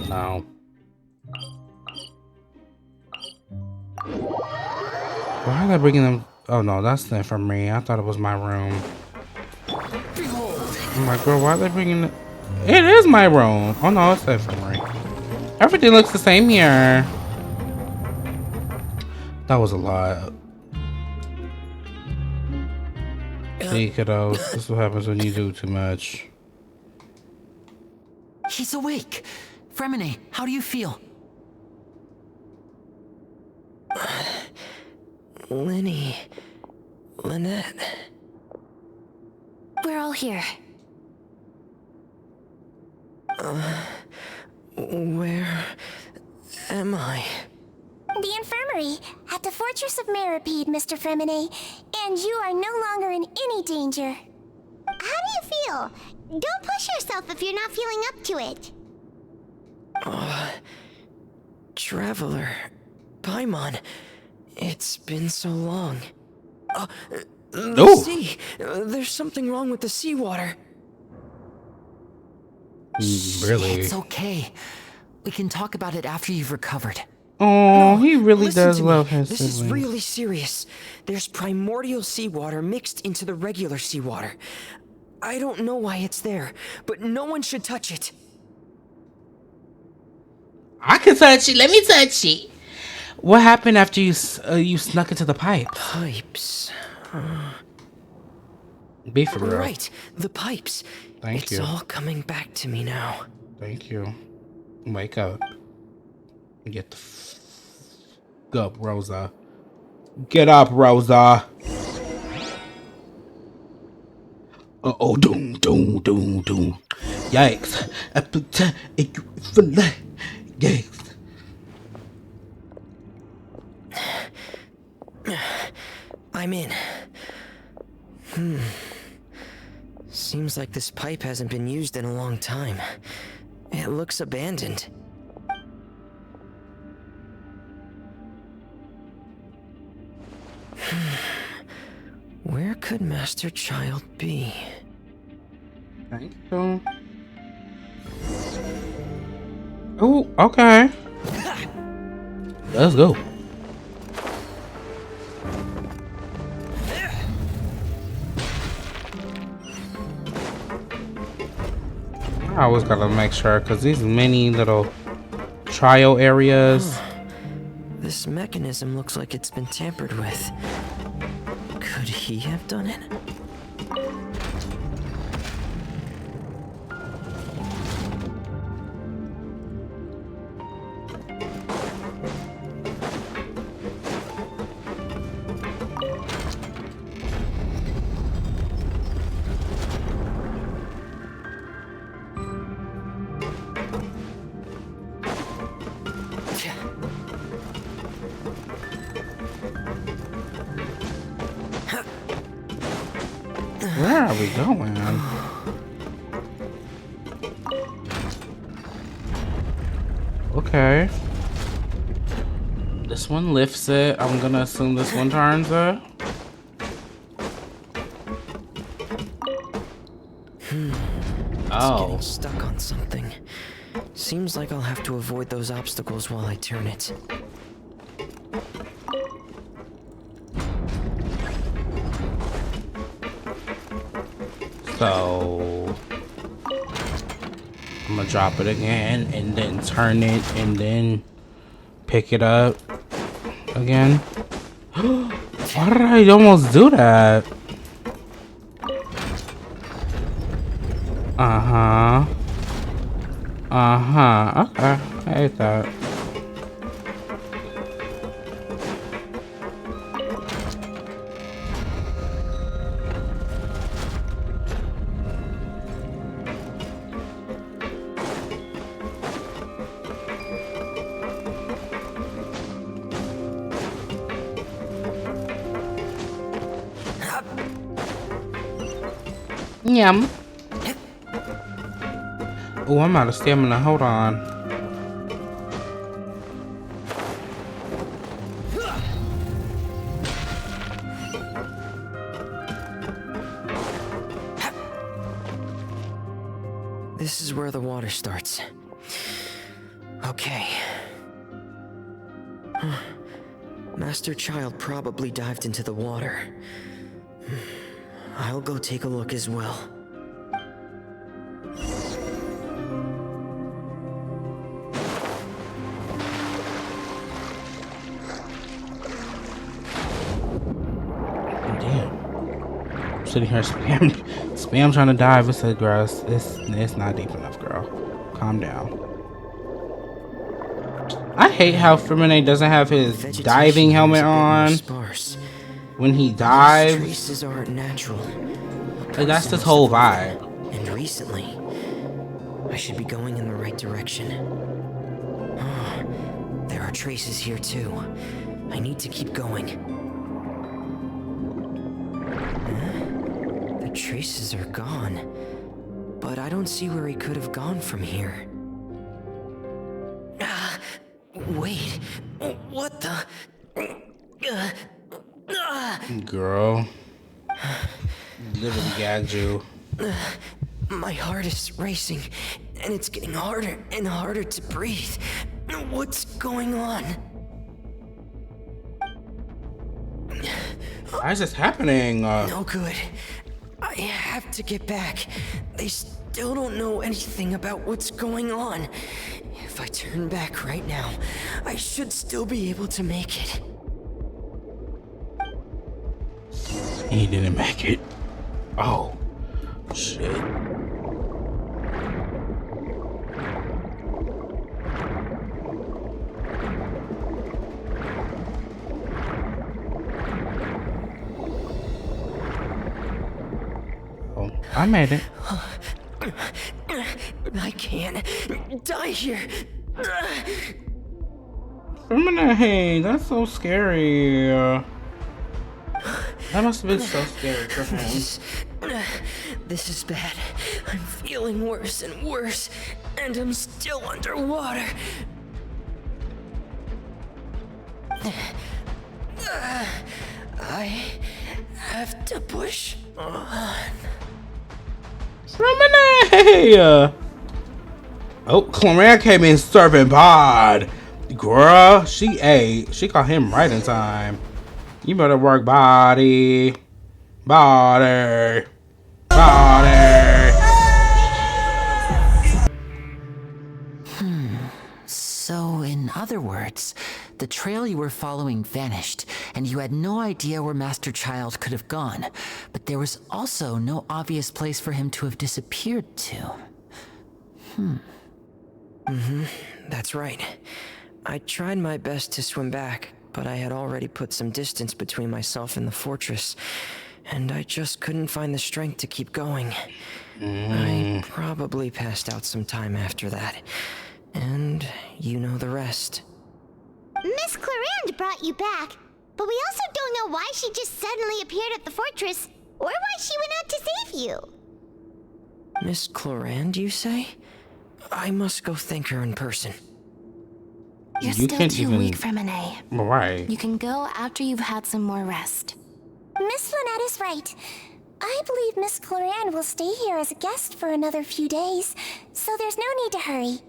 S1: No. Why are they bringing them? Oh no, that's the infirmary. I thought it was my room. I'm like, girl, why are they bringing it? It is my room. Oh no, it's the infirmary. Everything looks the same here. That was a lot. See, kiddos, this is what happens when you do too much.
S9: He's awake. Fremine, how do you feel?
S5: Lenny... Lynette...
S7: We're all here.
S5: Where am I?
S10: The infirmary, at the Fortress of Meripede, Mr. Fremine, and you are no longer in any danger.
S3: How do you feel? Don't push yourself if you're not feeling up to it.
S5: Traveler... Paimon... It's been so long. The sea! There's something wrong with the seawater.
S1: Really?
S9: It's okay. We can talk about it after you've recovered.
S1: Oh, he really
S14: Listen
S1: does
S14: to
S1: love
S14: me.
S1: his
S14: This
S1: siblings.
S14: is really serious. There's primordial seawater mixed into the regular seawater. I don't know why it's there, but no one should touch it.
S1: I can touch it. Let me touch it. What happened after you snuck into the pipes?
S14: Pipes.
S1: Be for real.
S14: Right, the pipes.
S1: Thank you.
S14: It's all coming back to me now.
S1: Thank you. Wake up. Get the up, Rosa. Get up, Rosa. Uh-oh, doom, doom, doom, doom. Yikes. Yikes.
S14: I'm in. Seems like this pipe hasn't been used in a long time. It looks abandoned. Where could Master Child be?
S1: Thank you. Oh, okay. Let's go. I always gotta make sure, because these many little trial areas.
S14: This mechanism looks like it's been tampered with. Could he have done it?
S1: Where are we going? Okay. This one lifts it. I'm gonna assume this one turns it.
S14: It's getting stuck on something. Seems like I'll have to avoid those obstacles while I turn it.
S1: So I'm gonna drop it again and then turn it and then pick it up again. Why did I almost do that? Okay, I hate that. Yum. Oh, I'm out of stamina. Hold on.
S14: This is where the water starts. Okay. Master Child probably dived into the water. I'll go take a look as well.
S1: Damn. Sitting here spam trying to dive. It's like, girl, it's not deep enough, girl. Calm down. I hate how Firmine doesn't have his diving helmet on when he dives.
S14: Traces aren't natural.
S1: Like, that's this whole vibe.
S14: And recently, I should be going in the right direction. There are traces here too. I need to keep going. The traces are gone, but I don't see where he could have gone from here. Wait, what the?
S1: Girl, literally gagged you.
S14: My heart is racing, and it's getting harder and harder to breathe. What's going on?
S1: Why is this happening?
S14: No good. I have to get back. They still don't know anything about what's going on. If I turn back right now, I should still be able to make it.
S1: He didn't make it. Oh, shit. Oh, I made it.
S14: I can't die here.
S1: Hey, that's so scary. That must have been so scary for him.
S14: This is bad. I'm feeling worse and worse, and I'm still underwater. I have to push on.
S1: Lemonade! Oh, Clorine came in serving bod. Girl, she ate. She caught him right in time. You better work body. Body. Body.
S9: So, in other words, the trail you were following vanished, and you had no idea where Master Child could have gone. But there was also no obvious place for him to have disappeared to.
S14: That's right. I tried my best to swim back, but I had already put some distance between myself and the fortress, and I just couldn't find the strength to keep going. I probably passed out some time after that, and you know the rest.
S3: Miss Clarande brought you back, but we also don't know why she just suddenly appeared at the fortress, or why she went out to save you.
S14: Miss Clarande, you say? I must go thank her in person.
S12: You're
S1: You
S12: still
S1: can't
S12: too
S1: even-
S12: weak for Monet.
S1: Right.
S12: You can go after you've had some more rest.
S10: Miss Lynette is right. I believe Miss Clarande will stay here as a guest for another few days, so there's no need to hurry.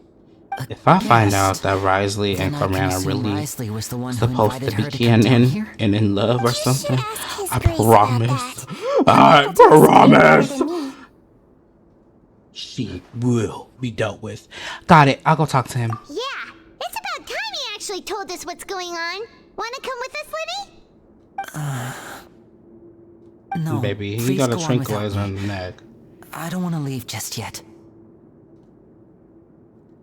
S1: If I find out that Risley and Clorine are really
S9: Risley was the one who
S1: supposed
S9: invited
S1: to be
S9: her to come down
S1: canon
S9: here?
S1: and in love or something,
S10: His
S1: I
S10: Grace
S1: promise.
S10: about
S1: I
S10: that.
S1: promise.
S10: More than me.
S1: She will be dealt with. Got it. I'll go talk to him.
S3: Yeah, it's about time he actually told us what's going on. Wanna come with us, Liddy?
S9: No,
S1: Baby, he
S9: please
S1: got a
S9: go on without
S1: tranquilizer
S9: me.
S1: on the neck.
S9: I don't want to leave just yet.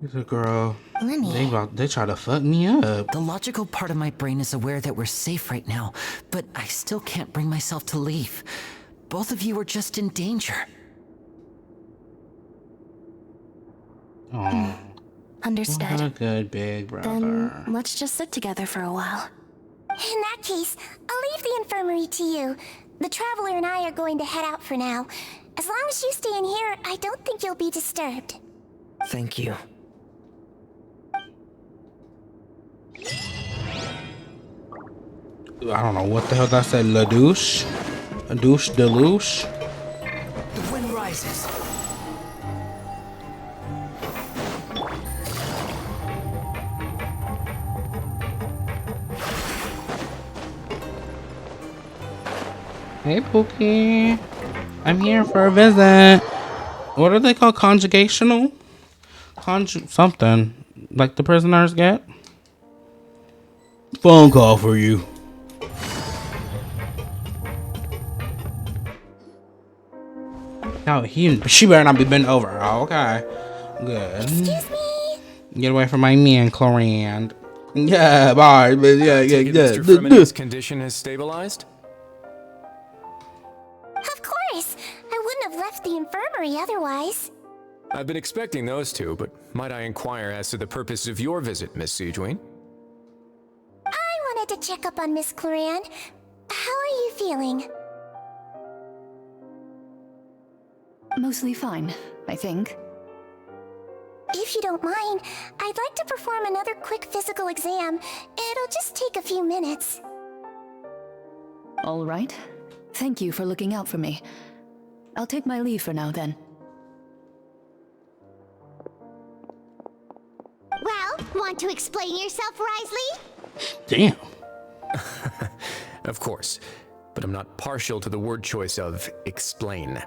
S1: He's a girl.
S3: Lenny.
S1: They try to fuck me up.
S9: The logical part of my brain is aware that we're safe right now, but I still can't bring myself to leave. Both of you are just in danger.
S1: Oh,
S12: Understood.
S1: what a good big brother.
S12: Then let's just sit together for a while.
S10: In that case, I'll leave the infirmary to you. The Traveler and I are going to head out for now. As long as you stay in here, I don't think you'll be disturbed.
S14: Thank you.
S1: I don't know what the hell that said. La douche? A douche delouche?
S14: The wind rises.
S1: Hey, Pookie. I'm here for a visit. What are they called? Conjugational? Something. Like the prisoners get? Phone call for you. No, she better not be bent over. Oh, okay. Good.
S10: Excuse me?
S1: Get away from my man, Clorine. Yeah, bye. But yeah.
S2: Mr. Fremon's condition has stabilized?
S10: Of course. I wouldn't have left the infirmary otherwise.
S2: I've been expecting those two, but might I inquire as to the purpose of your visit, Miss Siegewien?
S10: I wanted to check up on Miss Clarande. How are you feeling?
S13: Mostly fine, I think.
S10: If you don't mind, I'd like to perform another quick physical exam. It'll just take a few minutes.
S13: All right. Thank you for looking out for me. I'll take my leave for now, then.
S3: Want to explain yourself, Wriothesley?
S1: Damn.
S2: Of course, but I'm not partial to the word choice of explain.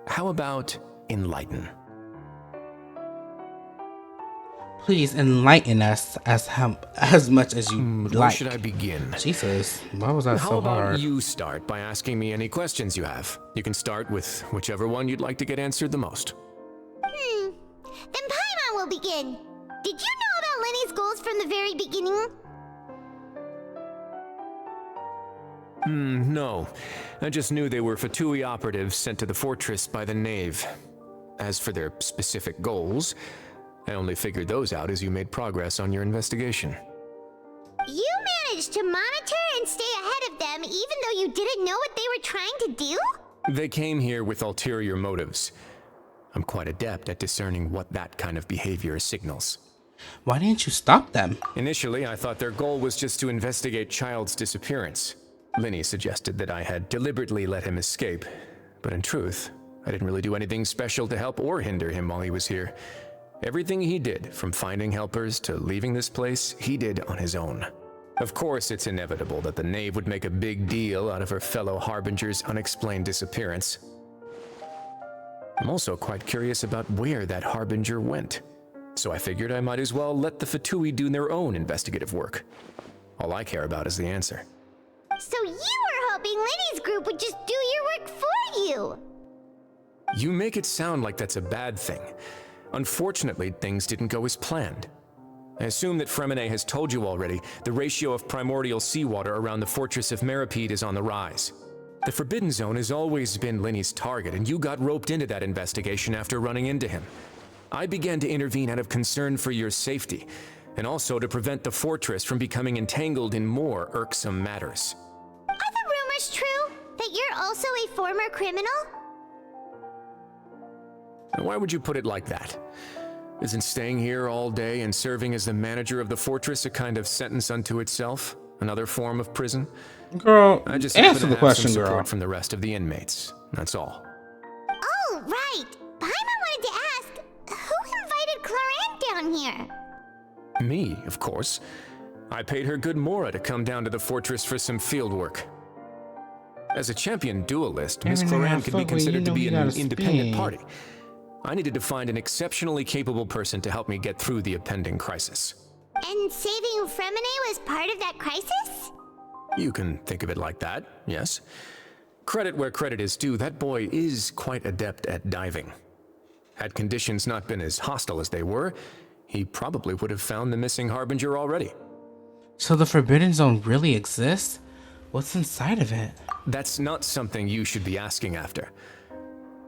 S2: How about enlighten?
S1: Please enlighten us as much as you like.
S2: Where should I begin?
S1: Jesus, why was that
S2: How
S1: so
S2: about
S1: hard?
S2: you start by asking me any questions you have? You can start with whichever one you'd like to get answered the most.
S3: Then Paimon will begin. Did you know about Lenny's goals from the very beginning?
S2: No. I just knew they were Fatui operatives sent to the fortress by the Knave. As for their specific goals, I only figured those out as you made progress on your investigation.
S3: You managed to monitor and stay ahead of them even though you didn't know what they were trying to do?
S2: They came here with ulterior motives. I'm quite adept at discerning what that kind of behavior signals.
S1: Why didn't you stop them?
S2: Initially, I thought their goal was just to investigate Child's disappearance. Linny suggested that I had deliberately let him escape, but in truth, I didn't really do anything special to help or hinder him while he was here. Everything he did, from finding helpers to leaving this place, he did on his own. Of course, it's inevitable that the Knave would make a big deal out of her fellow Harbinger's unexplained disappearance. I'm also quite curious about where that Harbinger went, so I figured I might as well let the Fatui do their own investigative work. All I care about is the answer.
S3: So you were hoping Lenny's group would just do your work for you!
S2: You make it sound like that's a bad thing. Unfortunately, things didn't go as planned. I assume that Fremine has told you already the ratio of primordial seawater around the fortress of Meripede is on the rise. The Forbidden Zone has always been Linny's target, and you got roped into that investigation after running into him. I began to intervene out of concern for your safety, and also to prevent the fortress from becoming entangled in more irksome matters.
S3: Are the rumors true? That you're also a former criminal?
S2: Why would you put it like that? Isn't staying here all day and serving as the manager of the fortress a kind of sentence unto itself? Another form of prison?
S1: Girl,
S2: I just
S1: answer the question, girl.
S2: Support from the rest of the inmates. That's all.
S3: Oh, right. Paimon wanted to ask, who invited Clorant down here?
S2: Me, of course. I paid her good mora to come down to the fortress for some field work. As a champion duelist, Miss Clorant could be considered to be an independent party. I needed to find an exceptionally capable person to help me get through the impending crisis.
S3: And saving Fremine was part of that crisis?
S2: You can think of it like that, yes. Credit where credit is due, that boy is quite adept at diving. Had conditions not been as hostile as they were, he probably would have found the missing Harbinger already.
S1: So the Forbidden Zone really exists? What's inside of it?
S2: That's not something you should be asking after.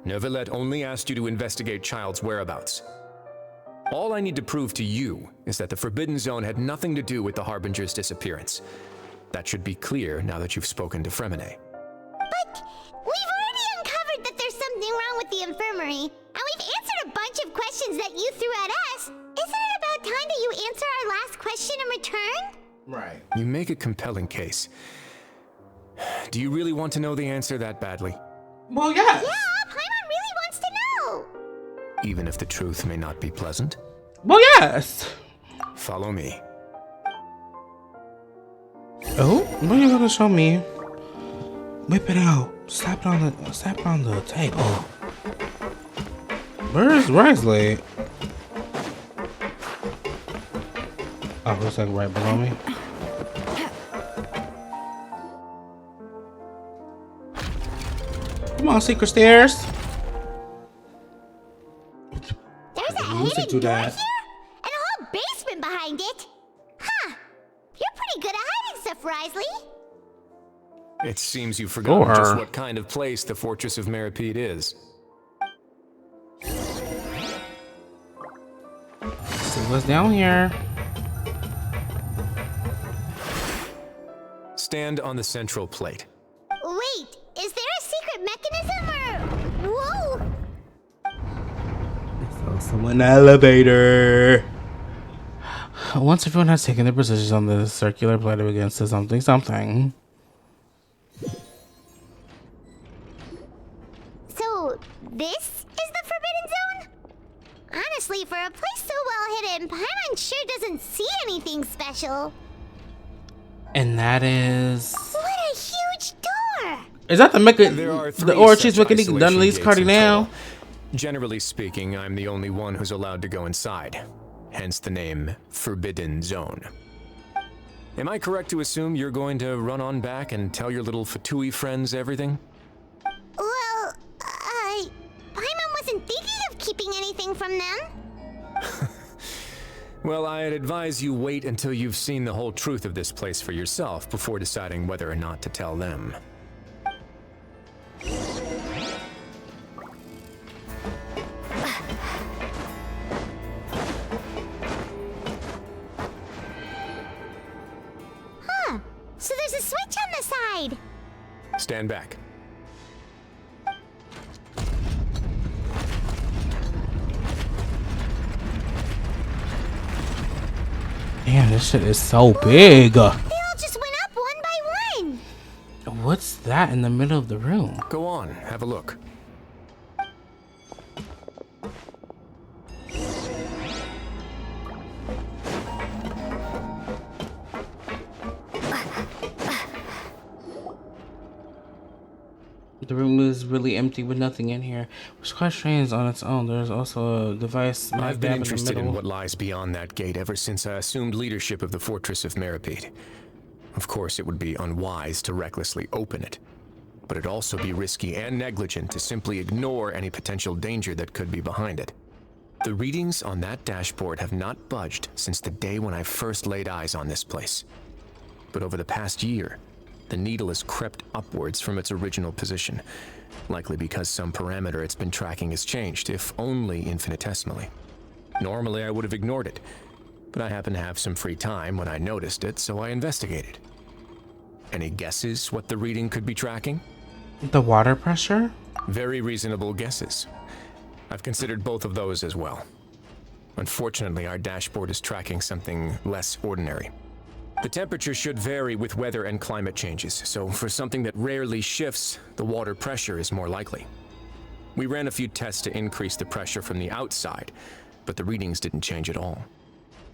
S2: Neuvillette only asked you to investigate Child's whereabouts. All I need to prove to you is that the Forbidden Zone had nothing to do with the Harbinger's disappearance. That should be clear now that you've spoken to Fremine.
S3: But we've already uncovered that there's something wrong with the infirmary, and we've answered a bunch of questions that you threw at us. Isn't it about time that you answer our last question in return?
S1: Right.
S2: You make a compelling case. Do you really want to know the answer that badly?
S1: Well, yes.
S3: Yeah, Paimon really wants to know.
S2: Even if the truth may not be pleasant?
S1: Well, yes.
S2: Follow me.
S1: Oh, what are you gonna show me? Whip it out. Slap it on the table. Where's Wriothesley? Oh, looks like right below me. Come on, secret stairs.
S3: There's a hidden door here? And a whole basement behind it? Huh. You're pretty good at hiding stuff, Wriothesley.
S2: It seems you've forgotten just what kind of place the Fortress of Meripede is.
S1: See what's down here.
S2: Stand on the central plate.
S3: Wait, is there a secret mechanism or... Whoa!
S1: It's also an elevator. Once everyone has taken their positions on the circular plate, it begins to something.
S3: So, this is the Forbidden Zone? Honestly, for a place so well hidden, Paimon sure doesn't see anything special.
S1: And that is...
S3: What a huge door!
S1: Is that the Mecha...
S2: There are
S1: the
S2: three
S1: Orochi's
S2: such
S1: Mecha
S2: isolation
S1: Dunlea's
S2: gates
S1: Cardi
S2: in
S1: now?
S2: total. Generally speaking, I'm the only one who's allowed to go inside. Hence the name Forbidden Zone. Am I correct to assume you're going to run on back and tell your little Fatui friends everything?
S3: Well, Paimon wasn't thinking of keeping anything from them.
S2: Well, I'd advise you wait until you've seen the whole truth of this place for yourself before deciding whether or not to tell them.
S3: Huh. So there's a switch on the side.
S2: Stand back.
S1: Damn, this shit is so big.
S3: They all just went up one by one.
S1: What's that in the middle of the room?
S2: Go on, have a look.
S1: The room is really empty with nothing in here, which is quite strange on its own. There's also a device.
S2: I've been interested in what lies beyond that gate ever since I assumed leadership of the Fortress of Meripede. Of course, it would be unwise to recklessly open it, but it'd also be risky and negligent to simply ignore any potential danger that could be behind it. The readings on that dashboard have not budged since the day when I first laid eyes on this place. But over the past year, the needle has crept upwards from its original position, likely because some parameter it's been tracking has changed, if only infinitesimally. Normally I would have ignored it, but I happened to have some free time when I noticed it, so I investigated. Any guesses what the reading could be tracking?
S1: The water pressure?
S2: Very reasonable guesses. I've considered both of those as well. Unfortunately, our dashboard is tracking something less ordinary. The temperature should vary with weather and climate changes, so for something that rarely shifts, the water pressure is more likely. We ran a few tests to increase the pressure from the outside, but the readings didn't change at all.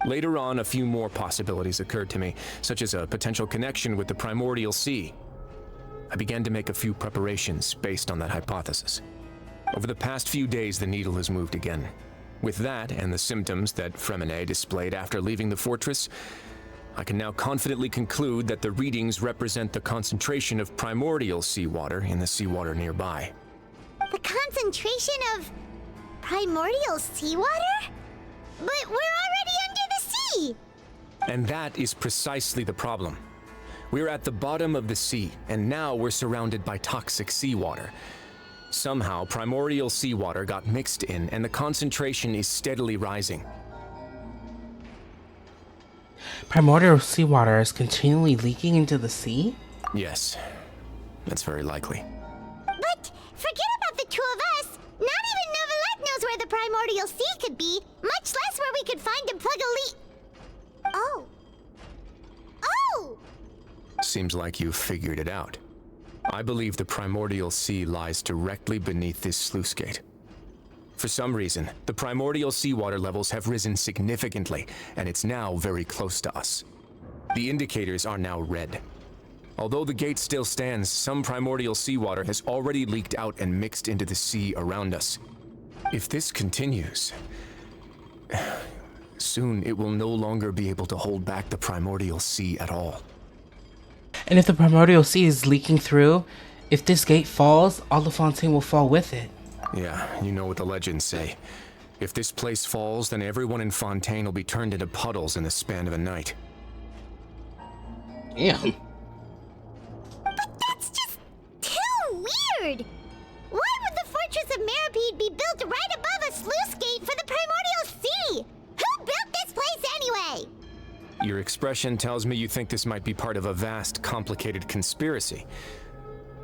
S2: Later on, a few more possibilities occurred to me, such as a potential connection with the Primordial Sea. I began to make a few preparations based on that hypothesis. Over the past few days, the needle has moved again. With that, and the symptoms that Fremine displayed after leaving the fortress, I can now confidently conclude that the readings represent the concentration of primordial seawater in the seawater nearby.
S3: The concentration of primordial seawater? But we're already under the sea!
S2: And that is precisely the problem. We're at the bottom of the sea, and now we're surrounded by toxic seawater. Somehow, primordial seawater got mixed in, and the concentration is steadily rising.
S1: Primordial seawater is continually leaking into the sea?
S2: Yes, that's very likely.
S3: But forget about the two of us. Not even Novelette knows where the primordial sea could be, much less where we could find and plug a leak. Oh. Oh!
S2: Seems like you've figured it out. I believe the primordial sea lies directly beneath this sluice gate. For some reason, the primordial seawater levels have risen significantly, and it's now very close to us. The indicators are now red. Although the gate still stands, some primordial seawater has already leaked out and mixed into the sea around us. If this continues, soon it will no longer be able to hold back the primordial sea at all.
S1: And if the primordial sea is leaking through, if this gate falls, all of Fontaine will fall with it.
S2: Yeah, you know what the legends say. If this place falls, then everyone in Fontaine will be turned into puddles in the span of a night.
S1: Damn.
S3: But that's just too weird! Why would the Fortress of Meripede be built right above a sluice gate for the primordial sea? Who built this place anyway?
S2: Your expression tells me you think this might be part of a vast, complicated conspiracy.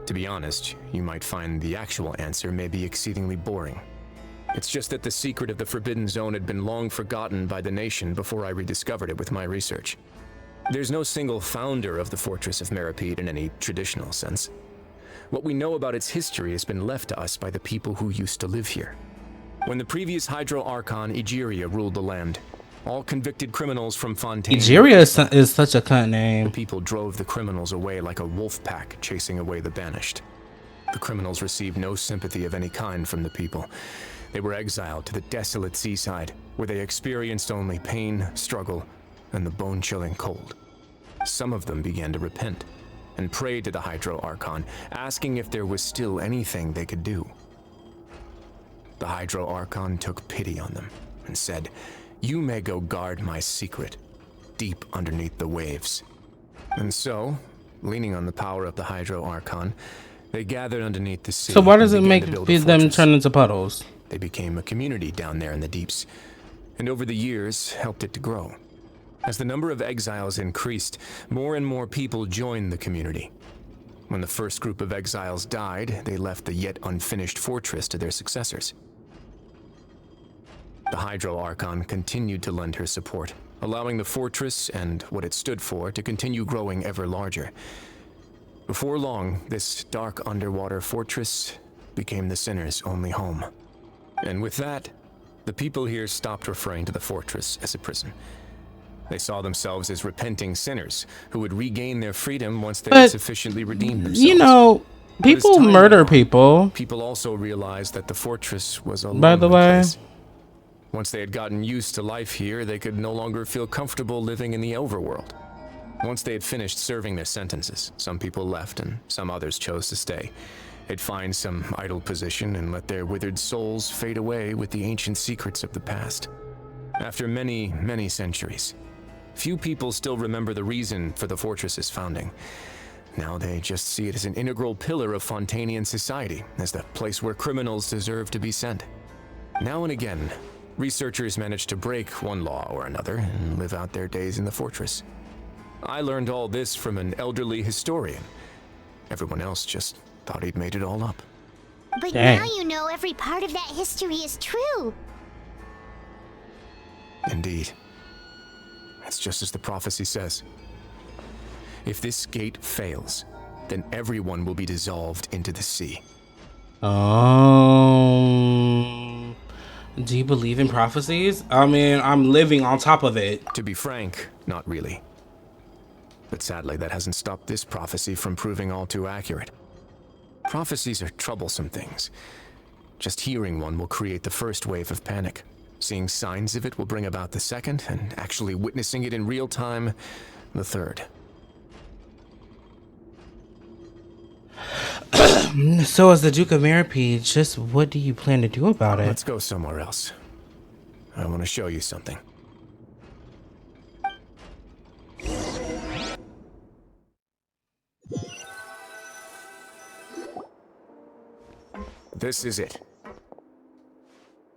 S2: To be honest, you might find the actual answer may be exceedingly boring. It's just that the secret of the Forbidden Zone had been long forgotten by the nation before I rediscovered it with my research. There's no single founder of the Fortress of Meripede in any traditional sense. What we know about its history has been left to us by the people who used to live here. When the previous Hydro Archon, Egeria, ruled the land, all convicted criminals from Fontaine...
S1: Egeria is such a cunt name.
S2: The people drove the criminals away like a wolf pack chasing away the banished. The criminals received no sympathy of any kind from the people. They were exiled to the desolate seaside, where they experienced only pain, struggle, and the bone-chilling cold. Some of them began to repent and prayed to the Hydro Archon, asking if there was still anything they could do. The Hydro Archon took pity on them and said, "You may go guard my secret, deep underneath the waves." And so, leaning on the power of the Hydro Archon, they gathered underneath the sea.
S1: So why does it make them turn into puddles?
S2: They became a community down there in the deeps, and over the years helped it to grow. As the number of exiles increased, more and more people joined the community. When the first group of exiles died, they left the yet unfinished fortress to their successors. The Hydro Archon continued to lend her support, allowing the fortress and what it stood for to continue growing ever larger. Before long, this dark underwater fortress became the sinner's only home. And with that, the people here stopped referring to the fortress as a prison. They saw themselves as repenting sinners who would regain their freedom once they had sufficiently redeemed themselves.
S1: You know, people murder people.
S2: People also realized that the fortress was a
S1: By the way,
S2: place. Once they had gotten used to life here, they could no longer feel comfortable living in the overworld. Once they had finished serving their sentences, some people left and some others chose to stay. They'd find some idle position and let their withered souls fade away with the ancient secrets of the past. After many, many centuries, few people still remember the reason for the fortress's founding. Now they just see it as an integral pillar of Fontainian society, as the place where criminals deserve to be sent. Now and again, researchers manage to break one law or another and live out their days in the fortress. I learned all this from an elderly historian. Everyone else just thought he'd made it all up.
S3: But now you know every part of that history is true.
S2: Indeed. It's just as the prophecy says. If this gate fails, then everyone will be dissolved into the sea.
S1: Do you believe in prophecies? I mean, I'm living on top of it.
S2: To be frank, not really. But sadly, that hasn't stopped this prophecy from proving all too accurate. Prophecies are troublesome things. Just hearing one will create the first wave of panic. Seeing signs of it will bring about the second, and actually witnessing it in real time, the third.
S1: So as the Duke of Meripede, just what do you plan to do about it?
S2: Let's go somewhere else. I want to show you something. This is it.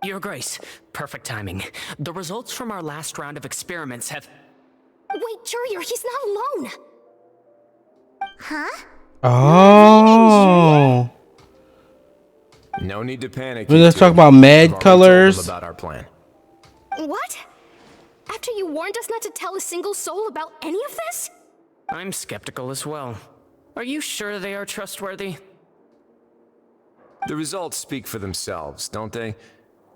S11: Your Grace, perfect timing. The results from our last round of experiments have...
S7: Wait, Jurier, he's not alone!
S3: Huh?
S1: Oh.
S2: No need to panic.
S1: Let's talk about med colors.
S2: About our plan.
S7: What? After you warned us not to tell a single soul about any of this?
S11: I'm skeptical as well. Are you sure they are trustworthy?
S2: The results speak for themselves, don't they?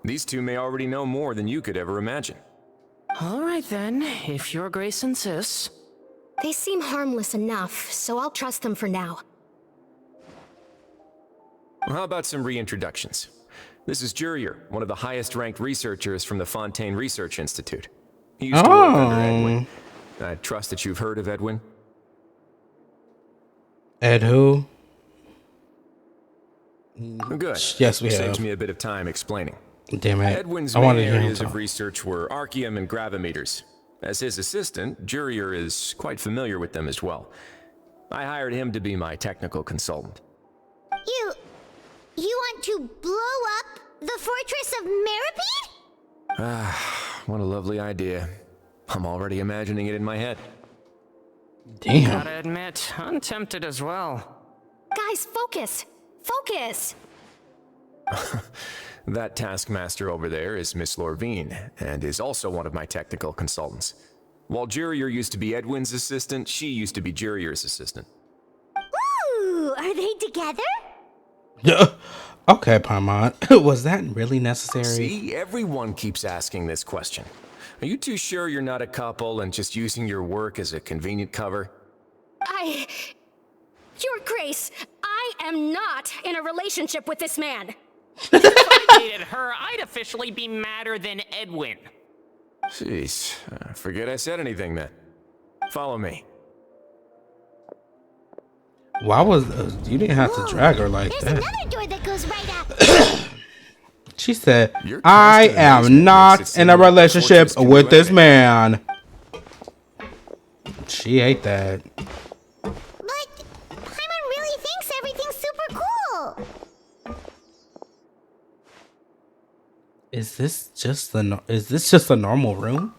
S2: These two may already know more than you could ever imagine.
S11: All right then, if Your Grace insists.
S7: They seem harmless enough, so I'll trust them for now.
S2: How about some reintroductions? This is Jurier, one of the highest-ranked researchers from the Fontaine Research Institute. He used to work under Edwin. I trust that you've heard of Edwin.
S1: Ed who?
S2: Good.
S1: Yes, we have.
S2: Saves me a bit of time explaining.
S1: Damn it.
S2: Edwin's
S1: I
S2: main
S1: wanted to hear him
S2: areas
S1: talk.
S2: of research were archaeum and gravimeters. As his assistant, Jurier is quite familiar with them as well. I hired him to be my technical consultant.
S3: You want to blow up the fortress of Meripede?
S2: Ah, what a lovely idea. I'm already imagining it in my head.
S1: Damn.
S11: Gotta admit, I'm tempted as well.
S7: Guys, focus! Focus!
S2: That taskmaster over there is Miss Lorvine, and is also one of my technical consultants. While Jurier used to be Edwin's assistant, she used to be Jurier's assistant.
S3: Ooh, are they together?
S1: Okay, Paimon. Was that really necessary?
S2: See, everyone keeps asking this question. Are you too sure you're not a couple and just using your work as a convenient cover?
S7: Your Grace, I am not in a relationship with this man.
S11: If I dated her, I'd officially be madder than Edwin.
S2: Jeez, forget I said anything then. Follow me.
S1: Why was you didn't have to drag her like
S3: There's
S1: that?
S3: another door that goes right up.
S1: She said, "I am not in a relationship with this man." She ate that.
S3: But Paimon really thinks everything's super cool.
S1: Is this just a normal room?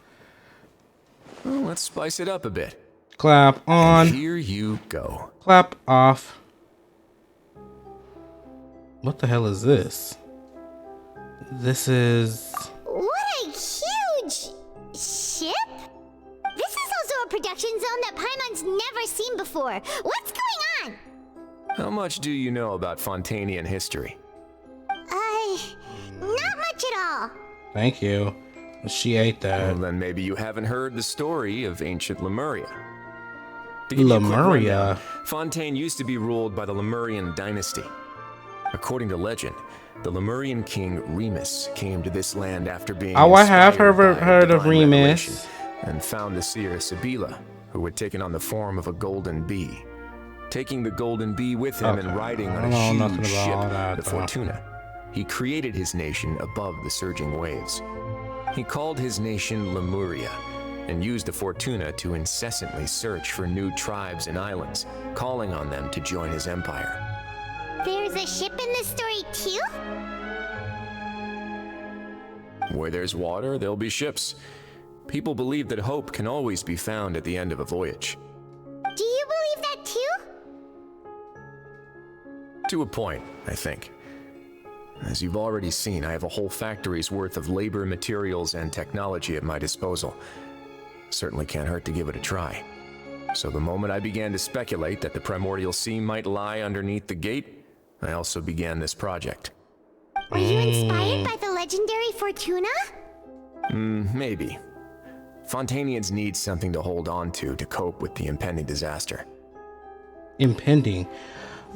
S2: Well, let's spice it up a bit.
S1: Clap on.
S2: Here you go.
S1: Clap off. What the hell is this? This is...
S3: What a huge ship! This is also a production zone that Paimon's never seen before. What's going on?
S2: How much do you know about Fontainian history?
S3: Not much at all.
S1: Thank you. She ate that.
S2: Well, then maybe you haven't heard the story of ancient Lemuria. To give you a quick
S1: Lemuria?
S2: rundown, Fontaine used to be ruled by the Lemurian dynasty. According to legend, the Lemurian king Remus came to this land after being
S1: I have
S2: inspired by
S1: heard of
S2: divine revelation
S1: Remus.
S2: and found the seer Sibila, who had taken on the form of a golden bee. Taking the golden bee with him and riding on a huge ship, the Fortuna, he created his nation above the surging waves. He called his nation Lemuria and used the Fortuna to incessantly search for new tribes and islands, calling on them to join his empire.
S3: There's a ship in this story too?
S2: Where there's water, there'll be ships. People believe that hope can always be found at the end of a voyage.
S3: Do you believe that too?
S2: To a point, I think. As you've already seen, I have a whole factory's worth of labor, materials, and technology at my disposal. Certainly can't hurt to give it a try. So the moment I began to speculate that the primordial sea might lie underneath the gate, I also began this project.
S3: Were you inspired by the legendary Fortuna?
S2: Maybe. Fontainians need something to hold on to cope with the impending disaster.
S1: Impending?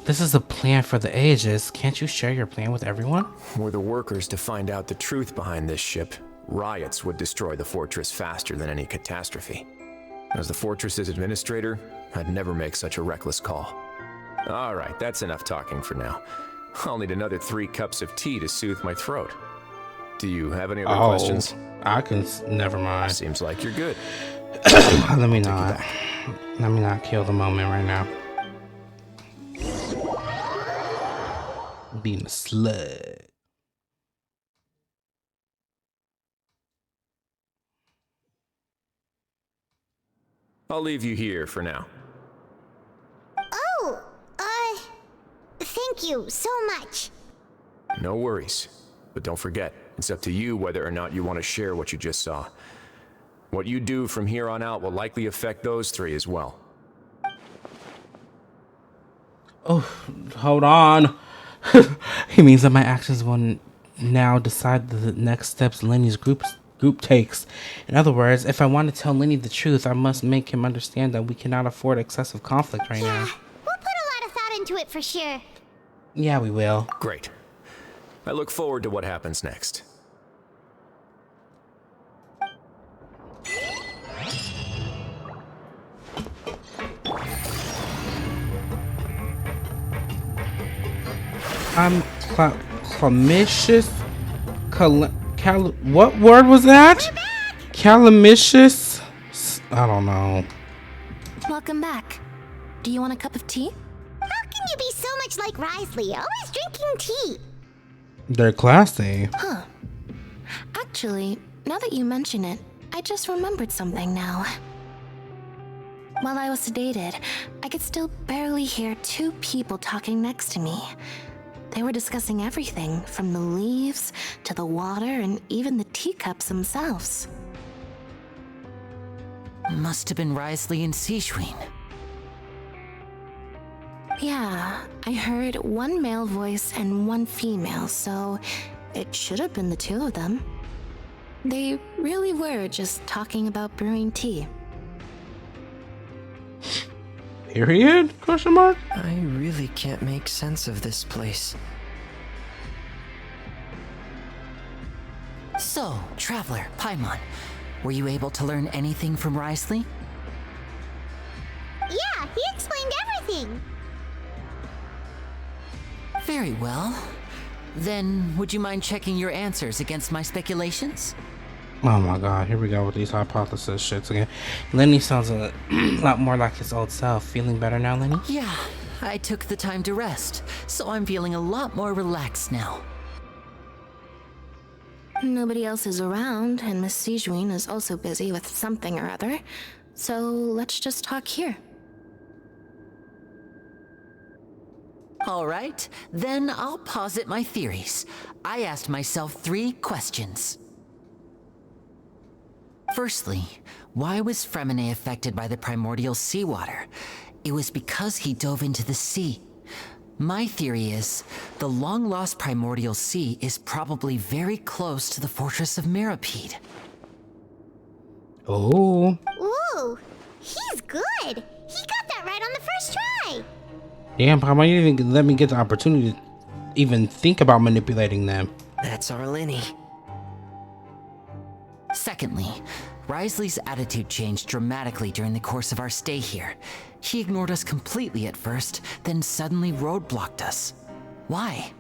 S1: This is a plan for the ages. Can't you share your plan with everyone?
S2: Were the workers to find out the truth behind this ship, riots would destroy the fortress faster than any catastrophe. As the fortress's administrator, I'd never make such a reckless call. All right, that's enough talking for now. I'll need another 3 cups of tea to soothe my throat. Do you have any other questions?
S1: I can. Never mind.
S2: Seems like you're good.
S1: Let me not kill the moment right now. Being a slut.
S2: I'll leave you here for now.
S3: Oh, thank you so much.
S2: No worries. But don't forget, it's up to you whether or not you want to share what you just saw. What you do from here on out will likely affect those 3 as well.
S1: Oh, hold on. He means that my actions will now decide the next steps Lenny's group takes. In other words, if I want to tell Lenny the truth, I must make him understand that we cannot afford excessive conflict right now.
S3: We'll put a lot of thought into it for sure.
S1: Yeah, we will.
S2: Great. I look forward to what happens next.
S1: Calamicious. What word was that? Calamicious. I don't know.
S7: Welcome back. Do you want a cup of tea?
S3: How can you be so much like Wriothesley, always drinking tea?
S1: They're classy.
S7: Huh. Actually, now that you mention it, I just remembered something now. While I was sedated, I could still barely hear 2 people talking next to me. They were discussing everything, from the leaves to the water and even the teacups themselves.
S9: Must have been Wriothesley and Sijuin.
S7: Yeah, I heard one male voice and one female, so it should have been the two of them. They really were just talking about brewing tea.
S1: Period? Question mark?
S14: I really can't make sense of this place.
S9: So, Traveler, Paimon, were you able to learn anything from Wriothesley?
S3: Yeah, he explained everything.
S9: Very well. Then, would you mind checking your answers against my speculations?
S1: Oh my god, here we go with these hypothesis shits again. Lenny sounds a lot more like his old self. Feeling better now, Lenny?
S9: Yeah, I took the time to rest, so I'm feeling a lot more relaxed now.
S7: Nobody else is around, and Miss Sijuin is also busy with something or other, so let's just talk here.
S9: All right, then I'll posit my theories. I asked myself 3 questions. Firstly, why was Fremine affected by the primordial seawater? It was because he dove into the sea. My theory is, the long-lost primordial sea is probably very close to the fortress of Mirapede.
S1: Oh.
S3: Ooh, he's good. He got that right on the first try.
S1: Damn, Papa, you didn't even let me get the opportunity to even think about manipulating them.
S14: That's our Lenny.
S9: Secondly, Wriothesley's attitude changed dramatically during the course of our stay here. He ignored us completely at first, then suddenly roadblocked us. Why?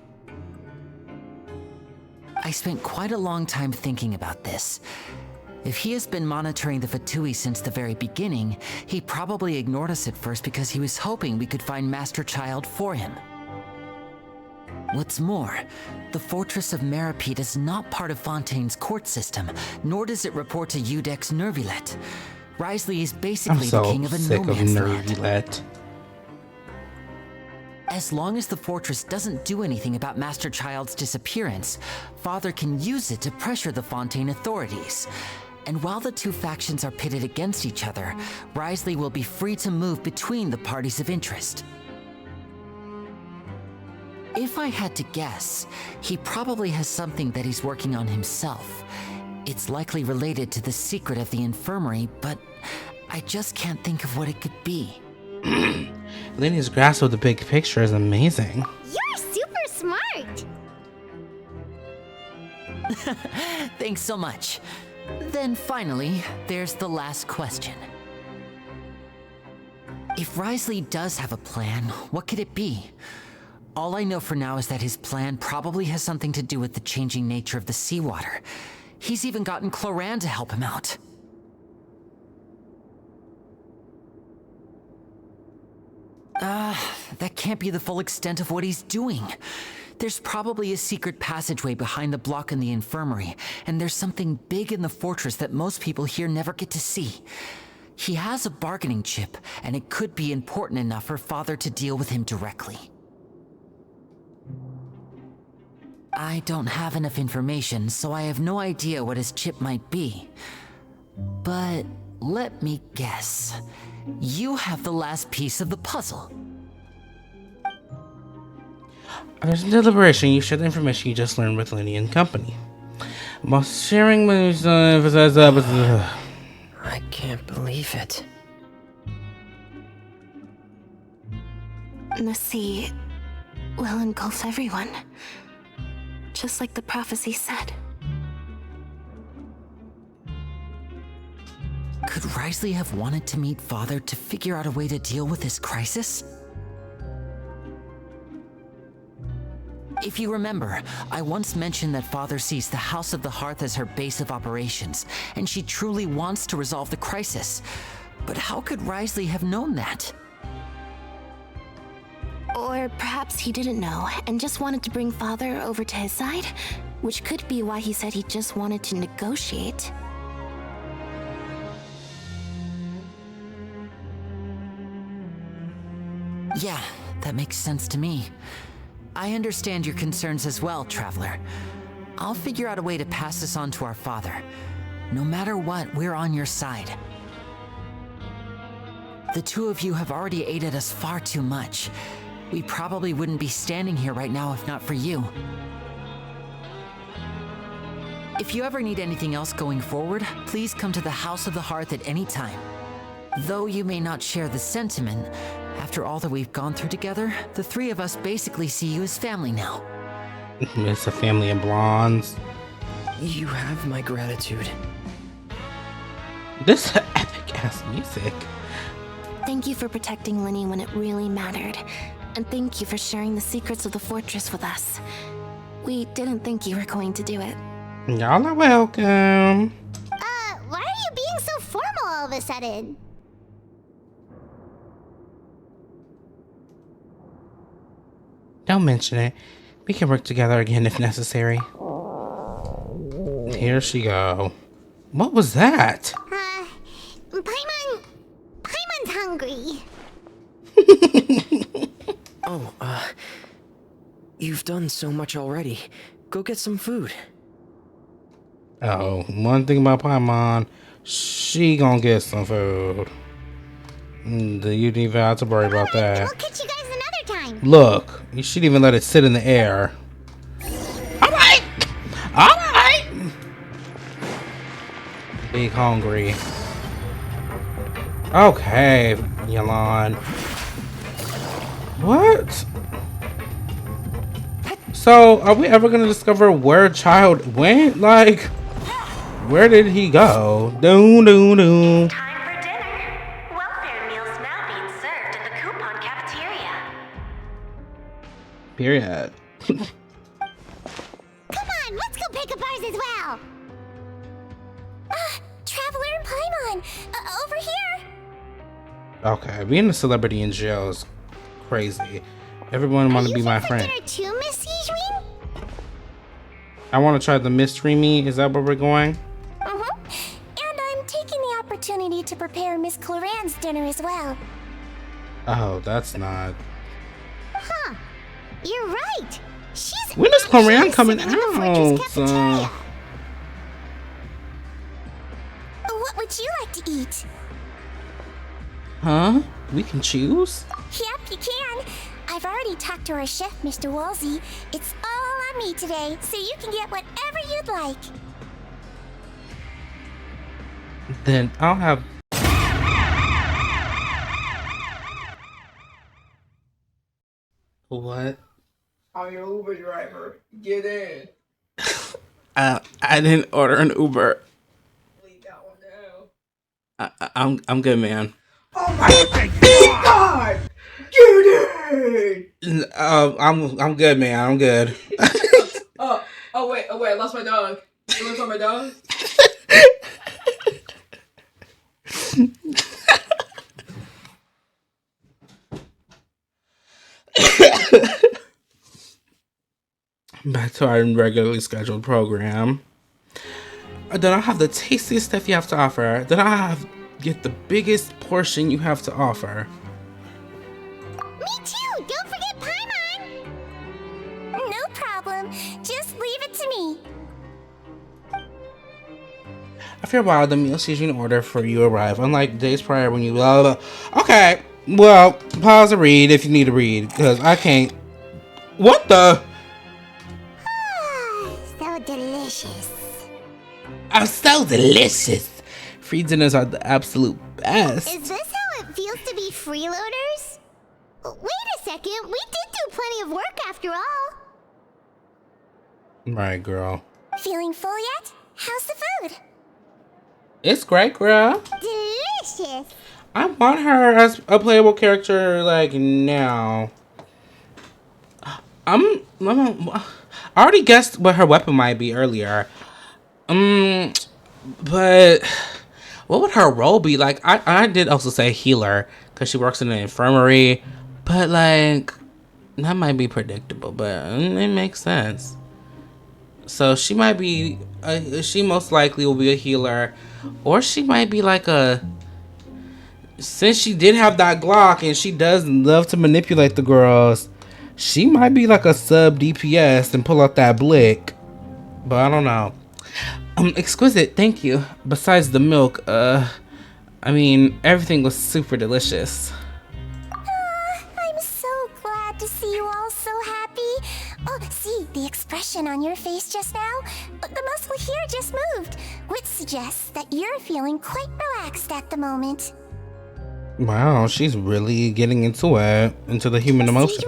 S9: I spent quite a long time thinking about this. If he has been monitoring the Fatui since the very beginning, he probably ignored us at first because he was hoping we could find Master Child for him. What's more, the Fortress of Mirapede is not part of Fontaine's court system, nor does it report to Udex Nervilet. Wriothesley is basically the king of a no-man's land. As long as the fortress doesn't do anything about Master Child's disappearance, Father can use it to pressure the Fontaine authorities. And while the 2 factions are pitted against each other, Wriothesley will be free to move between the parties of interest. If I had to guess, he probably has something that he's working on himself. It's likely related to the secret of the infirmary, but I just can't think of what it could be.
S1: Lenny's grasp of the big picture is amazing.
S3: You're super smart.
S9: Thanks so much. Then finally, there's the last question. If Wriothesley does have a plan, what could it be? All I know for now is that his plan probably has something to do with the changing nature of the seawater. He's even gotten Cloran to help him out. That can't be the full extent of what he's doing. There's probably a secret passageway behind the block in the infirmary, and there's something big in the fortress that most people here never get to see. He has a bargaining chip, and it could be important enough for Father to deal with him directly. I don't have enough information, so I have no idea what his chip might be. But let me guess. You have the last piece of the puzzle.
S1: There's deliberation. You share the information you just learned with Lenny and company. While sharing with
S14: I can't believe it.
S7: The sea will engulf everyone. Just like the prophecy said.
S9: Could Wriothesley have wanted to meet Father to figure out a way to deal with this crisis? If you remember, I once mentioned that Father sees the House of the Hearth as her base of operations, and she truly wants to resolve the crisis. But how could Wriothesley have known that?
S7: Or perhaps he didn't know, and just wanted to bring Father over to his side? Which could be why he said he just wanted to negotiate.
S9: Yeah, that makes sense to me. I understand your concerns as well, Traveler. I'll figure out a way to pass this on to our Father. No matter what, we're on your side. The 2 of you have already aided us far too much. We probably wouldn't be standing here right now if not for you. If you ever need anything else going forward, please come to the House of the Hearth at any time. Though you may not share the sentiment, after all that we've gone through together, the three of us basically see you as family now.
S1: It's a family in bronze.
S14: You have my gratitude.
S1: This epic ass music.
S7: Thank you for protecting Linny when it really mattered. And thank you for sharing the secrets of the fortress with us. We didn't think you were going to do it.
S1: Y'all are welcome.
S3: Why are you being so formal all of a sudden?
S1: Don't mention it. We can work together again if necessary. Here she go. What was that?
S3: Paimon's hungry.
S14: Oh, you've done so much already. Go get some food.
S1: Oh, one thing about Paimon, she gonna get some food. You didn't even have to worry about that.
S3: We'll catch you guys another time.
S1: Look, you shouldn't even let it sit in the air. Alright! Alright! Big hungry. Okay, Yalan. What? So, are we ever gonna discover where Child went? Like, where did he go? Doom, doom, doom.
S15: Time for dinner. Welfare meals now being served in the coupon cafeteria.
S1: Period.
S3: Come on, let's go pick up ours as well.
S10: Traveler and Paimon, over here.
S1: Okay, being a celebrity in jail is crazy. Everyone want to be my friend.
S3: Dinner too, Miss Yijun?
S1: I want to try the mystery meat. Is that where we're going?
S10: And I'm taking the opportunity to prepare Miss Cloran's dinner as well.
S1: Oh, that's not.
S3: Huh. You're right. She's
S1: When is Cloran coming
S3: sitting in the fortress
S1: out?
S3: cafeteria.
S10: What would you like to eat?
S1: Huh? We can choose?
S10: Yep, you can. I've already talked to our chef, Mr. Wolsey. It's all on me today, so you can get whatever you'd like.
S1: Then I'll have. What?
S16: I'm your Uber driver. Get in.
S1: I didn't order an Uber.
S16: We got one now.
S1: I'm good, man.
S16: Oh my God! Get in!
S1: I'm good, man. I'm good.
S16: Oh wait, I lost my dog. You want to my dog?
S1: Back to our regularly scheduled program. Then I'll have the tastiest stuff you have to offer. Then I'll get the biggest portion you have to offer.
S3: Me too! Don't forget Paimon!
S10: No problem. Just leave it to me.
S1: After a while, the meal season order for you arrive, unlike days prior when you blah, blah, blah. Okay, well, pause and read if you need to read, because I can't. What the?
S3: So delicious.
S1: Oh, so delicious. Free dinners are the absolute best.
S3: Is this how it feels to be freeloaders? Wait a second, we did do plenty of work after all.
S1: Right, girl.
S10: Feeling full yet? How's the food?
S1: It's great, girl.
S3: Delicious.
S1: I want her as a playable character, like, now. I already guessed what her weapon might be earlier. But what would her role be? Like, I did also say healer, because she works in an infirmary. But, like, that might be predictable, but it makes sense. So she might be, she most likely will be a healer. Or she might be like a, since she did have that Glock and she does love to manipulate the girls, she might be like a sub DPS and pull out that blick. But I don't know. Exquisite, thank you. Besides the milk, I mean, everything was super delicious.
S10: I'm so glad to see you all so happy. Oh, see, the expression on your face just now? The muscle here just moved, which suggests that you're feeling quite relaxed at the moment.
S1: Wow, she's really getting into it, into the human emotion.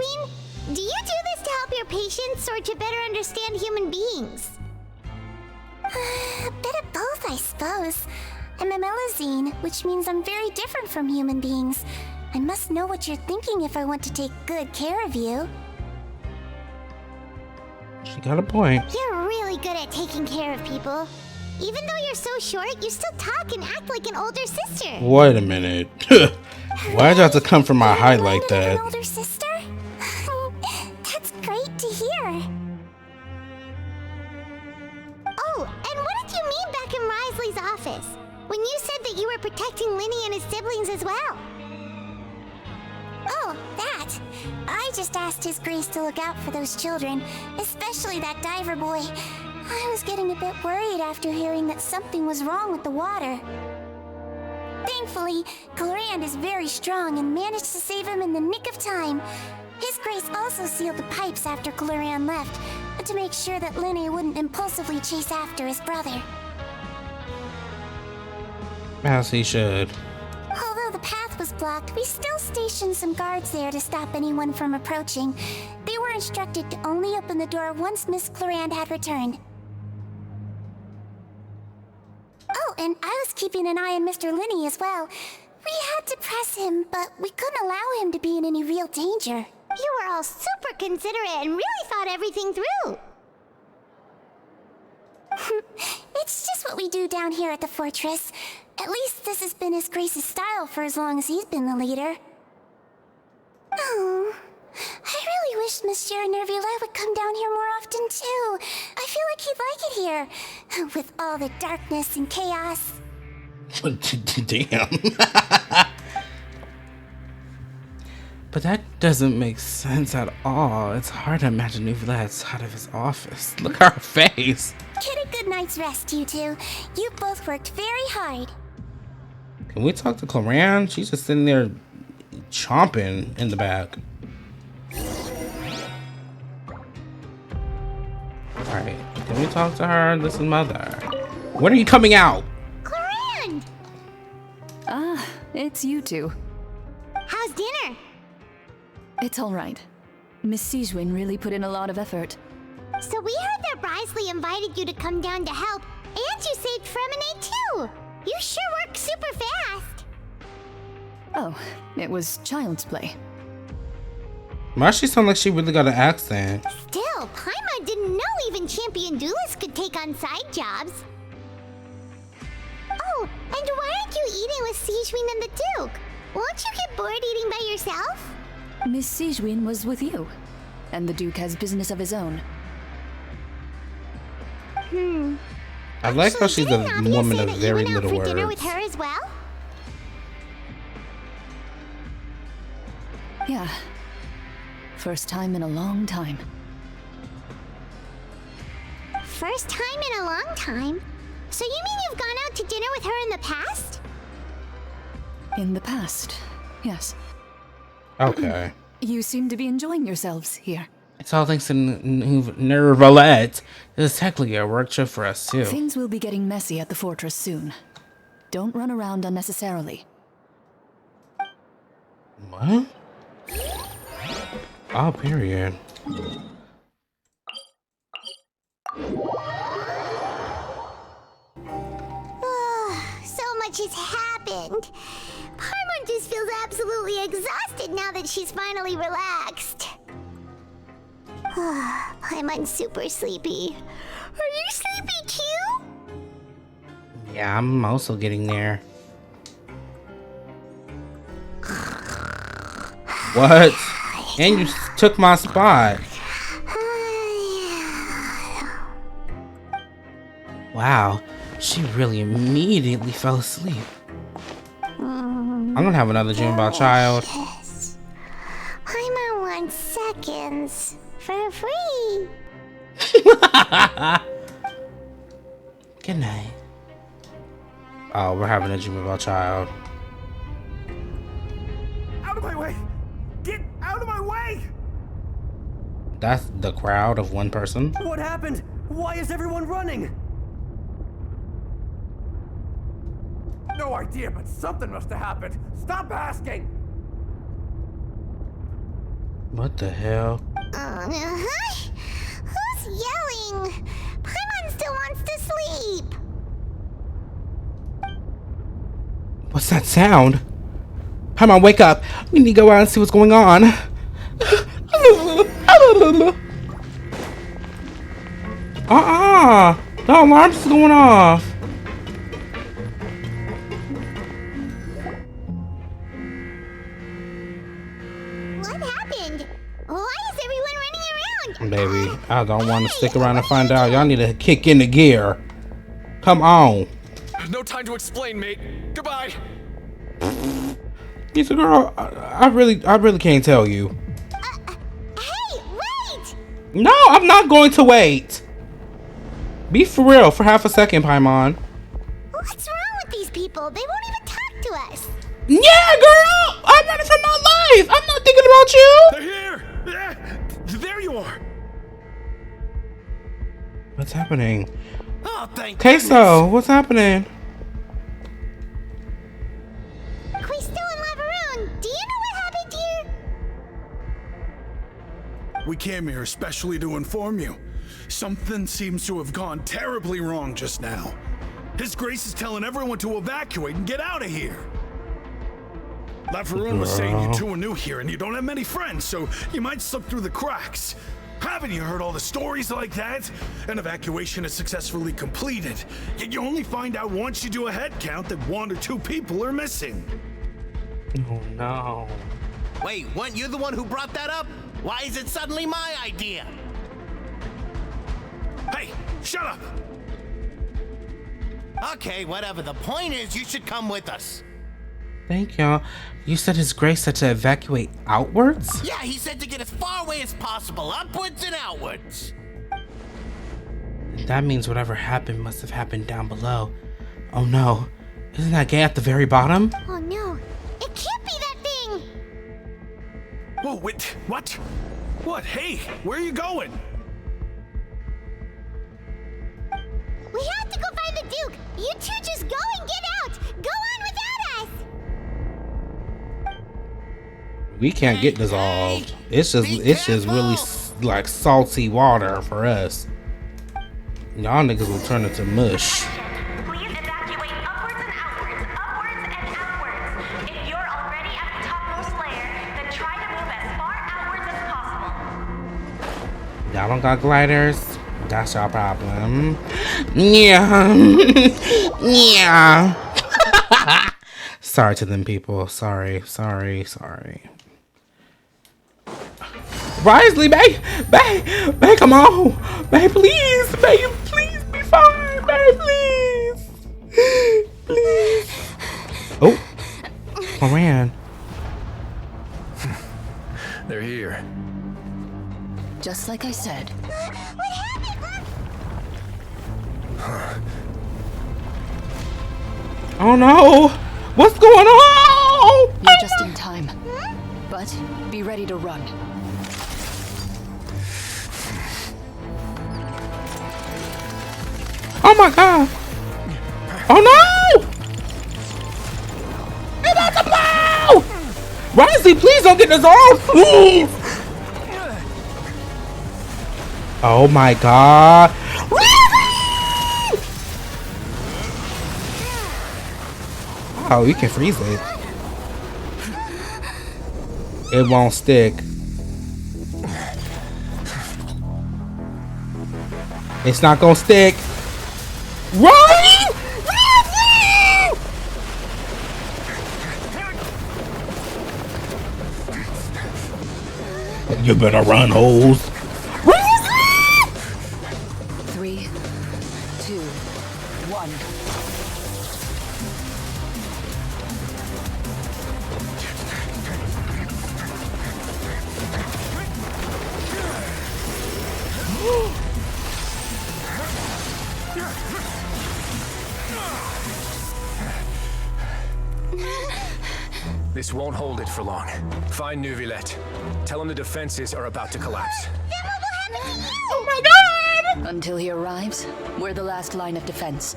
S3: Do you do this to help your patients or to better understand human beings?
S10: A bit of both, I suppose. I'm a Melazine, which means I'm very different from human beings. I must know what you're thinking if I want to take good care of you.
S1: She got a point.
S3: You're really good at taking care of people. Even though you're so short, you still talk and act like an older sister.
S1: Wait a minute. Why'd you have to come from my height like that?
S10: An older sister? That's great to hear.
S3: Oh, and what did you mean back in Wriothesley's office? When you said that you were protecting Linny and his siblings as well?
S10: Oh, that. I just asked His Grace to look out for those children, especially that diver boy. I was getting a bit worried after hearing that something was wrong with the water. Thankfully, Clorand is very strong and managed to save him in the nick of time. His Grace also sealed the pipes after Clorand left, to make sure that Linny wouldn't impulsively chase after his brother.
S1: As he should.
S10: Although the path was blocked, we still stationed some guards there to stop anyone from approaching. They were instructed to only open the door once Miss Clorand had returned. Oh, and I was keeping an eye on Mr. Linny as well. We had to press him, but we couldn't allow him to be in any real danger.
S3: You were all super considerate and really thought everything through.
S10: It's just what we do down here at the fortress. At least this has been His Grace's style for as long as he's been the leader. Oh, I really wish Monsieur Nerville would come down here more often too. I feel like he'd like it here, with all the darkness and chaos.
S1: Damn. But that doesn't make sense at all. It's hard to imagine Nouvelette's out of his office. Look at her face.
S10: Get a good night's rest, you two. You both worked very hard.
S1: Can we talk to Clorand? She's just sitting there chomping in the back. Alright, can we talk to her? This is Mother. When are you coming out?
S3: Clorand!
S13: Ah, it's you two.
S3: How's dinner?
S13: It's all right. Miss Sigewin really put in a lot of effort.
S3: So we heard that Wriothesley invited you to come down to help, and you saved Fremine too! You sure work super fast!
S13: Oh, it was child's play.
S1: Why does she sound like she really got an accent?
S3: Still, Paimon didn't know even champion duelists could take on side jobs. Oh, and why aren't you eating with Sigewin and the Duke? Won't you get bored eating by yourself?
S13: Miss Sigewin was with you, and the Duke has business of his own.
S1: I like how she's a woman of very little words.
S3: Dinner with her as well?
S13: Yeah. First time in a long time.
S3: First time in a long time? So you mean you've gone out to dinner with her in the past?
S13: In the past, yes.
S1: Okay.
S13: You seem to be enjoying yourselves here.
S1: It's all thanks to Nervalette. This is technically a work trip for us too.
S13: Things will be getting messy at the fortress soon. Don't run around unnecessarily.
S1: What? Oh, period.
S3: So much has happened. Paimon just feels absolutely exhausted now that she's finally relaxed. Paimon's super sleepy. Are you sleepy too?
S1: Yeah, I'm also getting there. What? And you took my spot. Wow, she really immediately fell asleep. I'm gonna have another dream about child.
S3: Paimon wants seconds for free.
S1: Good night. Oh, we're having a dream about child.
S17: Out of my way! Get out of my way!
S1: That's the crowd of one person.
S17: What happened? Why is everyone running?
S18: No idea, but something must have happened. Stop asking!
S1: What the hell?
S3: Who's yelling? Paimon still wants to sleep.
S1: What's that sound? Paimon, wake up. We need to go out and see what's going on. The alarm's going off.
S3: What happened? Why is everyone running around?
S1: Baby, I don't want to stick around and find out. Y'all need to kick into gear. Come on.
S2: No time to explain, mate. Goodbye.
S1: He's a girl. I really can't tell you.
S3: Hey, wait!
S1: No, I'm not going to wait. Be for real for half a second, Paimon.
S3: What's wrong with these people? They won't even talk to us.
S1: Yeah, girl! I'm running for my life! I'm not thinking about you!
S6: They're here! There you are!
S1: What's happening?
S8: Oh, thank
S1: Queso, what's happening?
S3: Quisto and Lavaroon, do you know what happened here?
S6: We came here especially to inform you. Something seems to have gone terribly wrong just now. His Grace is telling everyone to evacuate and get out of here. Lavaroon was saying you two are new here and you don't have many friends, so you might slip through the cracks. Haven't you heard all the stories like that? An evacuation is successfully completed, yet you only find out once you do a head count that 1 or 2 people are missing.
S1: Oh no.
S8: Wait, weren't you the one who brought that up? Why is it suddenly my idea?
S6: Hey, shut up!
S8: Okay, whatever. The point is, you should come with us.
S1: Thank y'all. You said His Grace said to evacuate outwards?
S8: Yeah, he said to get as far away as possible, upwards and outwards.
S1: That means whatever happened must have happened down below. Oh no. Isn't that gate at the very bottom?
S3: Oh no, it can't be that thing!
S6: Whoa, wait, what? What? Hey, where are you going?
S3: We have to go find the Duke! You two just go and get out! Go on without us!
S1: We can't get dissolved. It's just really like salty water for us. Y'all niggas will turn into mush.
S15: Please evacuate upwards and outwards, upwards and outwards. If you're already at the topmost layer, then try to move as far outwards as possible.
S1: Y'all don't got gliders? That's your problem. Yeah. Yeah. Sorry to them people. Sorry. Wriothesley, babe, come on. Babe, please be fine. Babe, please. Please. Oh. Moran.
S2: They're here.
S13: Just like I said.
S1: Oh no! What's going on?
S13: You're just in time. But be ready to run.
S1: Oh my god! Oh no! It's about to blow! Wriothesley, please don't get dissolved, please! Oh my god! Oh, you can freeze it. It won't stick. It's not gonna stick. Run! You better run, hoes.
S13: 3, 2, 1.
S2: This won't hold it for long. Find Neuvillette. Tell him the defenses are about to collapse.
S3: Then we'll
S1: Oh my god!
S13: Until he arrives, we're the last line of defense.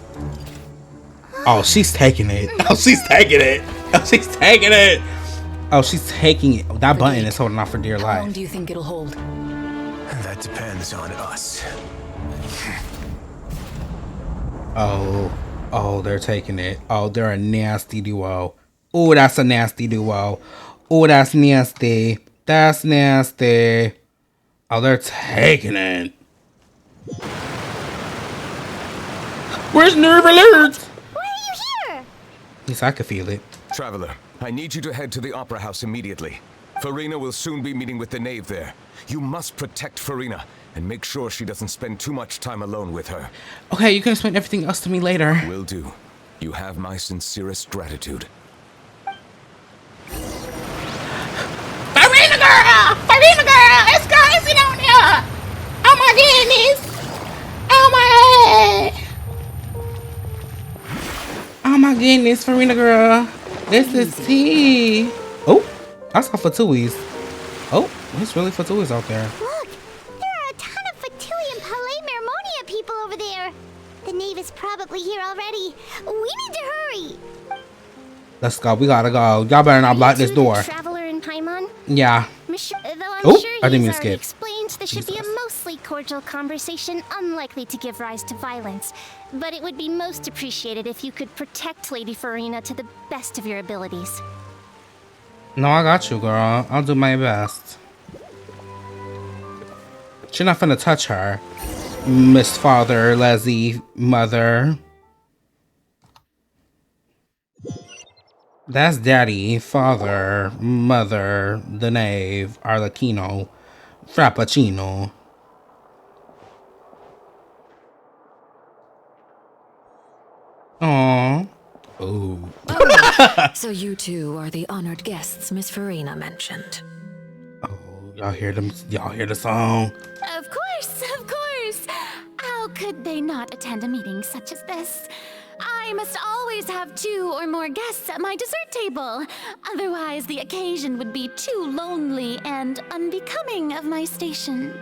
S1: Oh, she's taking it. Oh, she's taking it. Oh, she's taking it. Oh, she's taking it. That button is holding off for dear life.
S13: How long do you think it'll hold?
S2: That depends on us.
S1: Oh, they're taking it. Oh, they're a nasty duo. Oh, that's a nasty duo. Oh, that's nasty. That's nasty. Oh, they're taking it. Where's Nerve Alert?
S3: Why are you here?
S1: At least I could feel it.
S19: Traveler, I need you to head to the Opera House immediately. Farina will soon be meeting with the knave there. You must protect Farina and make sure she doesn't spend too much time alone with her.
S1: Okay, you can explain everything else to me later.
S19: Will do. You have my sincerest gratitude.
S1: Farina girl! Farina girl! It's crazy down there! Oh my goodness! Oh my god! Oh my goodness, Farina girl. This is tea. Oh, I saw Fatouis. Oh, there's really Fatouis out there.
S3: Look, there are a ton of Fatui and Palais Mermonia people over there. The knave is probably here already. We need to hurry.
S1: Let's go. We gotta go. Y'all better not block this door.
S3: Traveler in Paimon?
S1: Yeah.
S3: Though I'm
S1: Oh,
S3: sure
S1: I didn't mean
S3: he's
S1: to
S3: already
S1: skip.
S3: explained this should be a mostly cordial conversation, unlikely to give rise to violence. But it would be most appreciated if you could protect Lady Farina to the best of your abilities.
S1: No, I got you, girl. I'll do my best. You're not finna touch her, Miss Father, Leslie, Mother. That's Daddy, Father, Mother, the Knave, Arlecchino, Frappuccino. Aww. Ooh.
S20: So you two are the honored guests Miss Farina mentioned.
S1: Y'all hear them? Y'all hear the song?
S21: Of course, of course. How could they not attend a meeting such as this? I must always have 2 or more guests at my dessert table. Otherwise, the occasion would be too lonely and unbecoming of my station.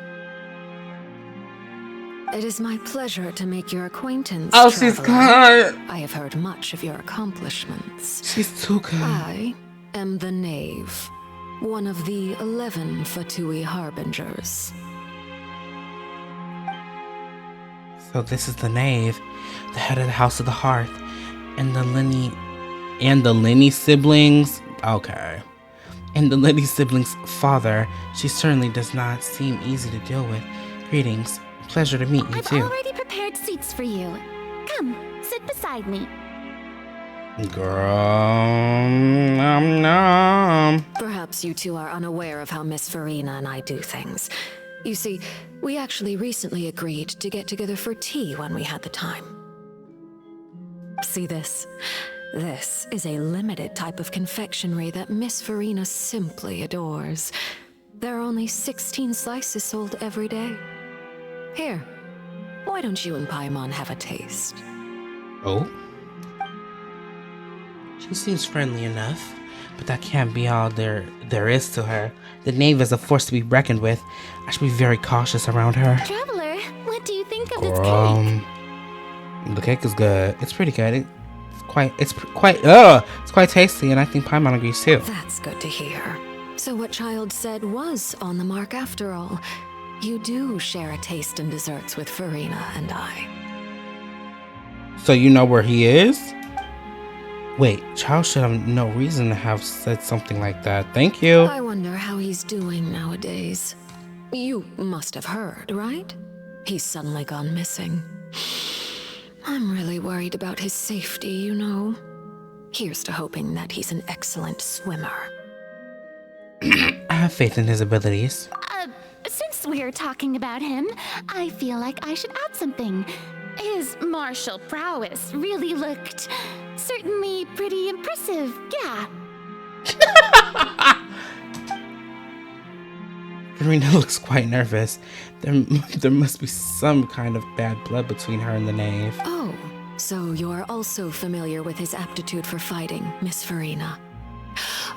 S20: It is my pleasure to make your acquaintance.
S1: Oh, she's
S20: traveler.
S1: good.
S20: I have heard much of your accomplishments.
S1: She's too good.
S20: I am the Knave, one of the 11 Fatui Harbingers.
S1: So this is the Knave, the head of the House of the Hearth, and the Lenny siblings. Okay. And the Lenny siblings' father. She certainly does not seem easy to deal with. Greetings. Pleasure to meet you
S21: I've
S1: too.
S21: already prepared seats for you. Come, sit beside me.
S1: Girl, nom.
S20: Perhaps you two are unaware of how Miss Farina and I do things. You see, we actually recently agreed to get together for tea when we had the time. See this? This is a limited type of confectionery that Miss Farina simply adores. There are only 16 slices sold every day. Here, why don't you and Paimon have a taste?
S1: Oh? She seems friendly enough, but that can't be all there is to her. The Knave is a force to be reckoned with. I should be very cautious around her.
S21: Traveler, what do you think of this
S1: Girl,
S21: cake?
S1: the cake is good. It's pretty good. It's quite tasty, and I think Paimon agrees too.
S20: That's good to hear. So what Child said was on the mark after all. You do share a taste in desserts with Farina and I.
S1: So you know where he is? Wait, Child should have no reason to have said something like that. Thank you.
S20: I wonder how he's doing nowadays. You must have heard, right? He's suddenly gone missing. I'm really worried about his safety, you know. Here's to hoping that he's an excellent swimmer.
S1: I have faith in his abilities.
S21: Since we're talking about him, I feel like I should add something. His martial prowess really looked certainly pretty impressive, yeah.
S1: Farina looks quite nervous. There must be some kind of bad blood between her and the Knave.
S20: Oh, so you're also familiar with his aptitude for fighting, Miss Farina.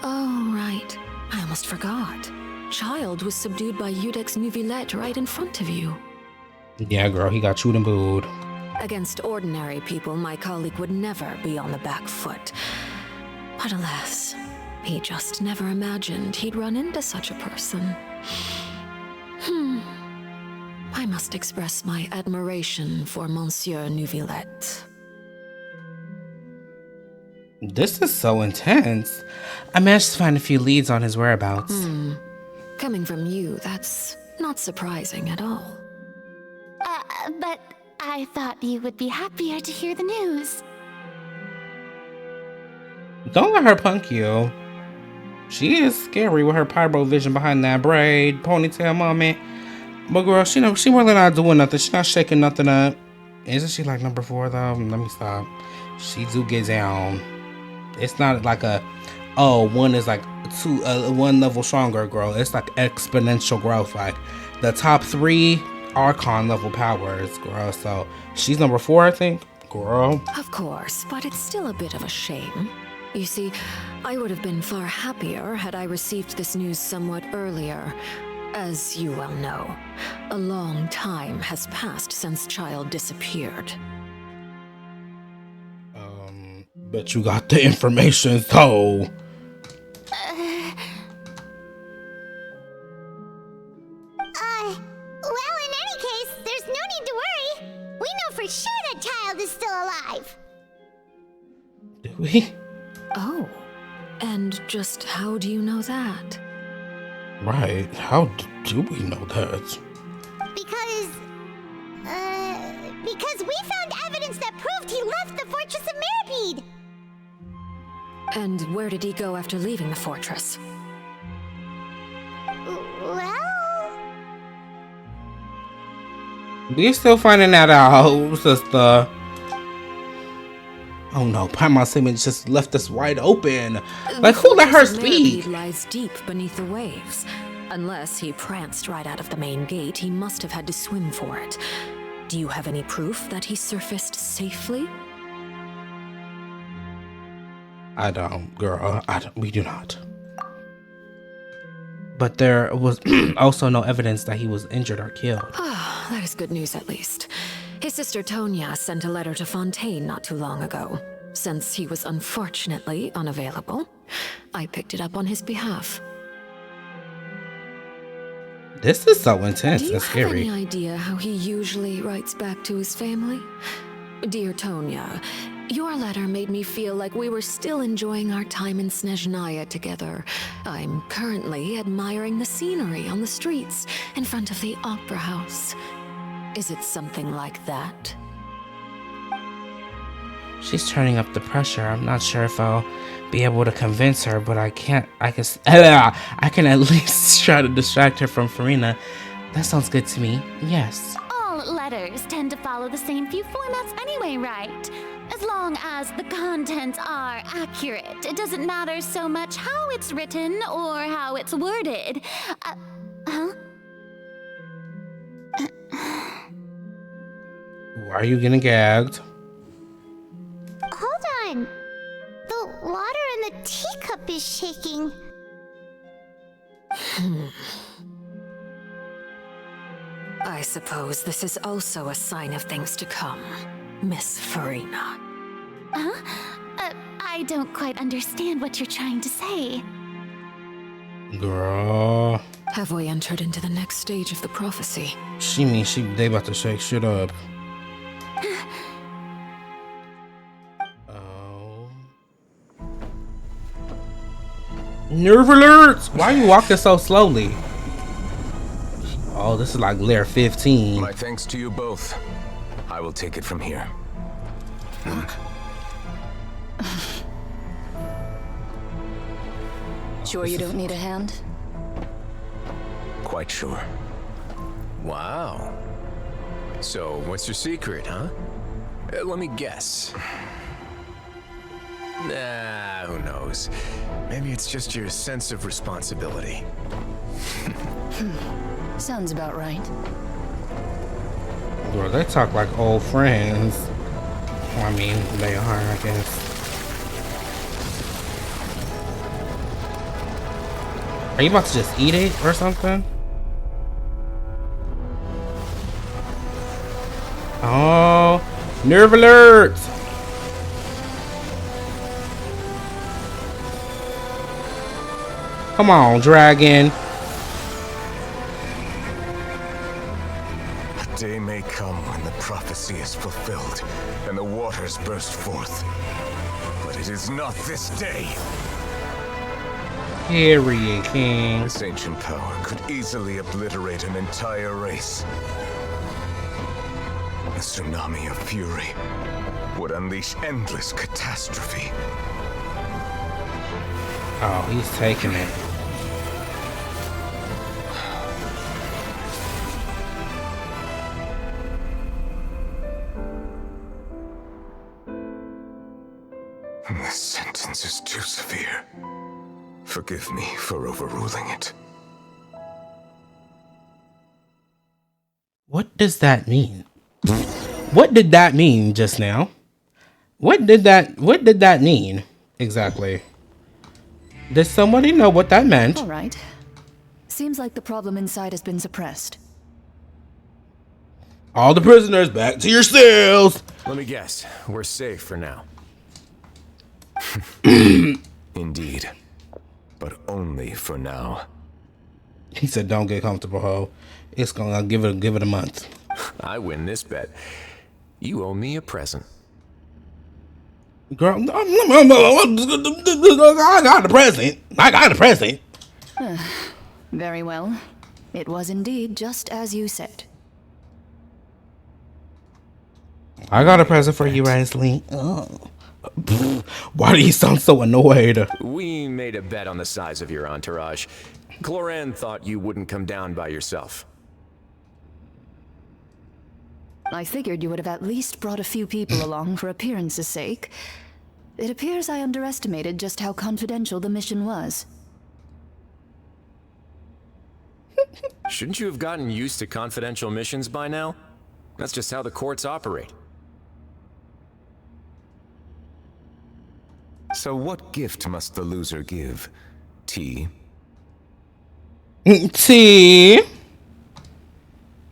S20: Oh, right. I almost forgot. Child was subdued by Udex Neuvillette right in front of you.
S1: Yeah, girl, he got chewed and booed.
S20: Against ordinary people, my colleague would never be on the back foot. But alas, he just never imagined he'd run into such a person. I must express my admiration for Monsieur Neuvillette.
S1: This is so intense. I managed to find a few leads on his whereabouts.
S20: Coming from you, that's not surprising at all.
S21: But I thought you would be happier to hear the news.
S1: Don't let her punk you. She is scary with her pyro vision behind that braid, ponytail moment. But girl, she really not doing nothing. She not shaking nothing up. Isn't she like number 4 though? Let me stop. She do get down. It's not like one is like 1 level stronger, girl. It's like exponential growth. Like the top 3 Archon level powers, girl. So she's number 4, I think. Girl.
S20: Of course, but it's still a bit of a shame. You see, I would have been far happier had I received this news somewhat earlier. As you well know, a long time has passed since Child disappeared.
S1: But you got the information, so...
S3: Well, in any case, there's no need to worry. We know for sure that Child is still alive.
S1: Do we?
S20: Oh, and just how do you know that?
S1: Right, how do we know that?
S3: Because we found evidence that proved he left the Fortress of Mirabede.
S20: And where did he go after leaving the fortress?
S3: Well...
S1: We're still finding that out, sister. Oh no, Paimon Seaman just left us wide open. Like, who let her speak?
S20: Mirabede lies deep beneath the waves. Unless he pranced right out of the main gate, he must have had to swim for it. Do you have any proof that he surfaced safely?
S1: I don't, girl. We do not. But there was also no evidence that he was injured or killed.
S20: That is good news, at least. His sister Tonya sent a letter to Fontaine not too long ago. Since he was unfortunately unavailable, I picked it up on his behalf.
S1: This is so intense and
S20: Do you
S1: scary.
S20: have any idea how he usually writes back to his family? Dear Tonya, your letter made me feel like we were still enjoying our time in Snezhnaya together. I'm currently admiring the scenery on the streets in front of the Opera House. Is it something like that?
S1: She's turning up the pressure. I'm not sure if I'll be able to convince her, but I can at least try to distract her from Furina. That sounds good to me. Yes.
S21: All letters tend to follow the same few formats anyway, right? As long as the contents are accurate, it doesn't matter so much how it's written or how it's worded.
S1: Why are you getting gagged?
S3: Hold on. The water in the teacup is shaking.
S20: I suppose this is also a sign of things to come, Miss Furina.
S21: I don't quite understand what you're trying to say.
S1: Girl.
S20: Have we entered into the next stage of the prophecy?
S1: They about to shake shit up. Nerve alerts! Why are you walking so slowly? Oh, this is like layer 15.
S19: My thanks to you both. I will take it from here.
S13: Sure you don't need a hand?
S19: Quite sure.
S2: Wow. So, what's your secret, huh? Let me guess. Nah, who knows? Maybe it's just your sense of responsibility.
S13: Sounds about right.
S1: Girl, they talk like old friends. I mean, they are, I guess. Are you about to just eat it or something? Oh, nerve alert! Come on, dragon.
S19: A day may come when the prophecy is fulfilled and the waters burst forth. But it is not this day.
S1: Period, King.
S19: This ancient power could easily obliterate an entire race. A tsunami of fury would unleash endless catastrophe.
S1: Oh, he's taking it.
S19: This sentence is too severe. Forgive me for overruling it.
S1: What does that mean? What did that mean just now? What did that mean exactly? Does somebody know what that meant?
S13: All right. Seems like the problem inside has been suppressed.
S1: All the prisoners back to your cells.
S2: Let me guess. We're safe for now. Indeed. But only for now.
S1: He said, "Don't get comfortable, ho. It's gonna give it a month."
S2: I win this bet. You owe me a present.
S1: Girl, I got a present. I got a present.
S13: Very well. It was indeed just as you said.
S1: I got a present for you, Wriothesley. Oh. Why do you sound so annoyed?
S2: We made a bet on the size of your entourage. Cloran thought you wouldn't come down by yourself.
S13: I figured you would have at least brought a few people along for appearance's sake. It appears I underestimated just how confidential the mission was.
S2: Shouldn't you have gotten used to confidential missions by now? That's just how the courts operate.
S19: So what gift must the loser give? Tea?
S1: Tea?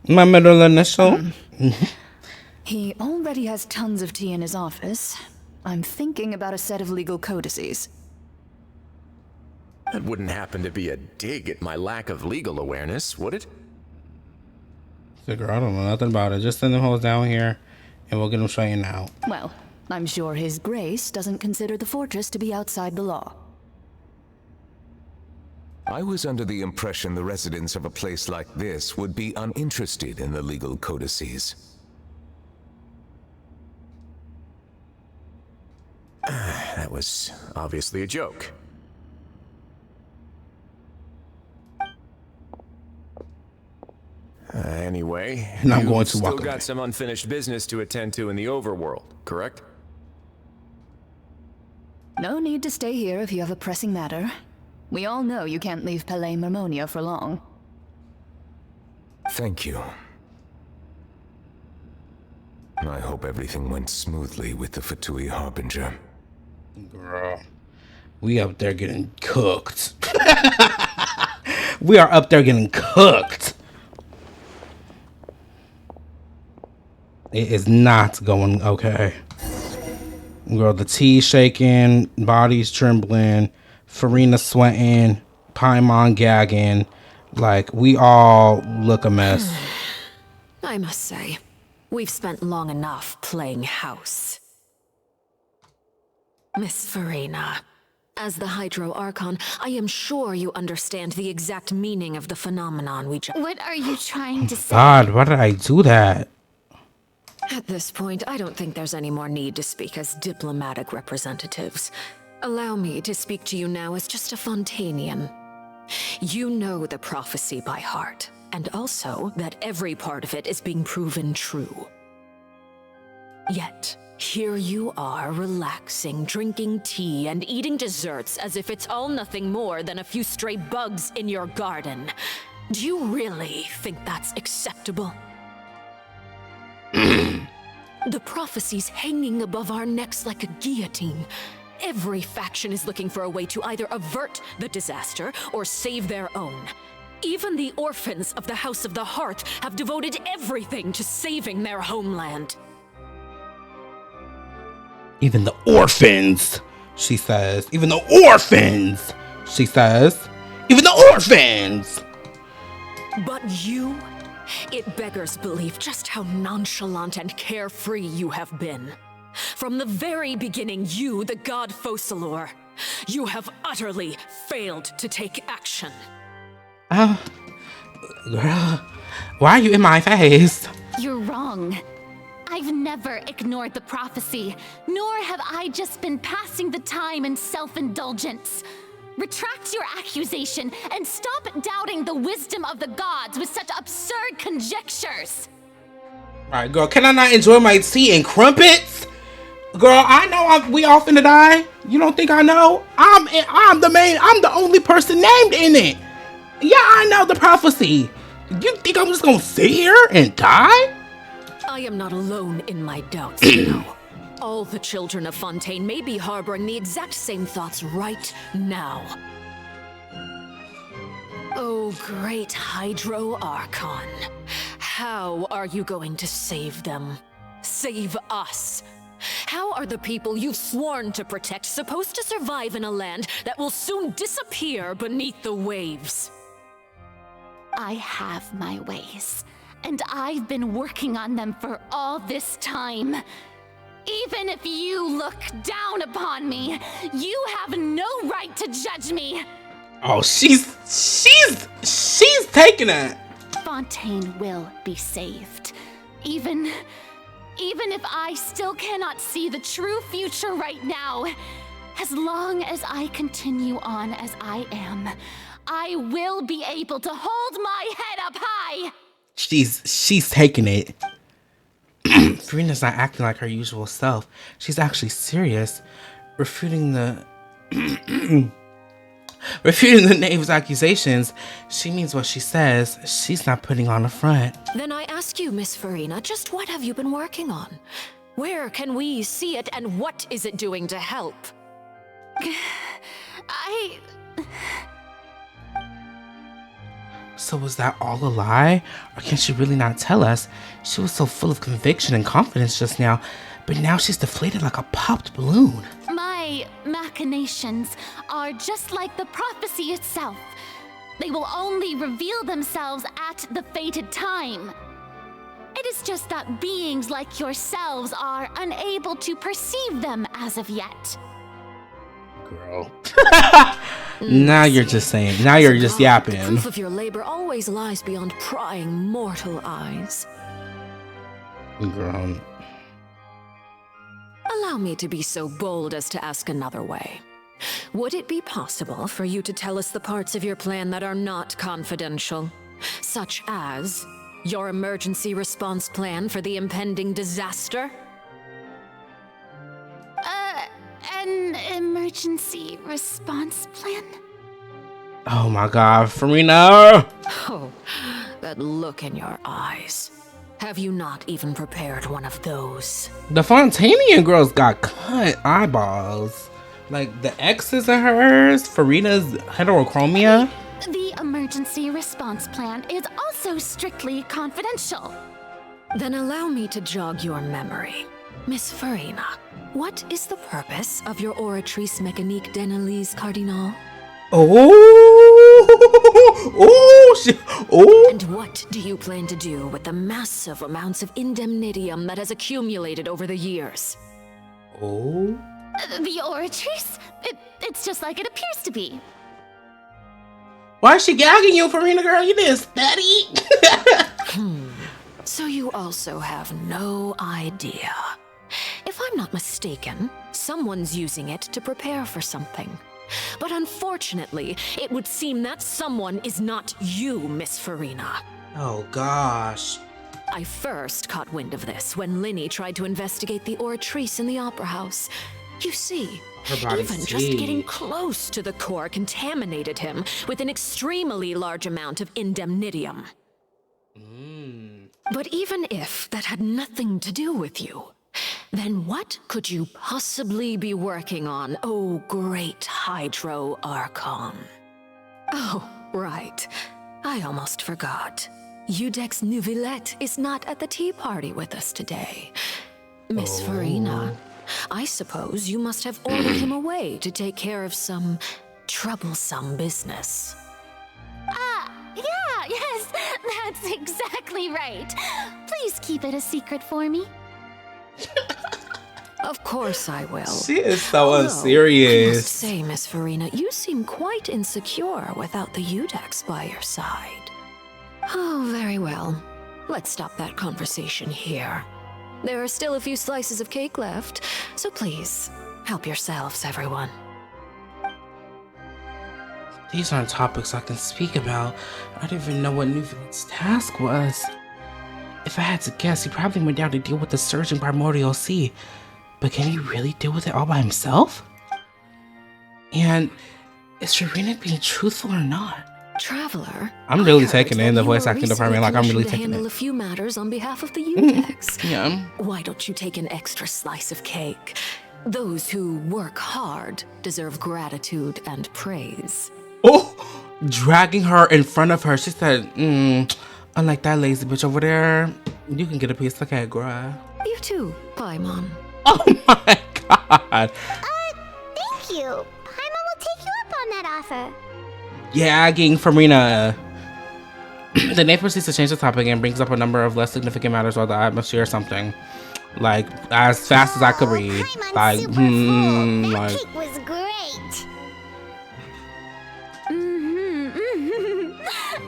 S1: My middle initial?
S13: He already has tons of tea in his office. I'm thinking about a set of legal codices.
S2: That wouldn't happen to be a dig at my lack of legal awareness, would it?
S1: Girl, I don't know nothing about it. Just send them hoes down here, and we'll get them straightened out.
S13: Well, I'm sure His Grace doesn't consider the fortress to be outside the law.
S19: I was under the impression the residents of a place like this would be uninterested in the legal codices.
S2: That was obviously a joke. Anyway,
S1: I'm going
S2: you've
S1: to walk
S2: still got
S1: away.
S2: some unfinished business to attend to in the overworld, correct?
S13: No need to stay here if you have a pressing matter. We all know you can't leave Palais Mermonia for long.
S19: Thank you. I hope everything went smoothly with the Fatui Harbinger.
S1: Girl, we up there getting cooked. We are up there getting cooked. It is not going okay. Girl, the tea shaking, body's trembling, Farina sweating, Paimon gagging. Like, we all look a mess.
S20: I must say, we've spent long enough playing house. Miss Farina, as the Hydro Archon, I am sure you understand the exact meaning of the phenomenon we just—
S21: What are you trying to say?
S1: God, why did I do that?
S20: At this point, I don't think there's any more need to speak as diplomatic representatives. Allow me to speak to you now as just a Fontainian. You know the prophecy by heart, and also that every part of it is being proven true. Yet, here you are relaxing, drinking tea, and eating desserts as if it's all nothing more than a few stray bugs in your garden. Do you really think that's acceptable? The prophecy's hanging above our necks like a guillotine. Every faction is looking for a way to either avert the disaster or save their own. Even the orphans of the House of the Hearth have devoted everything to saving their homeland.
S1: Even the orphans, she says. Even the orphans, she says. Even the orphans!
S20: But you? It beggars belief just how nonchalant and carefree you have been. From the very beginning, you, the god Focalor, you have utterly failed to take action.
S1: Girl, why are you in my face?
S21: You're wrong. I've never ignored the prophecy, nor have I just been passing the time in self-indulgence. Retract your accusation and stop doubting the wisdom of the gods with such absurd conjectures.
S1: Alright, girl, can I not enjoy my tea and crumpets? Girl, I know we all finna die. You don't think I know? I'm the only person named in it. Yeah, I know the prophecy. You think I'm just gonna sit here and die?
S20: I am not alone in my doubts, you know. All the children of Fontaine may be harboring the exact same thoughts right now. Oh, great Hydro Archon. How are you going to save them? Save us? How are the people you've sworn to protect supposed to survive in a land that will soon disappear beneath the waves?
S21: I have my ways, and I've been working on them for all this time. Even if you look down upon me, you have no right to judge me.
S1: Oh, she's taking it.
S21: Fontaine will be saved. Even if I still cannot see the true future right now, as long as I continue on as I am, I will be able to hold my head up high.
S1: She's taking it. Furina's not acting like her usual self. She's actually serious, refuting the knave's accusations. She means what she says. She's not putting on a front.
S20: Then I ask you, Miss Furina, just what have you been working on? Where can we see it, and what is it doing to help?
S1: So was that all a lie? Or can she really not tell us? She was so full of conviction and confidence just now, but now she's deflated like a popped balloon.
S21: My machinations are just like the prophecy itself. They will only reveal themselves at the fated time. It is just that beings like yourselves are unable to perceive them as of yet.
S1: Girl. Now you're just saying. Now you're just yapping.
S20: The proof of your labor always lies beyond prying mortal eyes.
S1: Girl.
S20: Allow me to be so bold as to ask another way. Would it be possible for you to tell us the parts of your plan that are not confidential? Such as your emergency response plan for the impending disaster?
S21: An emergency response plan?
S1: Oh my god, Furina!
S20: Oh, that look in your eyes. Have you not even prepared one of those?
S1: The Fontainian girls got cut eyeballs. Like the X's of hers, Furina's heterochromia.
S21: The emergency response plan is also strictly confidential.
S20: Then allow me to jog your memory. Miss Furina, what is the purpose of your Oratrice Mécanique d'Analyse Cardinal? And what do you plan to do with the massive amounts of indemnitium that has accumulated over the years?
S21: The Oratrice? It's just like it appears to be.
S1: Why is she gagging you, Furina girl? You didn't study.
S20: So you also have no idea. If I'm not mistaken, someone's using it to prepare for something. But unfortunately, it would seem that someone is not you, Miss Furina.
S1: Oh gosh.
S20: I first caught wind of this when Linny tried to investigate the Oratrice in the Opera House. You see, even just getting close to the core contaminated him with an extremely large amount of indemnitium. But even if that had nothing to do with you, Then what could you possibly be working on, oh great Hydro Archon? Oh, right. I almost forgot. Udex Neuvillette is not at the tea party with us today. Miss Farina, I suppose you must have ordered him away to take care of some troublesome business.
S21: Yeah, yes, that's exactly right. Please keep it a secret for me.
S20: Of course I will.
S1: She is so
S20: I
S1: unserious.
S20: must say, Miss Farina, you seem quite insecure without the Udex by your side. Oh, very well. Let's stop that conversation here. There are still a few slices of cake left, so please, help yourselves, everyone.
S1: These aren't topics I can speak about. I don't even know what Neuvillette's task was. If I had to guess, he probably went down to deal with the surging Primordial Sea. But can he really deal with it all by himself? And is Farina being truthful or not?
S20: Traveler,
S1: I'm really taking it in the voice acting department. Like, I'm really taking
S20: handle
S1: it.
S20: a few matters on behalf of the Udex.
S1: Yeah.
S20: Why don't you take an extra slice of cake? Those who work hard deserve gratitude and praise.
S1: Oh, dragging her in front of her. She said, unlike that lazy bitch over there, you can get a piece of cake, girl.
S20: You too, Paimon.
S1: Oh my god.
S3: Thank you. Paimon will take you up on that offer.
S1: Yeah, getting Farina. The name proceeds to change the topic and brings up a number of less significant matters about the atmosphere or something. Like, as fast as I could read. Like,
S3: That cake was great.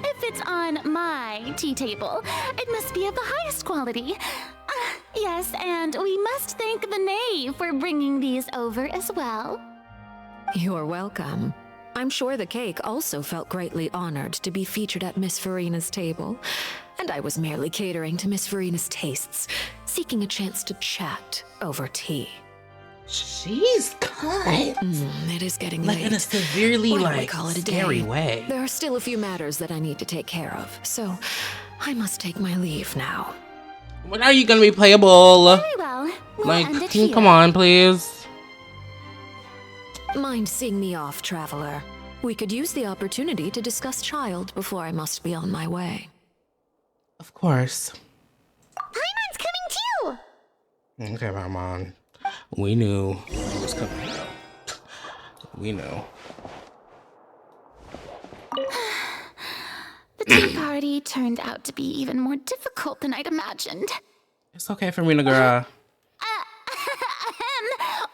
S21: If it's on my tea table, it must be of the highest quality. Yes, and we must thank the knave for bringing these over as well.
S20: You're welcome. I'm sure the cake also felt greatly honored to be featured at Miss Farina's table. And I was merely catering to Miss Farina's tastes, seeking a chance to chat over tea.
S1: She's cut.
S20: It is getting late.
S1: Like in a severely,
S20: Why don't we
S1: like,
S20: call it a
S1: scary
S20: day?
S1: way.
S20: There are still a few matters that I need to take care of, so I must take my leave now.
S1: When are you gonna be playable?
S21: Very well. We'll
S1: Like,
S21: end it
S1: can you
S21: here.
S1: come on, please?
S20: Mind seeing me off, traveler? We could use the opportunity to discuss Child before I must be on my way.
S1: Of course.
S3: Paimon's coming too.
S1: Okay, Paimon. We knew it was coming. We knew.
S21: The tea party turned out to be even more difficult than I'd imagined.
S1: It's okay, Farina girl.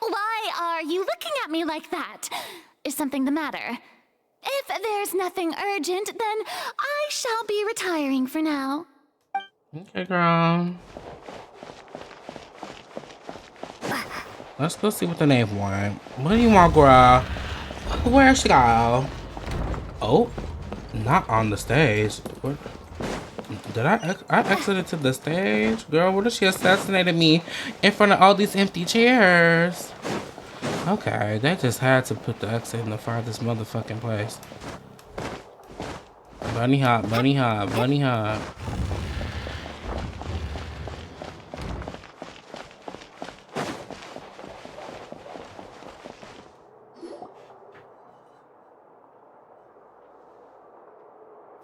S21: Why are you looking at me like that? Is something the matter? If there's nothing urgent, then I shall be retiring for now.
S1: Okay, girl. Let's go see what the knave want. What do you want, girl? Where's she go? Oh, not on the stage. What? Did I exited to the stage? Girl, what if she assassinated me in front of all these empty chairs? Okay, they just had to put the exit in the farthest motherfucking place. Bunny hop, bunny hop, bunny hop.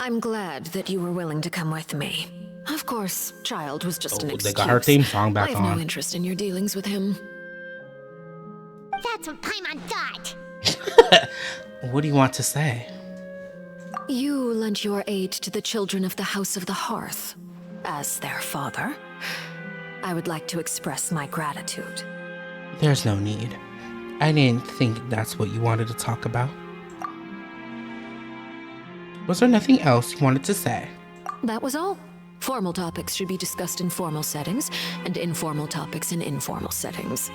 S20: I'm glad that you were willing to come with me. Of course, Child was just an excuse.
S1: They got her theme song back
S20: I have
S1: on.
S20: no interest in your dealings with him.
S3: That's what Paimon thought.
S1: What do you want to say?
S20: You lent your aid to the children of the House of the Hearth. As their father, I would like to express my gratitude.
S1: There's no need. I didn't think that's what you wanted to talk about. Was there nothing else you wanted to say?
S20: That was all. Formal topics should be discussed in formal settings, and informal topics in informal settings.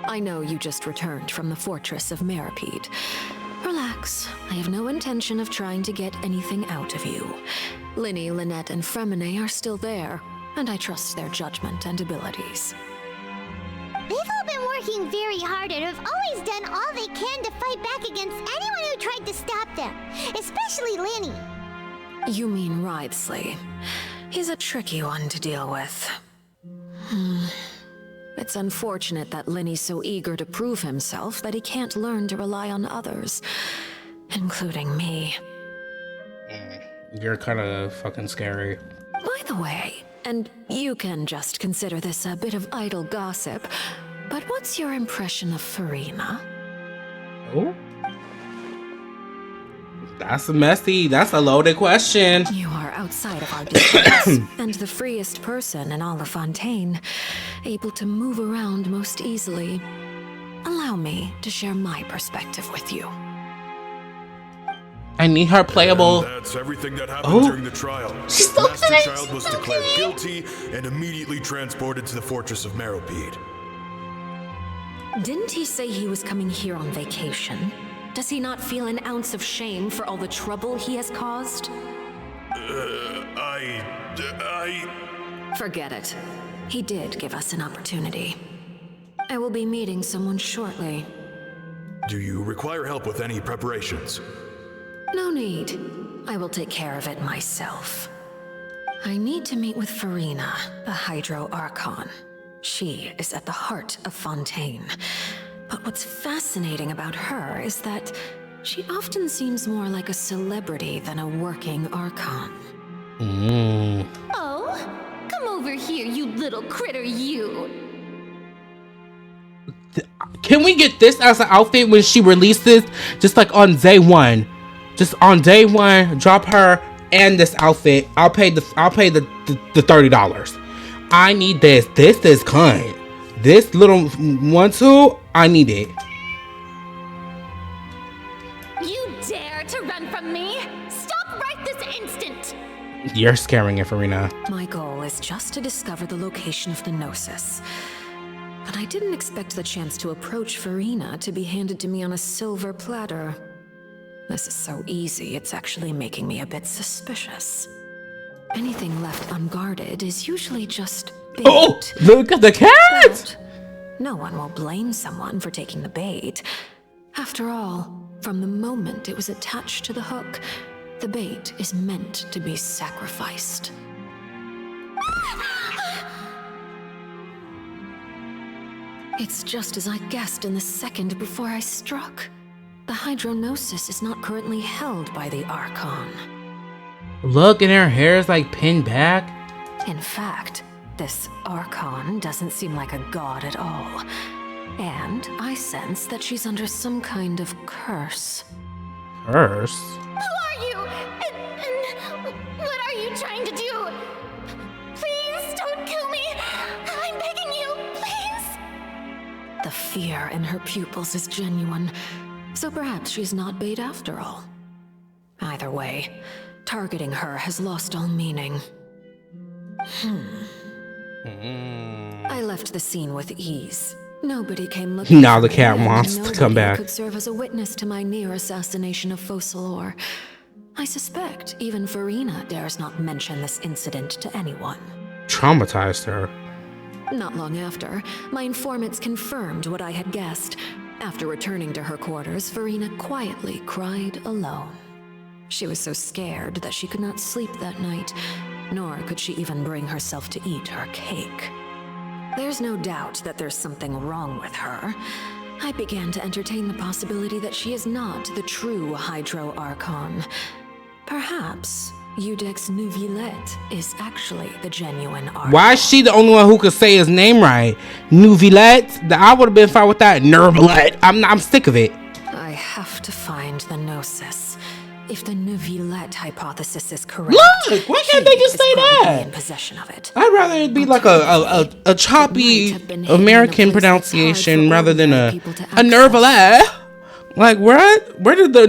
S20: I know you just returned from the fortress of Meripede. Relax. I have no intention of trying to get anything out of you. Linny, Lynette, and Fremine are still there, and I trust their judgment and abilities.
S3: They've all been working very hard and have always done all they can to fight back against anyone who tried to stop them, especially Linny.
S20: You mean Wriothesley. He's a tricky one to deal with. It's unfortunate that Linny's so eager to prove himself that he can't learn to rely on others, including me.
S1: You're kind of fucking scary.
S20: By the way, and you can just consider this a bit of idle gossip, but what's your impression of Furina?
S1: Oh? That's a loaded question.
S20: You are outside of our distance, and the freest person in all of Fontaine, able to move around most easily. Allow me to share my perspective with you.
S1: I need her playable.
S4: And that's everything that happened during the trial. Master Child was declared guilty and immediately transported to the fortress of Meropide.
S20: Didn't he say he was coming here on vacation? Does he not feel an ounce of shame for all the trouble he has caused? Forget it. He did give us an opportunity. I will be meeting someone shortly.
S4: Do you require help with any preparations?
S20: No need. I will take care of it myself. I need to meet with Furina, the Hydro Archon. She is at the heart of Fontaine. But what's fascinating about her is that she often seems more like a celebrity than a working Archon.
S21: Oh, come over here, you little critter, you.
S1: Can we get this as an outfit when she releases? Just like on day one. Just on day one, drop her and this outfit. I'll pay the $30. I need this. This is kind. This little one too, I need it.
S21: You dare to run from me? Stop right this instant!
S1: You're scaring it, Furina.
S20: My goal is just to discover the location of the Gnosis. But I didn't expect the chance to approach Furina to be handed to me on a silver platter. This is so easy, it's actually making me a bit suspicious. Anything left unguarded is usually just bait.
S1: Oh, look at the cat!
S20: But no one will blame someone for taking the bait. After all, from the moment it was attached to the hook, the bait is meant to be sacrificed. It's just as I guessed in the second before I struck. The Hydronosis is not currently held by the Archon.
S1: Look, and her hair is like pinned back.
S20: In fact, this Archon doesn't seem like a god at all. And I sense that she's under some kind of curse.
S1: Curse?
S21: Who are you? And what are you trying to do? Please don't kill me. I'm begging you, please.
S20: The fear in her pupils is genuine. So perhaps she's not bait after all. Either way, targeting her has lost all meaning. I left the scene with ease. Nobody came looking.
S1: Now the cat wants to come back.
S20: Could serve as a witness to my near assassination of Focalor. I suspect even Furina dares not mention this incident to anyone.
S1: Traumatized her.
S20: Not long after, my informants confirmed what I had guessed. After returning to her quarters, Furina quietly cried alone. She was so scared that she could not sleep that night, nor could she even bring herself to eat her cake. There's no doubt that there's something wrong with her. I began to entertain the possibility that she is not the true Hydro Archon. Perhaps Eudex Neuvillette is actually the genuine Archon.
S1: Why is she the only one who could say his name right? Neuvillette? I would have been fine with that. Neuvillette. I'm sick of it.
S20: I have to find the Gnosis. If the Neuvillette hypothesis is correct,
S1: look, why can't they just say that?
S20: In possession of it.
S1: I'd rather it be like a choppy American pronunciation rather than a Neuvillette. Like where did the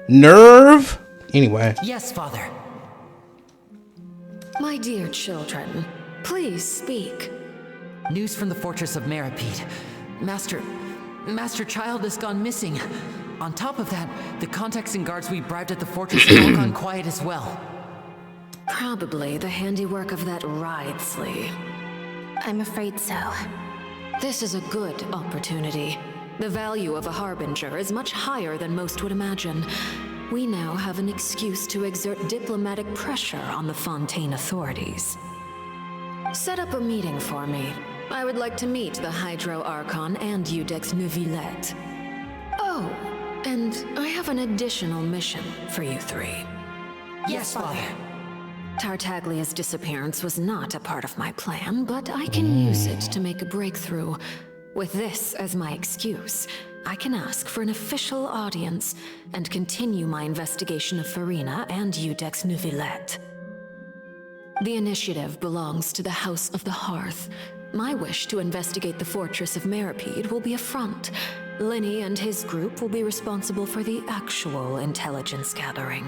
S1: nerve? Anyway.
S9: Yes, Father.
S20: My dear children, please speak.
S9: News from the fortress of Meropide. Master Child has gone missing. On top of that, the contacts and guards we bribed at the fortress have all gone quiet as well.
S20: Probably the handiwork of that WRIOTHESLEY.
S21: I'm afraid so.
S20: This is a good opportunity. The value of a harbinger is much higher than most would imagine. We now have an excuse to exert diplomatic pressure on the Fontaine authorities. Set up a meeting for me. I would like to meet the Hydro Archon and Iudex Neuvillette. Oh, and I have an additional mission for you three.
S14: Yes, Father.
S20: Tartaglia's disappearance was not a part of my plan, but I can use it to make a breakthrough. With this as my excuse, I can ask for an official audience and continue my investigation of Farina and Iudex Neuvillette. The initiative belongs to the House of the Hearth. My wish to investigate the fortress of Meropide will be a front. Linny and his group will be responsible for the actual intelligence gathering.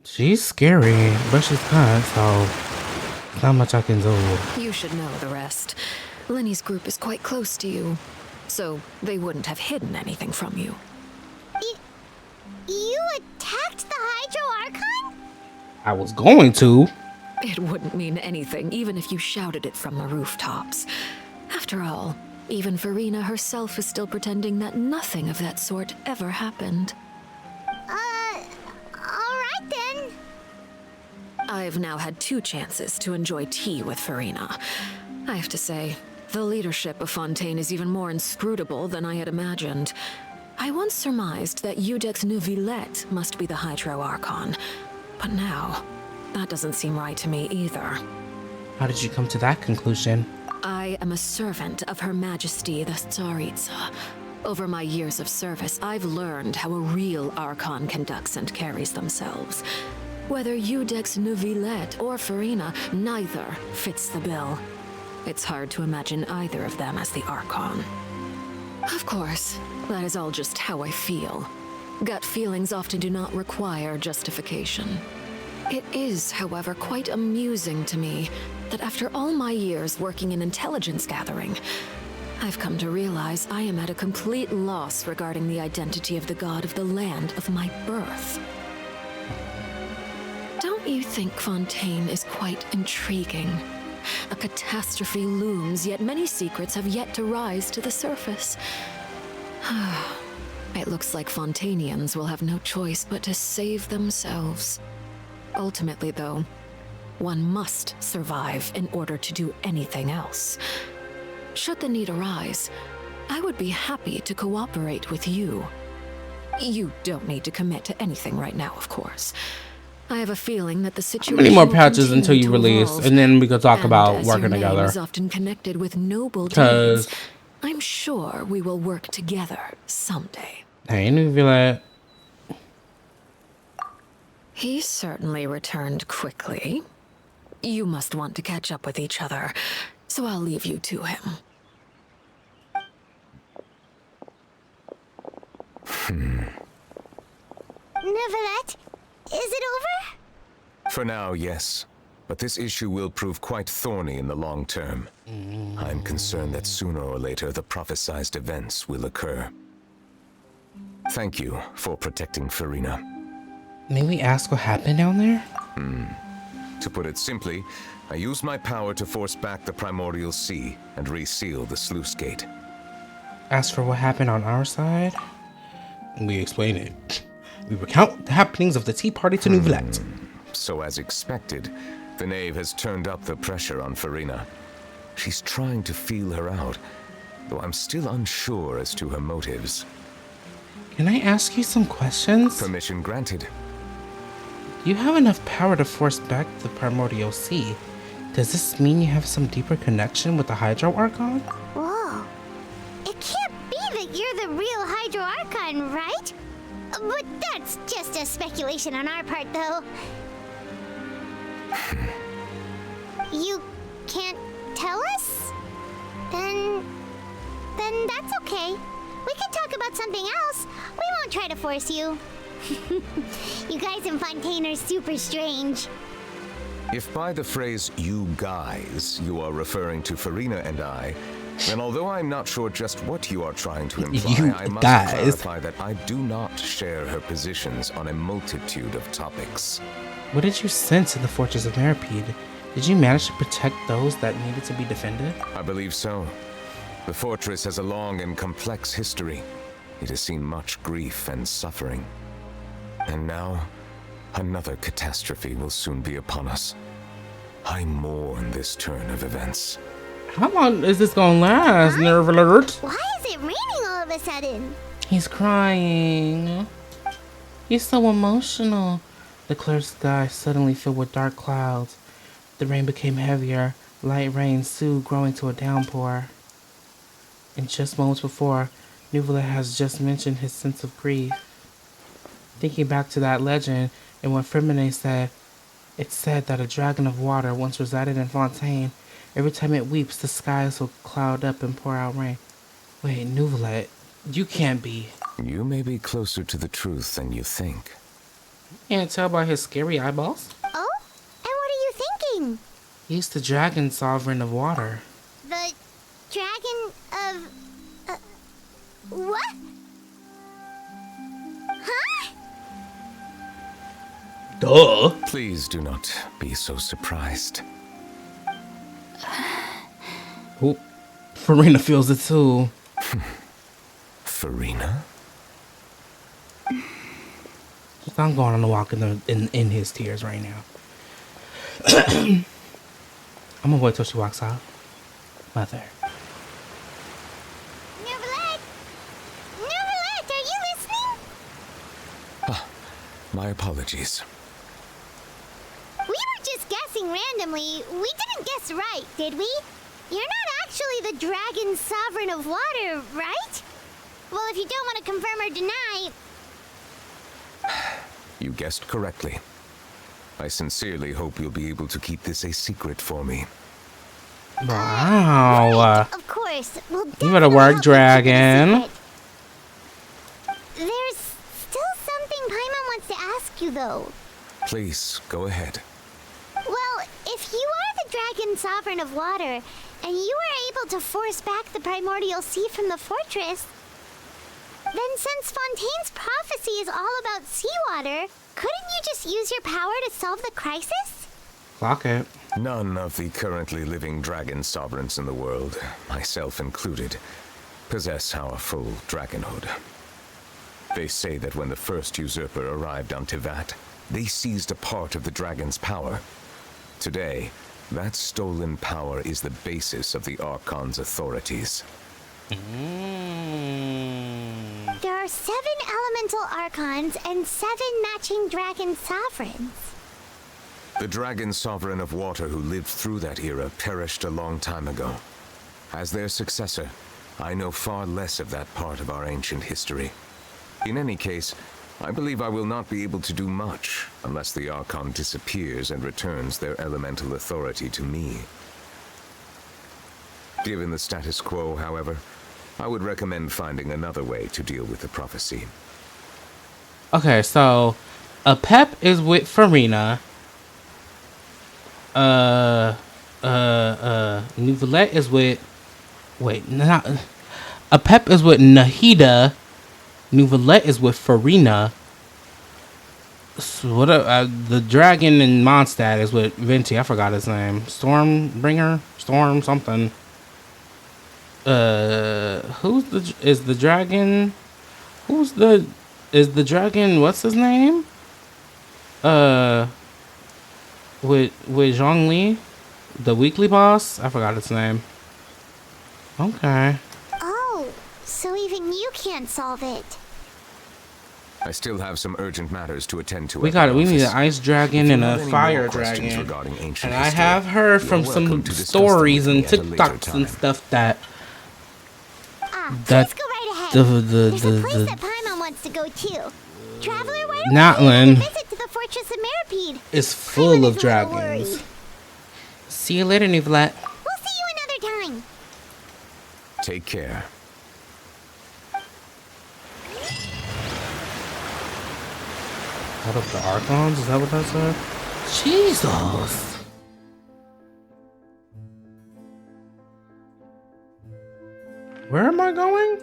S1: She's scary, but she's kind, so not much I can do.
S20: You should know the rest. Linny's group is quite close to you, so they wouldn't have hidden anything from you.
S3: You attacked the Hydro Archon?
S1: I was going to.
S20: It wouldn't mean anything, even if you shouted it from the rooftops. After all, even Farina herself is still pretending that nothing of that sort ever happened.
S3: Alright then.
S20: I've now had 2 chances to enjoy tea with Farina. I have to say, the leadership of Fontaine is even more inscrutable than I had imagined. I once surmised that Iudex Neuvillette must be the Hydro Archon, but now, that doesn't seem right to me either.
S1: How did you come to that conclusion?
S20: I am a servant of Her Majesty the Tsaritsa. Over my years of service, I've learned how a real Archon conducts and carries themselves. Whether Iudex Neuvillette or Farina, neither fits the bill. It's hard to imagine either of them as the Archon. Of course, that is all just how I feel. Gut feelings often do not require justification. It is, however, quite amusing to me that after all my years working in intelligence gathering, I've come to realize I am at a complete loss regarding the identity of the god of the land of my birth. Don't you think Fontaine is quite intriguing? A catastrophe looms, yet many secrets have yet to rise to the surface. It looks like Fontainians will have no choice but to save themselves. Ultimately, though, one must survive in order to do anything else. Should the need arise, I would be happy to cooperate with you. You don't need to commit to anything right now, of course. I have a feeling that the situation.
S1: How many more patches until you release, and then we could talk about working together?
S20: Your name is often connected with noble deeds. I'm sure we will work together someday.
S1: Hey, Neuvillette.
S20: He certainly returned quickly. You must want to catch up with each other, so I'll leave you to him.
S3: Neuvillette, is it over?
S19: For now, yes. But this issue will prove quite thorny in the long term. I'm concerned that sooner or later the prophesized events will occur. Thank you for protecting Farina.
S1: May we ask what happened down there?
S19: To put it simply, I used my power to force back the Primordial Sea and reseal the sluice gate.
S1: Ask for what happened on our side? We explain it. We recount the happenings of the tea party to Neuvillette.
S19: So as expected, the knave has turned up the pressure on Farina. She's trying to feel her out, though I'm still unsure as to her motives.
S1: Can I ask you some questions?
S19: Permission granted.
S1: You have enough power to force back the Primordial Sea. Does this mean you have some deeper connection with the Hydro Archon?
S3: Whoa. It can't be that you're the real Hydro Archon, right? But that's just a speculation on our part, though. You can't tell us? Then that's okay. We can talk about something else. We won't try to force you. You guys in Fontaine are super strange.
S19: If by the phrase, you guys, you are referring to Farina and I, then although I'm not sure just what you are trying to imply, I must clarify that I do not share her positions on a multitude of topics.
S1: What did you sense in the Fortress of Meropide? Did you manage to protect those that needed to be defended?
S19: I believe so. The fortress has a long and complex history. It has seen much grief and suffering. And now, another catastrophe will soon be upon us. I mourn this turn of events.
S1: How long is this gonna last, Nerve Alert?
S3: Why is it raining all of a sudden?
S1: He's crying. He's so emotional. The clear sky suddenly filled with dark clouds. The rain became heavier. Light rain soon growing to a downpour. And just moments before, Neuvillette has just mentioned his sense of grief. Thinking back to that legend and what Freminet said, it said that a dragon of water once resided in Fontaine. Every time it weeps, the skies will cloud up and pour out rain. Wait, Neuvillette, you can't be.
S19: You may be closer to the truth than you think.
S1: You can't tell by his scary eyeballs?
S3: Oh? And what are you thinking?
S1: He's the dragon sovereign of water.
S3: The dragon of... what? Huh?
S1: Duh.
S19: Please do not be so surprised.
S1: Oh, Farina feels it too.
S19: Farina?
S1: I'm going on a walk in his tears right now. I'm gonna wait till she walks out. Mother.
S3: Neuvillette! Neuvillette, are you listening?
S19: Ah, my apologies.
S3: We were just guessing randomly. We didn't guess right, did we? You're not actually the dragon sovereign of water, right? Well, if you don't want to confirm or deny...
S19: You guessed correctly. I sincerely hope you'll be able to keep this a secret for me.
S1: Wow.
S3: Of course. We'll
S1: You better work, dragon.
S3: There's still something Paimon wants to ask you, though.
S19: Please, go ahead.
S3: Well, if you are the dragon sovereign of water, and you were able to force back the primordial sea from the fortress, then since Fontaine's prophecy is all about seawater, couldn't you just use your power to solve the crisis?
S1: Clock it.
S19: None of the currently living dragon sovereigns in the world, myself included, possess our full dragonhood. They say that when the first usurper arrived on Tivat, they seized a part of the dragon's power. Today, that stolen power is the basis of the Archon's authorities.
S3: There are 7 elemental archons and 7 matching dragon sovereigns.
S19: The dragon sovereign of water who lived through that era perished a long time ago. As their successor, I know far less of that part of our ancient history. In any case, I believe I will not be able to do much unless the Archon disappears and returns their elemental authority to me. Given the status quo, however, I would recommend finding another way to deal with the prophecy.
S1: Okay, so Apep is with Farina. Neuvillette is with... Wait, not... Apep is with Nahida. Neuvillette is with Farina. So what? The dragon in Mondstadt is with Venti. I forgot his name. Stormbringer? Storm something. Is the dragon? Is the dragon? What's his name? With Zhongli, the weekly boss. I forgot its name. Okay.
S3: Oh, so even you can't solve it.
S19: I still have some urgent matters to attend to.
S1: We got it. We need an ice dragon and a fire dragon. And I have heard from some stories and TikToks and stuff that
S3: let's go right ahead. There's a place that Paimon wants to go to. Traveler, why don't we visit to the fortress of Meripede?
S1: It's full of dragons. See you later, Neuvillette.
S3: We'll see you another time.
S19: Take care.
S1: Out of the Archons? Is that what that said? Jesus! Where am I going?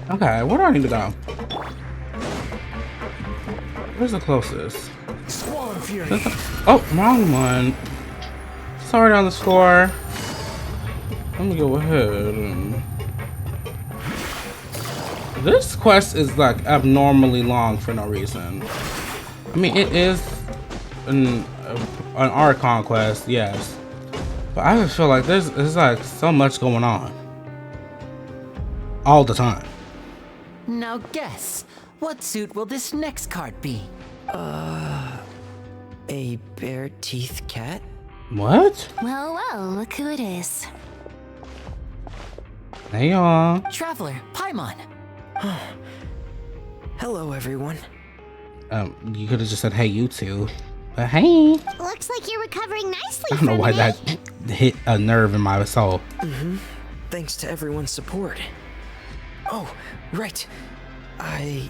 S1: Okay, where do I need to go? Where's the closest? Oh, wrong one. Sorry on the score. Let me go ahead and... This quest is like abnormally long for no reason. I mean, it is an Archon quest, yes, but I just feel like there's like so much going on all the time.
S9: Now guess, what suit will this next card be?
S14: A bare-teeth cat?
S1: What?
S21: Well, well, look who it is.
S1: Hey y'all.
S9: Traveler, Paimon.
S14: Hello, everyone.
S1: You could have just said, hey, you two. But hey.
S3: Looks like you're recovering nicely.
S1: I don't know why that hit a nerve in my soul.
S14: Thanks to everyone's support. Oh, right. I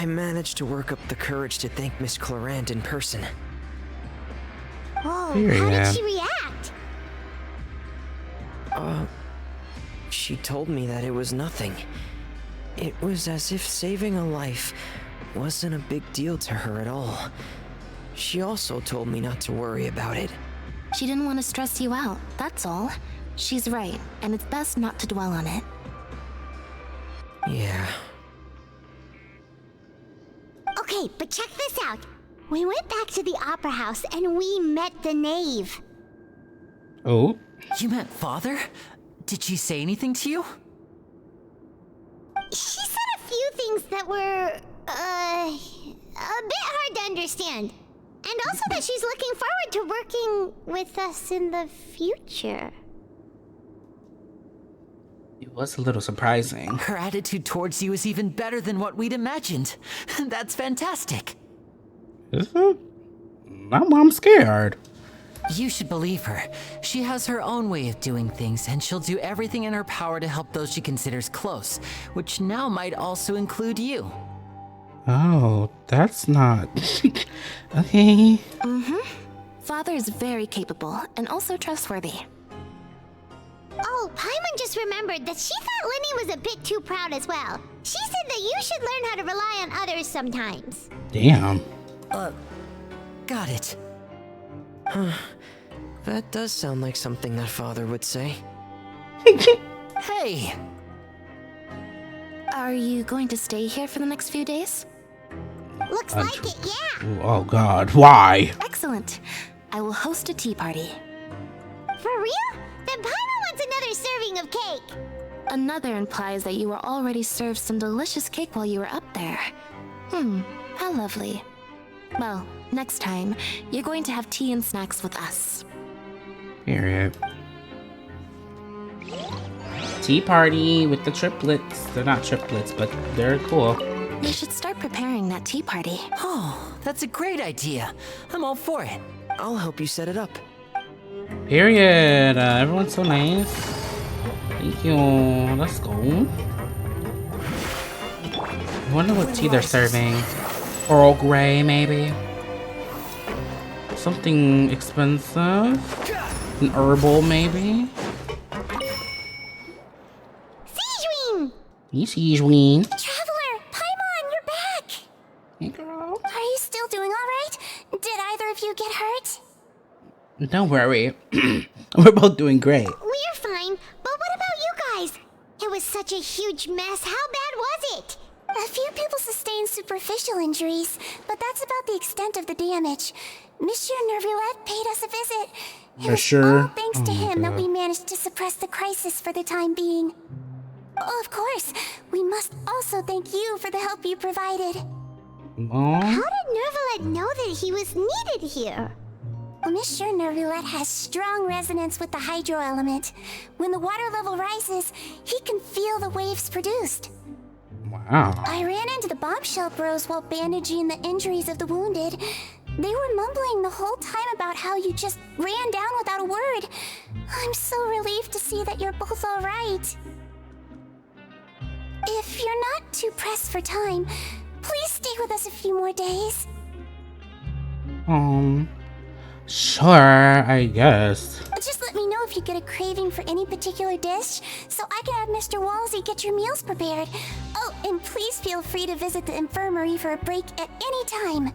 S14: managed to work up the courage to thank Miss Clorant in person.
S3: Oh, how did she react?
S14: She told me that it was nothing. It was as if saving a life wasn't a big deal to her at all. She also told me not to worry about it.
S21: She didn't want to stress you out, that's all. She's right, and it's best not to dwell on it.
S14: Yeah.
S3: Okay, but check this out. We went back to the opera house and we met the knave.
S1: Oh?
S9: You met Father? Did she say anything to you?
S3: She said a few things that were, a bit hard to understand. And also that she's looking forward to working with us in the future.
S1: It was a little surprising.
S9: Her attitude towards you is even better than what we'd imagined. That's fantastic.
S1: Is it? I'm scared.
S9: You should believe her. She has her own way of doing things, and she'll do everything in her power to help those she considers close, which now might also include you.
S1: Oh, that's not... Okay.
S21: Father is very capable, and also trustworthy.
S3: Oh, Paimon just remembered that she thought Linny was a bit too proud as well. She said that you should learn how to rely on others sometimes.
S1: Damn.
S9: Got it.
S14: That does sound like something that Father would say.
S9: Hey!
S21: Are you going to stay here for the next few days?
S3: Looks like it, yeah.
S1: Oh god, why?
S21: Excellent. I will host a tea party.
S3: For real? Then Paimon wants another serving of cake.
S21: Another implies that you were already served some delicious cake while you were up there. How lovely. Well, next time, you're going to have tea and snacks with us.
S1: Period. Tea party with the triplets. They're not triplets, but they're cool.
S21: You should start preparing that tea party.
S9: Oh, that's a great idea. I'm all for it.
S14: I'll help you set it up.
S1: Period. Everyone's so nice. Thank you. Let's go. I wonder what tea they're serving. Earl Grey, maybe? Something expensive? An herbal, maybe?
S3: Sijuin!
S1: Hey, Sijuin.
S10: Traveler, Paimon, you're back!
S1: Hey, girl.
S10: Are you still doing alright? Did either of you get hurt?
S1: Don't worry. We're both doing great.
S3: We're fine, but what about you guys? It was such a huge mess. How bad was it?
S10: A few people sustained superficial injuries, but that's about the extent of the damage. Monsieur Nervillette paid us a visit. It was all thanks to him that we managed to suppress the crisis for the time being. Oh, of course, we must also thank you for the help you provided.
S3: How did Nervillette know that he was needed here?
S10: Well, Monsieur Nervillette has strong resonance with the hydro element. When the water level rises, he can feel the waves produced.
S1: Wow.
S10: I ran into the bombshell bros while bandaging the injuries of the wounded. They were mumbling the whole time about how you just ran down without a word. I'm so relieved to see that you're both all right. If you're not too pressed for time, please stay with us a few more days.
S1: Sure, I guess.
S10: Just let me know if you get a craving for any particular dish, so I can have Mr. Walsey get your meals prepared. Oh, and please feel free to visit the infirmary for a break at any time.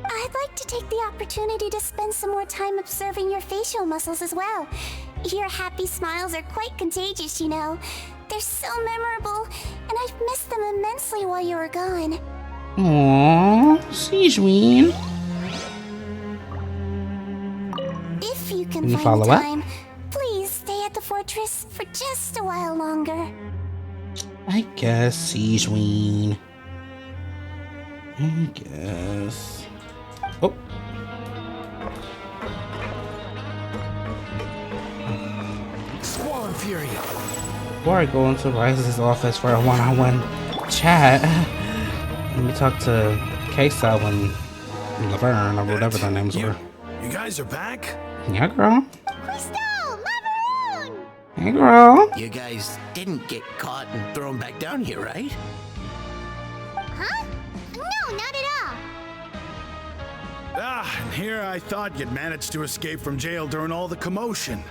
S10: I'd like to take the opportunity to spend some more time observing your facial muscles as well. Your happy smiles are quite contagious, you know. They're so memorable, and I've missed them immensely while you were gone.
S1: Aww, Sijuin.
S10: If you can
S1: You
S10: find
S1: follow
S10: the
S1: up?
S10: time, please stay at the fortress for just a while longer.
S1: I guess, Sijuin. I guess. Oh.
S8: Squall and Fury.
S1: Before I go into Rise's office for a one-on-one chat, let me talk to Queso and Laverne or whatever their names were.
S6: You guys are back?
S1: Yeah, girl.
S3: Crystal! Macaroon!
S1: Hey, girl.
S8: You guys didn't get caught and thrown back down here, right?
S3: Huh? No, not at all.
S6: And here I thought you'd managed to escape from jail during all the commotion.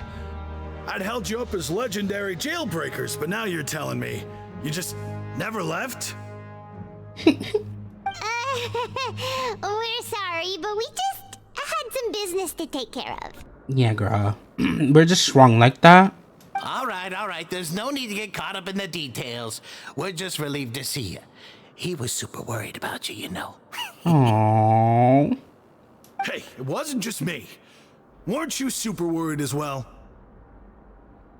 S6: I'd held you up as legendary jailbreakers, but now you're telling me you just never left?
S3: We're sorry, but we just had some business to take care of.
S1: Yeah, girl. We're just strong like that.
S8: All right. There's no need to get caught up in the details. We're just relieved to see you. He was super worried about you, you know.
S1: Aww.
S6: Hey, it wasn't just me. Weren't you super worried as well?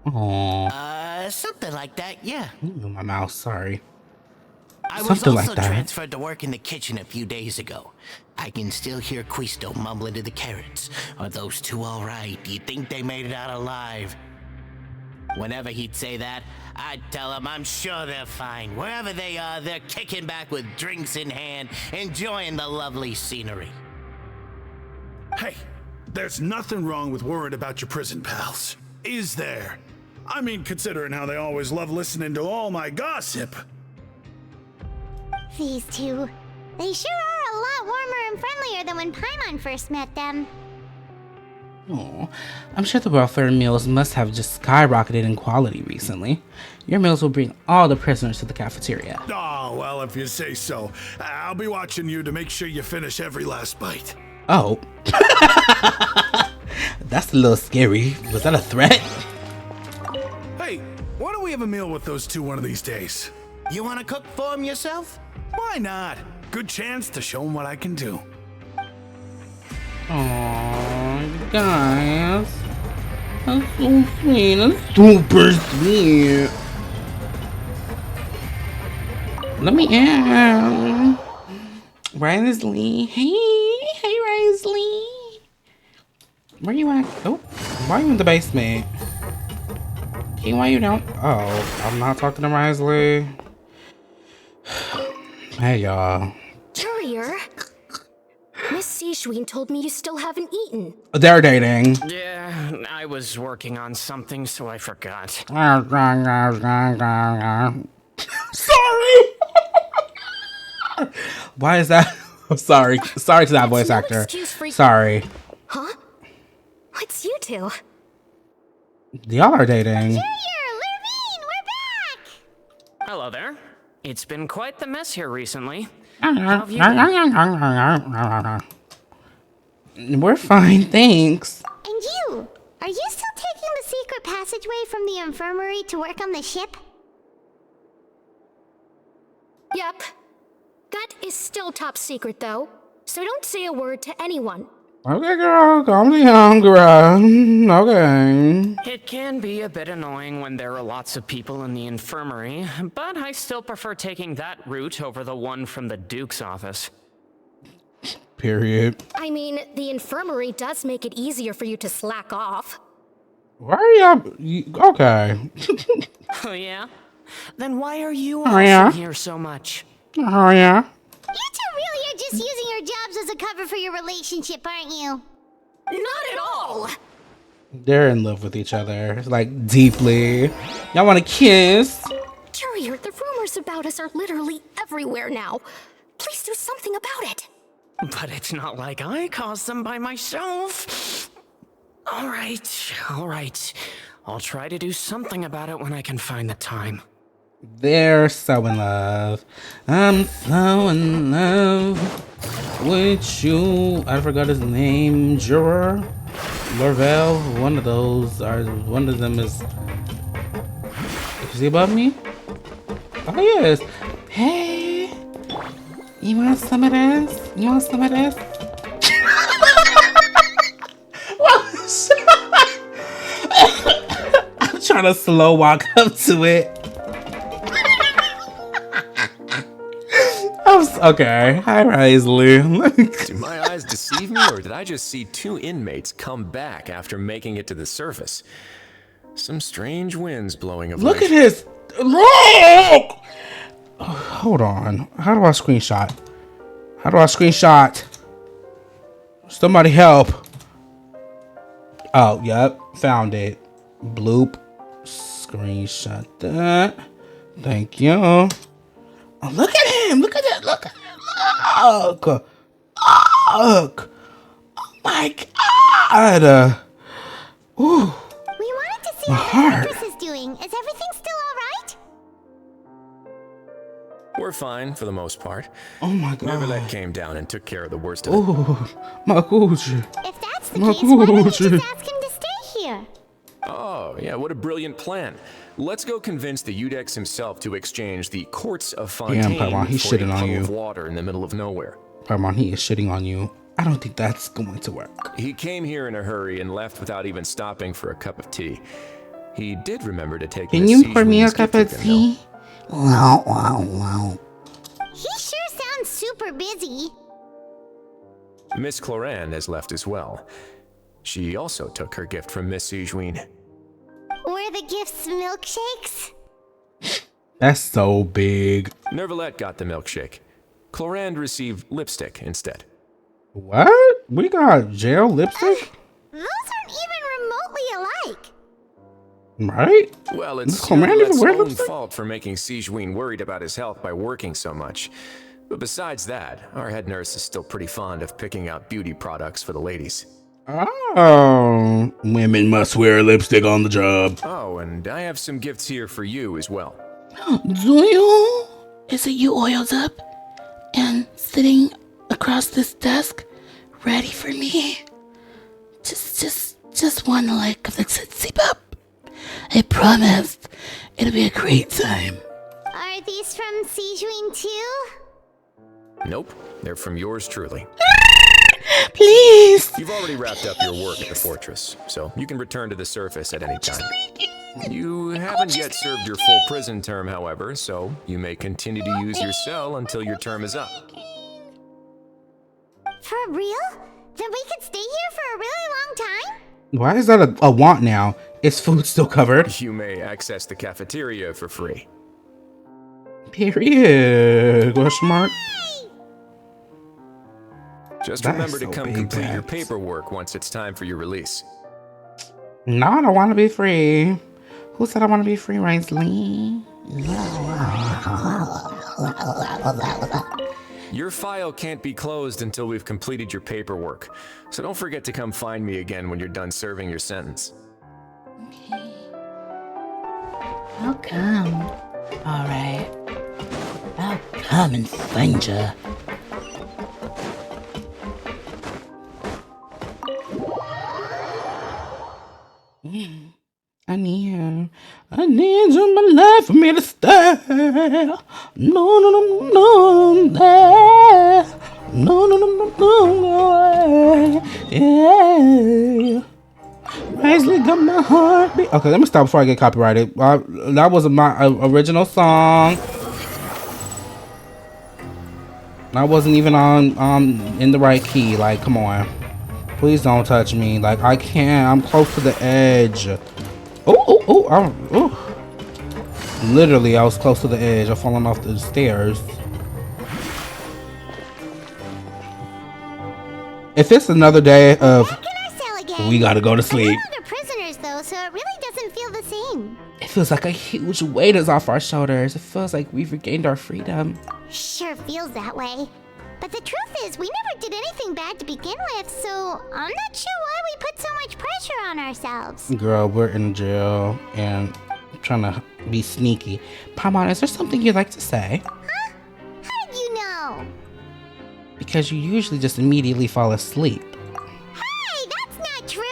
S1: Aww.
S8: Something like that, yeah.
S1: My mouth, sorry.
S8: I was
S1: Something
S8: also
S1: like that.
S8: transferred to work in the kitchen a few days ago. I can still hear Quisto mumbling to the carrots. Are those two all right? Do you think they made it out alive? Whenever he'd say that, I'd tell him I'm sure they're fine. Wherever they are, they're kicking back with drinks in hand, enjoying the lovely scenery.
S6: Hey, there's nothing wrong with worrying about your prison pals, is there? I mean, considering how they always love listening to all my gossip.
S3: These two, they sure are a lot warmer and friendlier than when Paimon first met them.
S1: Oh, I'm sure the welfare meals must have just skyrocketed in quality recently. Your meals will bring all the prisoners to the cafeteria.
S6: Oh, well, if you say so. I'll be watching you to make sure you finish every last bite.
S1: Oh. That's a little scary. Was that a threat?
S6: Hey, why don't we have a meal with those two one of these days?
S8: You want to cook for them yourself?
S6: Why not? Good chance to show them what I can do.
S1: Aww, guys. That's so sweet. That's super sweet. Let me in. Wriothesley. Hey, Wriothesley. Where you at? Oh, why are you in the basement? Hey, why you down? Oh, I'm not talking to Wriothesley. Hey, y'all.
S7: Courier, Miss Sijuin told me you still haven't eaten.
S1: They're dating.
S11: Yeah, I was working on something, so I forgot.
S1: Sorry. Why is that? Sorry to that voice actor. Sorry.
S7: Huh? What's you two?
S1: Y'all are dating.
S11: Hello there. It's been quite the mess here recently.
S1: We're fine, thanks.
S3: And you, are you still taking the secret passageway from the infirmary to work on the ship?
S7: Yep. That is still top secret, though. So don't say a word to anyone.
S1: Okay, girl, calm down, girl. Okay.
S11: It can be a bit annoying when there are lots of people in the infirmary, but I still prefer taking that route over the one from the Duke's office.
S1: Period.
S7: I mean, the infirmary does make it easier for you to slack off.
S1: Why are y'all? Okay.
S11: Oh, yeah? Then why are you
S1: Oh, yeah?
S11: here so much?
S1: Oh, yeah?
S3: You two really are just using your jobs as a cover for your relationship, aren't you?
S7: Not at all!
S1: They're in love with each other, like, deeply. Y'all want to kiss?
S7: Courier, the rumors about us are literally everywhere now. Please do something about it.
S11: But it's not like I caused them by myself. All right. I'll try to do something about it when I can find the time.
S1: They're so in love. I'm so in love with you. I forgot his name. Juror? Lorvel? One of those. One of them is Is he above me? Oh, he is. Hey, you want some of this? You want some of this? I'm trying to slow walk up to it. Okay. Hi, Wriothesley.
S2: Do my eyes deceive me, or did I just see two inmates come back after making it to the surface? Some strange winds blowing of
S1: Look
S2: late.
S1: at his. Look! Hold on. How do I screenshot? How do I screenshot? Somebody help. Oh, yep. Found it. Bloop. Screenshot that. Thank you. Oh, look at him. Look at that. Look at him. Look. Look. Oh my God. Ooh.
S3: We wanted to see
S1: My
S3: how the
S1: heart.
S3: fortress is doing. Is everything still alright?
S2: We're fine for the most part.
S1: Oh my God.
S2: Neverlet came down and took care of the worst of it.
S1: Ooh. My Gucci.
S3: If that's the
S1: My
S3: case, why don't you
S1: Gucci.
S3: just ask him to stay here?
S2: Oh, yeah, what a brilliant plan. Let's go convince the Udex himself to exchange the courts of Fontaine
S1: Paimon, he's
S2: for a
S1: shitting on
S2: puddle
S1: you.
S2: of water in the middle of nowhere.
S1: Paimon, he is shitting on you. I don't think that's going to work.
S2: He came here in a hurry and left without even stopping for a cup of tea. He did remember to take
S1: Can
S2: Miss
S1: you pour me a
S2: Sijuin's
S1: cup
S2: gift
S1: of
S2: with him, though.
S1: tea? Wow, wow, wow.
S3: He sure sounds super busy.
S2: Miss Cloran has left as well. She also took her gift from Miss Sijuin.
S3: Were the gifts milkshakes?
S1: That's so big.
S2: Neverlet got the milkshake. Cloran received lipstick instead.
S1: What? We got gel lipstick?
S3: Those aren't even remotely alike.
S1: Right?
S2: Well,
S1: Does
S2: it's
S1: Cloran even
S2: Neverlet's
S1: wear
S2: own
S1: lipstick?
S2: fault for making Sijuin worried about his health by working so much. But besides that, our head nurse is still pretty fond of picking out beauty products for the ladies.
S1: Oh, women must wear lipstick on the job.
S2: Oh, and I have some gifts here for you as well.
S1: Do you? Is it you oiled up and sitting across this desk, ready for me? Just one lick of the Tootsie Pop. I promised it'll be a great time.
S3: Are these from Sijuin too?
S2: Nope, they're from yours truly.
S1: Please.
S2: You've already wrapped up your work at the fortress, so you can return to the surface at any time. You haven't yet served your full prison term, however, so you may continue to use your cell until your term is up.
S3: For real? Then we could stay here for a really long time?
S1: Why is that a want now? Is food still covered?
S2: You may access the cafeteria for free.
S1: Period. Question mark.
S2: Just
S1: That
S2: remember
S1: is
S2: to
S1: so
S2: come
S1: big,
S2: complete your
S1: Babs.
S2: paperwork once it's time for your release.
S1: No, I don't want to be free. Who said I want to be free, Wriothesley?
S2: Your file can't be closed until we've completed your paperwork, so don't forget to come find me again when you're done serving your sentence.
S1: I'll come. All right. I'll come and find you. I need you in my life for me to stay. No, yeah. Wriothesley got my heart beat. Okay, let me stop before I get copyrighted. That was my original song. I wasn't even on in the right key. Like, come on. Please don't touch me. Like, I can't. I'm close to the edge. Oh. Literally, I was close to the edge. I'm falling off the stairs. If it's another day of we gotta go to sleep.
S3: We're under prisoners though, so it really doesn't feel the same.
S1: It feels like a huge weight is off our shoulders. It feels like we've regained our freedom.
S3: Sure feels that way. But the truth is, we never did anything bad to begin with, so I'm not sure why we put so much pressure on ourselves.
S1: Girl, we're in jail and trying to be sneaky. Paimon, is there something you'd like to say?
S3: Huh? How did you know?
S1: Because you usually just immediately fall asleep.
S3: Hey, that's not true!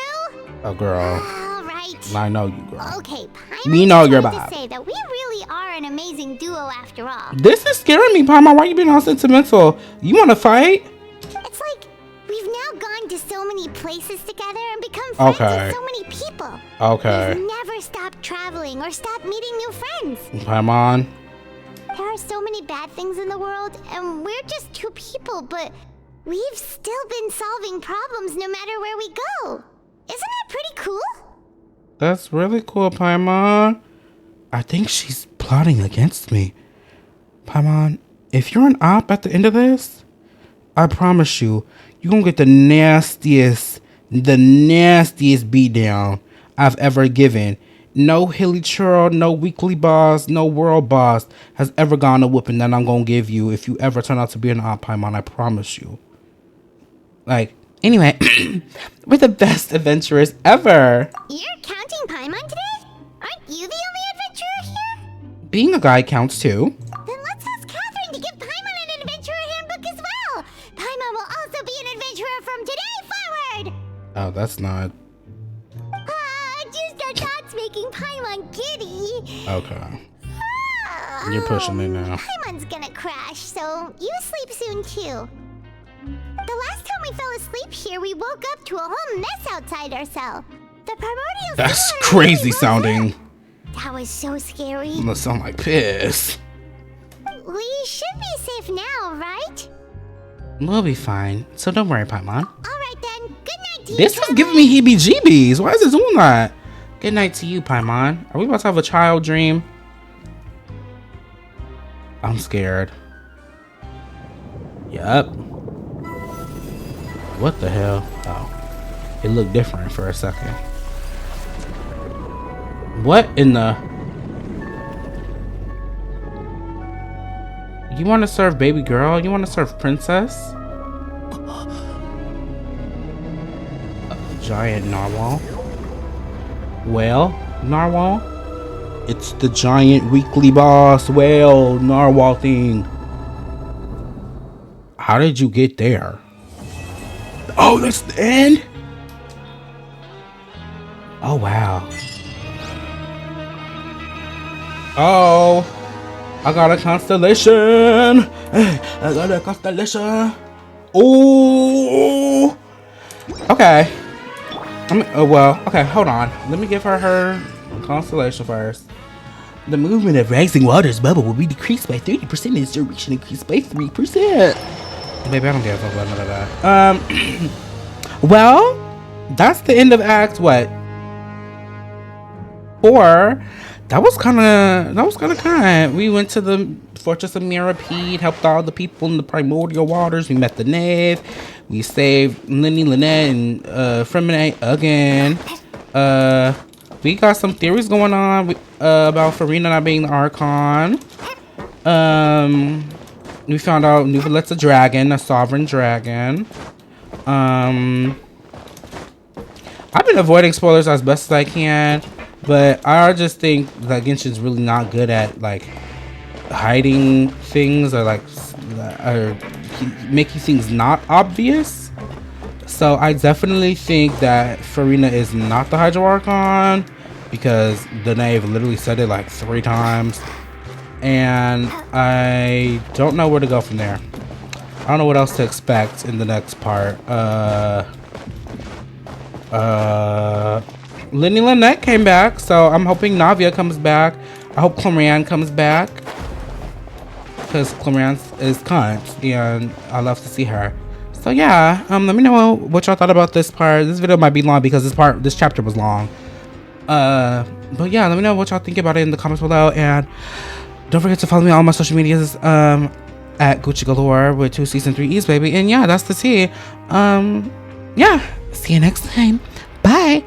S1: Oh, girl.
S3: Alright. right?
S1: I know you, girl.
S3: Okay,
S1: We know your
S3: Paimon
S1: vibe.
S3: to say that we really are an amazing duo after all.
S1: This is scaring me, Paimon. Why you being all sentimental? You want to fight?
S3: It's like we've now gone to so many places together and become friends with so many people.
S1: Okay.
S3: We've never stopped traveling or stopped meeting new friends.
S1: Paimon.
S3: There are so many bad things in the world, and we're just two people, but we've still been solving problems no matter where we go. Isn't that pretty cool?
S1: That's really cool, Paimon. I think she's plotting against me. Paimon, if you're an op at the end of this, I promise you, you're gonna get the nastiest beatdown I've ever given. No hilly churl, no weekly boss, no world boss has ever gone a whooping that I'm gonna give you if you ever turn out to be an op, Paimon. I promise you. Like, anyway, we're the best adventurers ever.
S3: You're counting Paimon today? Aren't you the only adventurer here?
S1: Being a guy counts too.
S3: Then let's ask Catherine to give Paimon an adventurer handbook as well. Paimon will also be an adventurer from today forward.
S1: Oh, that's not.
S3: Just our thoughts making Paimon giddy.
S1: Okay. You're pushing it now.
S3: Paimon's gonna crash, so you sleep soon too. The last time we fell asleep here, we woke up to a whole mess outside our cell. The primordial.
S1: That's crazy sounding.
S3: That was so scary.
S1: Must sound like piss.
S3: We should be safe now, right?
S1: We'll be fine. So don't worry, Paimon.
S3: Alright then. Good night to you.
S1: This is giving me heebie-jeebies. Why is it doing that? Good night to you, Paimon. Are we about to have a child dream? I'm scared. Yup. What the hell? Oh. It looked different for a second. What in the... You want to serve baby girl? You want to serve princess? A giant narwhal. Well, narwhal, it's the giant weekly boss whale narwhal thing. How did you get there? Oh, that's the end? Oh, wow. Oh, I got a constellation. I got a constellation. Oh, okay. Okay, hold on. Let me give her constellation first. The movement of rising water's bubble will be decreased by 30% and its duration increased by 3%. Baby, I don't give a fuck about none of that. Well, that's the end of Act, what? 4. That was kind of kind. We went to the Fortress of Mirapede, helped all the people in the primordial waters. We met the knave. We saved Lenny, Lynette, and Freminate again. We got some theories going on about Furina not being the Archon. We found out Nuvalet's a dragon, a sovereign dragon. I've been avoiding spoilers as best as I can, but I just think that Genshin's really not good at like hiding things or like making things not obvious. So I definitely think that Furina is not the Hydro Archon because the knave literally said it like 3 times. And I don't know where to go from there. I don't know what else to expect in the next part. Lenny Lynette came back, so I'm hoping Navia comes back. I hope Clomarian comes back, because Clomarian is cunt, and I love to see her. So yeah, let me know what y'all thought about this part. This video might be long because this chapter was long. But yeah, let me know what y'all think about it in the comments below, and don't forget to follow me on all my social medias at Gucci Galore with 2 C's and 3 E's, baby. And yeah, that's the tea. Yeah, see you next time. Bye.